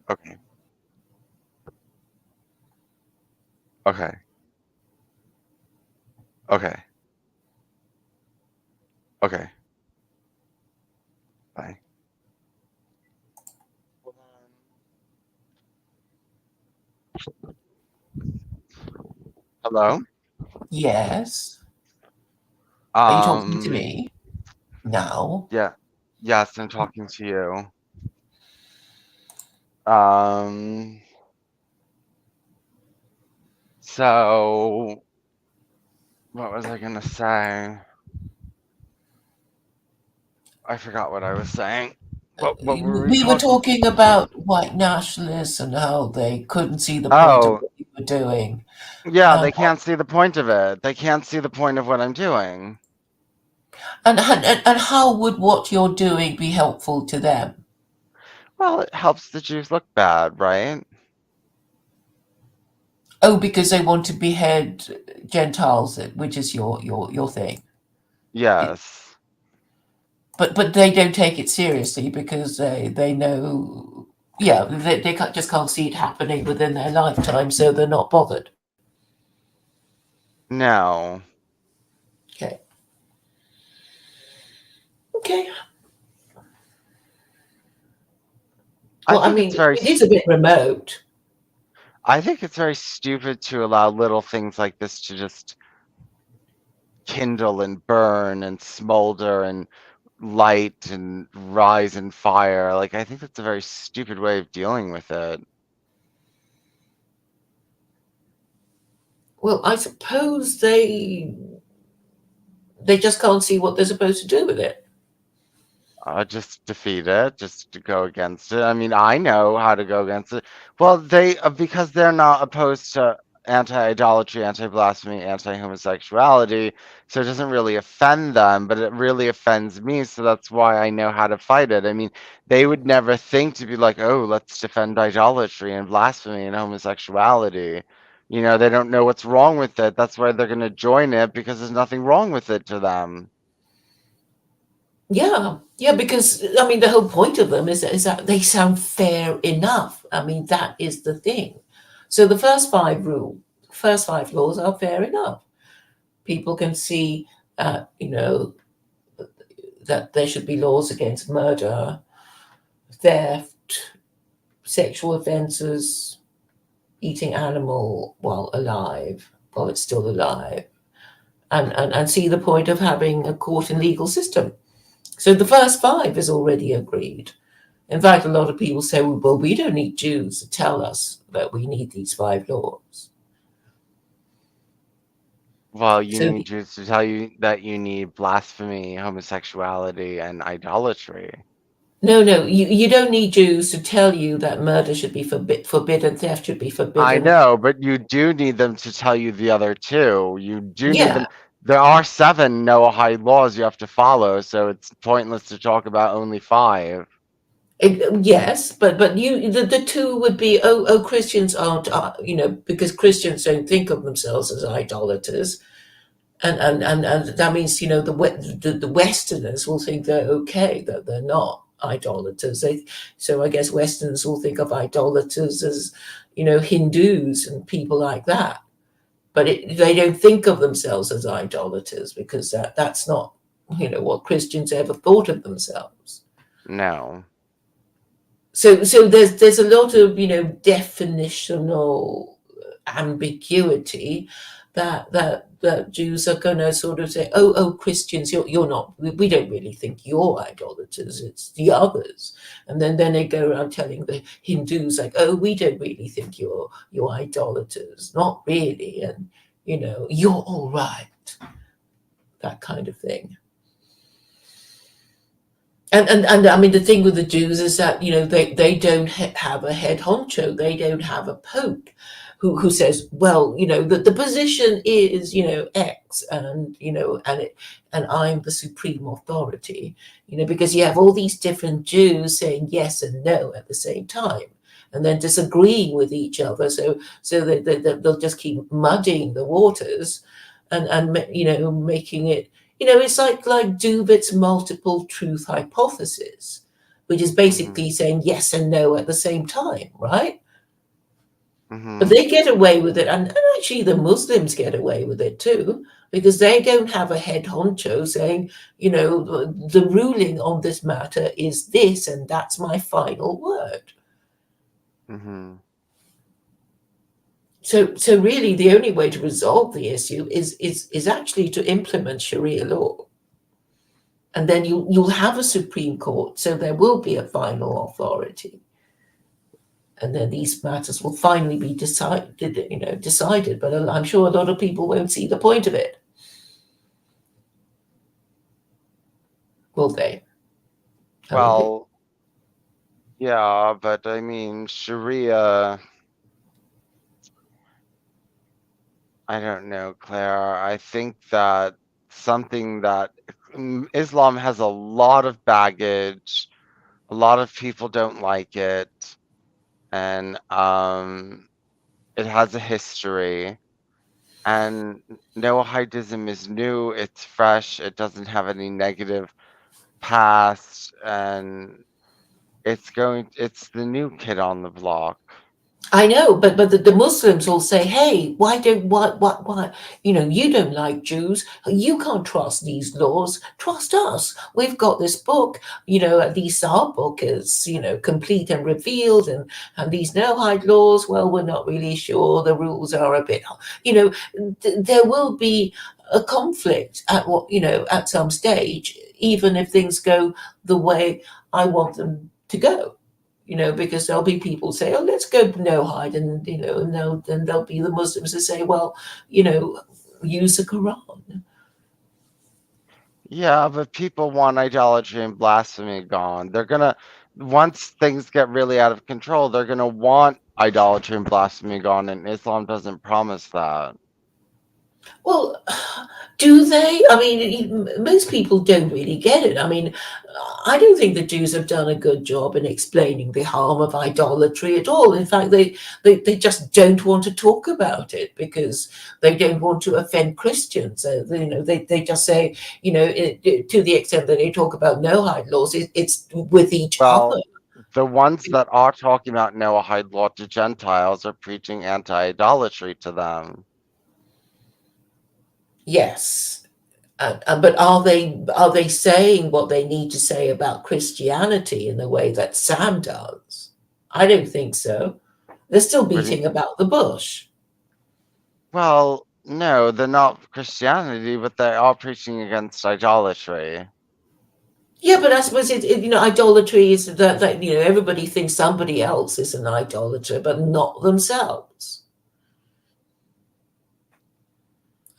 Okay. Okay. Okay. Okay. Bye. Hello? Yes. Are you talking to Um, me now? yeah. Yes, I'm talking to you. Um, so what was I gonna say? I forgot what I was saying. What were we We were talking? talking about white nationalists and how they couldn't see the point of Oh, what you were doing. yeah, Um, they can't see the point of it. They can't see the point of what I'm doing. and how would what you're doing be helpful to them? Well, it helps the Jews look bad, right? Oh, because they want to behead Gentiles, which is your thing. Yes. But they don't take it seriously because they know, yeah, they just can't see it happening within their lifetime, so they're not bothered. No. Okay. Okay. I Well, I think it's mean, very it is a bit remote. I think it's very stupid to allow little things like this to just kindle and burn and smolder and light and rise in fire. Like, I think that's a very stupid way of dealing with it. Well, I suppose they just can't see what they're supposed to do with it. Just defeat it, just to go against it. I mean, I know how to go against it. Well, they because they're not opposed to anti-idolatry, anti-blasphemy, anti-homosexuality, so it doesn't really offend them, but it really offends me, so that's why I know how to fight it. I mean, they would never think to be like, oh, let's defend idolatry and blasphemy and homosexuality. You know, they don't know what's wrong with it. That's why they're going to join it, because there's nothing wrong with it to them. Yeah, because I mean, the whole point of them is that they sound fair enough. I mean, that is the thing. So the first five laws are fair enough. People can see, you know, that there should be laws against murder, theft, sexual offences, eating animal while it's still alive, and see the point of having a court and legal system. So the first five is already agreed. In fact, a lot of people say, well, we don't need Jews to tell us that we need these five laws. Well, you need Jews to tell you that you need blasphemy, homosexuality, and idolatry. No, you don't need Jews to tell you that murder should be forbidden, theft should be forbidden. I know, but you do need them to tell you the other two. You do need them. There are 7 Noahide laws you have to follow, so it's pointless to talk about only 5. Yes, but the 2 would be Christians aren't because Christians don't think of themselves as idolaters, and that means the Westerners will think they're okay, that they're not idolaters. So I guess Westerners will think of idolaters as Hindus and people like that, but they don't think of themselves as idolaters, because that's not what Christians ever thought of themselves. No. So there's a lot of definitional ambiguity that Jews are going to sort of say, oh Christians, you're not, we don't really think you're idolaters, it's the others. And then they go around telling the Hindus like, oh, we don't really think you're idolaters, not really, and you're all right, that kind of thing. And I mean, the thing with the Jews is that they don't have a head honcho, they don't have a pope who says, well, the position is X, and and I'm the supreme authority, because you have all these different Jews saying yes and no at the same time, and then disagreeing with each other, so they'll just keep muddying the waters, and making it. It's like Duvett's multiple truth hypothesis, which is basically saying yes and no at the same time, right? Mm-hmm. But they get away with it, and actually the Muslims get away with it too, because they don't have a head honcho saying, the ruling on this matter is this, and that's my final word. Mm-hmm. So really, the only way to resolve the issue is actually to implement Sharia law, and then you'll have a Supreme Court, so there will be a final authority, and then these matters will finally be decided. But I'm sure a lot of people won't see the point of it, will they? Well, yeah, but I mean, Sharia. I don't know, Claire. I think that something that Islam has a lot of baggage. A lot of people don't like it, and it has a history. And Noahidism is new. It's fresh. It doesn't have any negative past, and it's the new kid on the block. I know, but the Muslims will say, "Hey, why? You don't like Jews. You can't trust these laws. Trust us. We've got this book. At least our book is complete and revealed, and these Noahide laws. Well, we're not really sure. The rules are a bit. There will be a conflict at at some stage, even if things go the way I want them to go. Because there'll be people say, "Oh, let's go Noahide," and then there'll be the Muslims that say, "Well, use the Quran." Yeah, but people want idolatry and blasphemy gone. Once things get really out of control, they're gonna want idolatry and blasphemy gone, and Islam doesn't promise that. Well, do they? I mean, most people don't really get it. I mean, I don't think the Jews have done a good job in explaining the harm of idolatry at all. In fact, they just don't want to talk about it because they don't want to offend Christians. They just say, to the extent that they talk about Noahide laws, it's with each other. Well, the ones that are talking about Noahide law to Gentiles are preaching anti-idolatry to them. Yes. But are they saying what they need to say about Christianity in the way that Sam does? I don't think so. They're still beating about the bush. Well, no, they're not Christianity, but they are preaching against idolatry. Yeah, but I suppose idolatry is that everybody thinks somebody else is an idolater, but not themselves.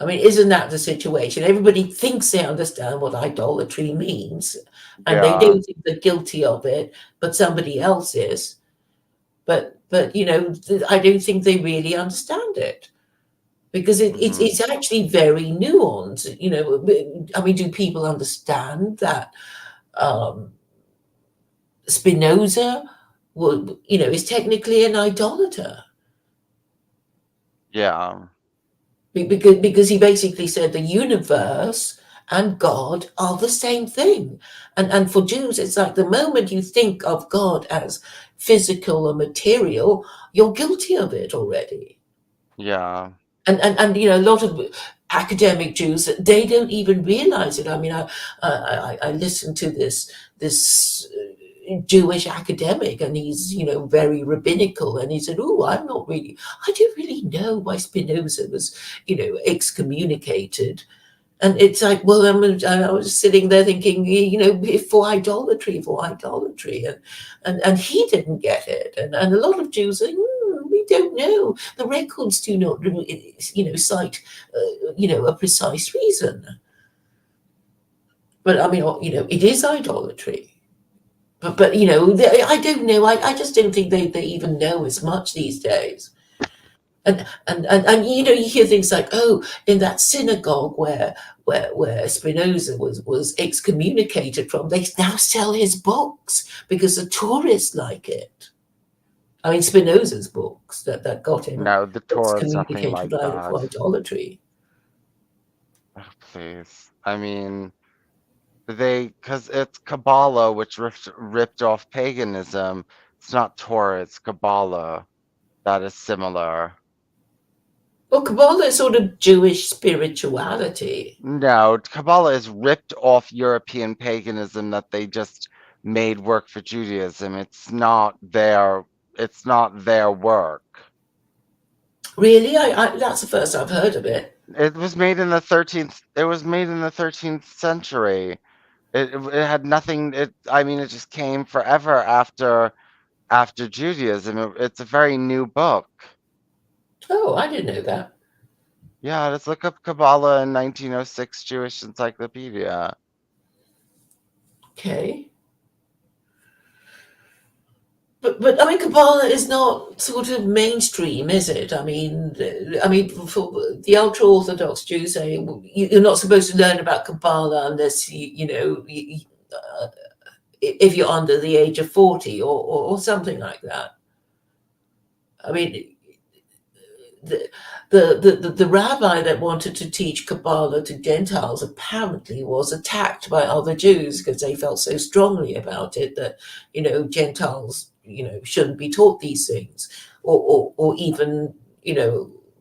I mean, isn't that the situation? Everybody thinks they understand what idolatry means, and they don't think they're guilty of it, but somebody else is. But I don't think they really understand it because it's actually very nuanced. I mean, do people understand that Spinoza is technically an idolater? Yeah. Because he basically said the universe and God are the same thing. And for Jews, it's like the moment you think of God as physical or material, you're guilty of it already. Yeah. And a lot of academic Jews, they don't even realize it. I mean, I listened to this Jewish academic, and he's very rabbinical, and he said, "Oh, I don't really know why Spinoza was excommunicated." And it's like, well, I was sitting there thinking, for idolatry, and he didn't get it, and a lot of Jews are, we don't know. The records do not, cite, a precise reason. But I mean, it is idolatry. But I don't know. I just don't think they even know as much these days. And you hear things like, oh, in that synagogue where Spinoza was excommunicated from, they now sell his books because the tourists like it. I mean, Spinoza's books that got him. No, the Torah is nothing like that. For idolatry. Oh, please. I mean, because it's Kabbalah, which ripped off paganism. It's not Torah, it's Kabbalah. That is similar. Well, Kabbalah is sort of Jewish spirituality. No, Kabbalah is ripped off European paganism that they just made work for Judaism. It's not their work. Really? That's the first I've heard of it. It was made in the 13th century. It had nothing. It just came forever after Judaism. It's a very new book. Oh, I didn't know that. Yeah, let's look up Kabbalah in 1906 Jewish Encyclopedia. Okay. But I mean, Kabbalah is not sort of mainstream, is it? I mean, for the ultra Orthodox Jews say you're not supposed to learn about Kabbalah unless if you're under the age of 40 or something like that. I mean, the rabbi that wanted to teach Kabbalah to Gentiles apparently was attacked by other Jews because they felt so strongly about it that Gentiles shouldn't be taught these things, or even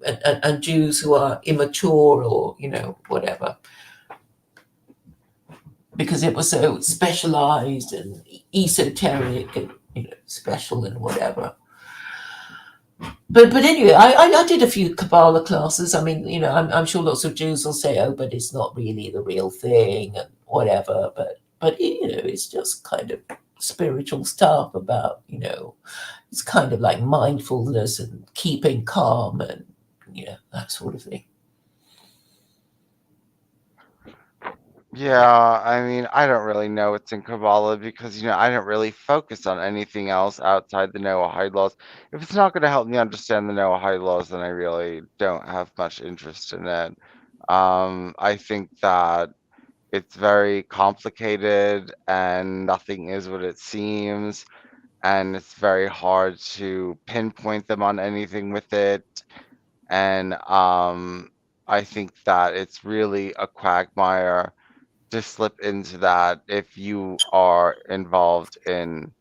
and Jews who are immature or whatever, because it was so specialized and esoteric and special and whatever. But anyway, I did a few Kabbalah classes. I mean, I'm sure lots of Jews will say, "Oh, but it's not really the real thing," and whatever. But it's just kind of spiritual stuff about it's kind of like mindfulness and keeping calm and that sort of thing. Yeah, I mean, I don't really know what's in Kabbalah because, I don't really focus on anything else outside the Noahide laws. If it's not going to help me understand the Noahide laws, then I really don't have much interest in it. I think that it's very complicated and nothing is what it seems, and it's very hard to pinpoint them on anything with it. And I think that it's really a quagmire to slip into that if you are involved in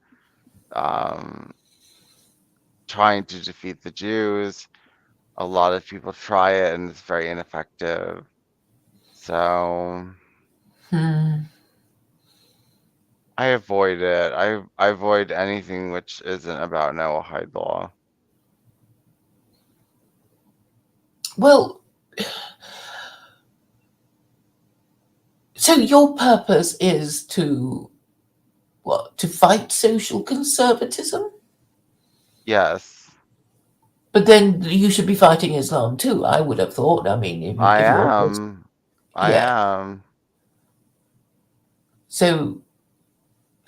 trying to defeat the Jews. A lot of people try it and it's very ineffective. So I avoid it. I avoid anything which isn't about Noahide law. Well, so your purpose is to fight social conservatism? Yes, But then you should be fighting Islam too, I would have thought. I mean, I if you're am. I yeah. am. So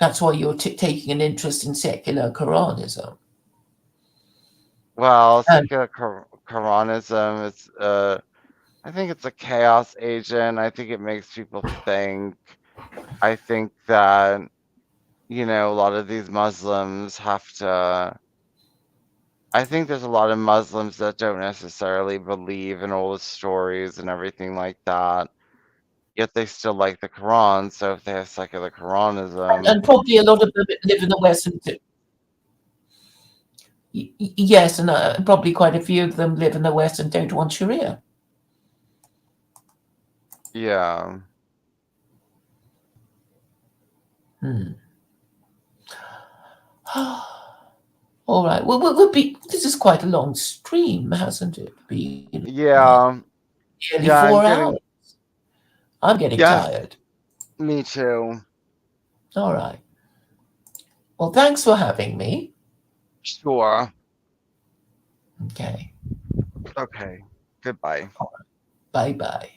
that's why you're taking an interest in secular Quranism. Well, And secular Quranism is I think it's a chaos agent. I think it makes people think. I think that, a lot of these Muslims have to. I think there's a lot of Muslims that don't necessarily believe in all the stories and everything like that, yet they still like the Quran. So if they have secular Quranism, probably a lot of them live in the West. And yes, and probably quite a few of them live in the West and don't want Sharia. yeah. All right. Well, this is quite a long stream, hasn't it? Been Yeah. nearly Yeah, 4 hours. I'm getting yes, tired. me too. All right. Well, thanks for having me. Sure. Okay. Okay. Goodbye. Bye bye.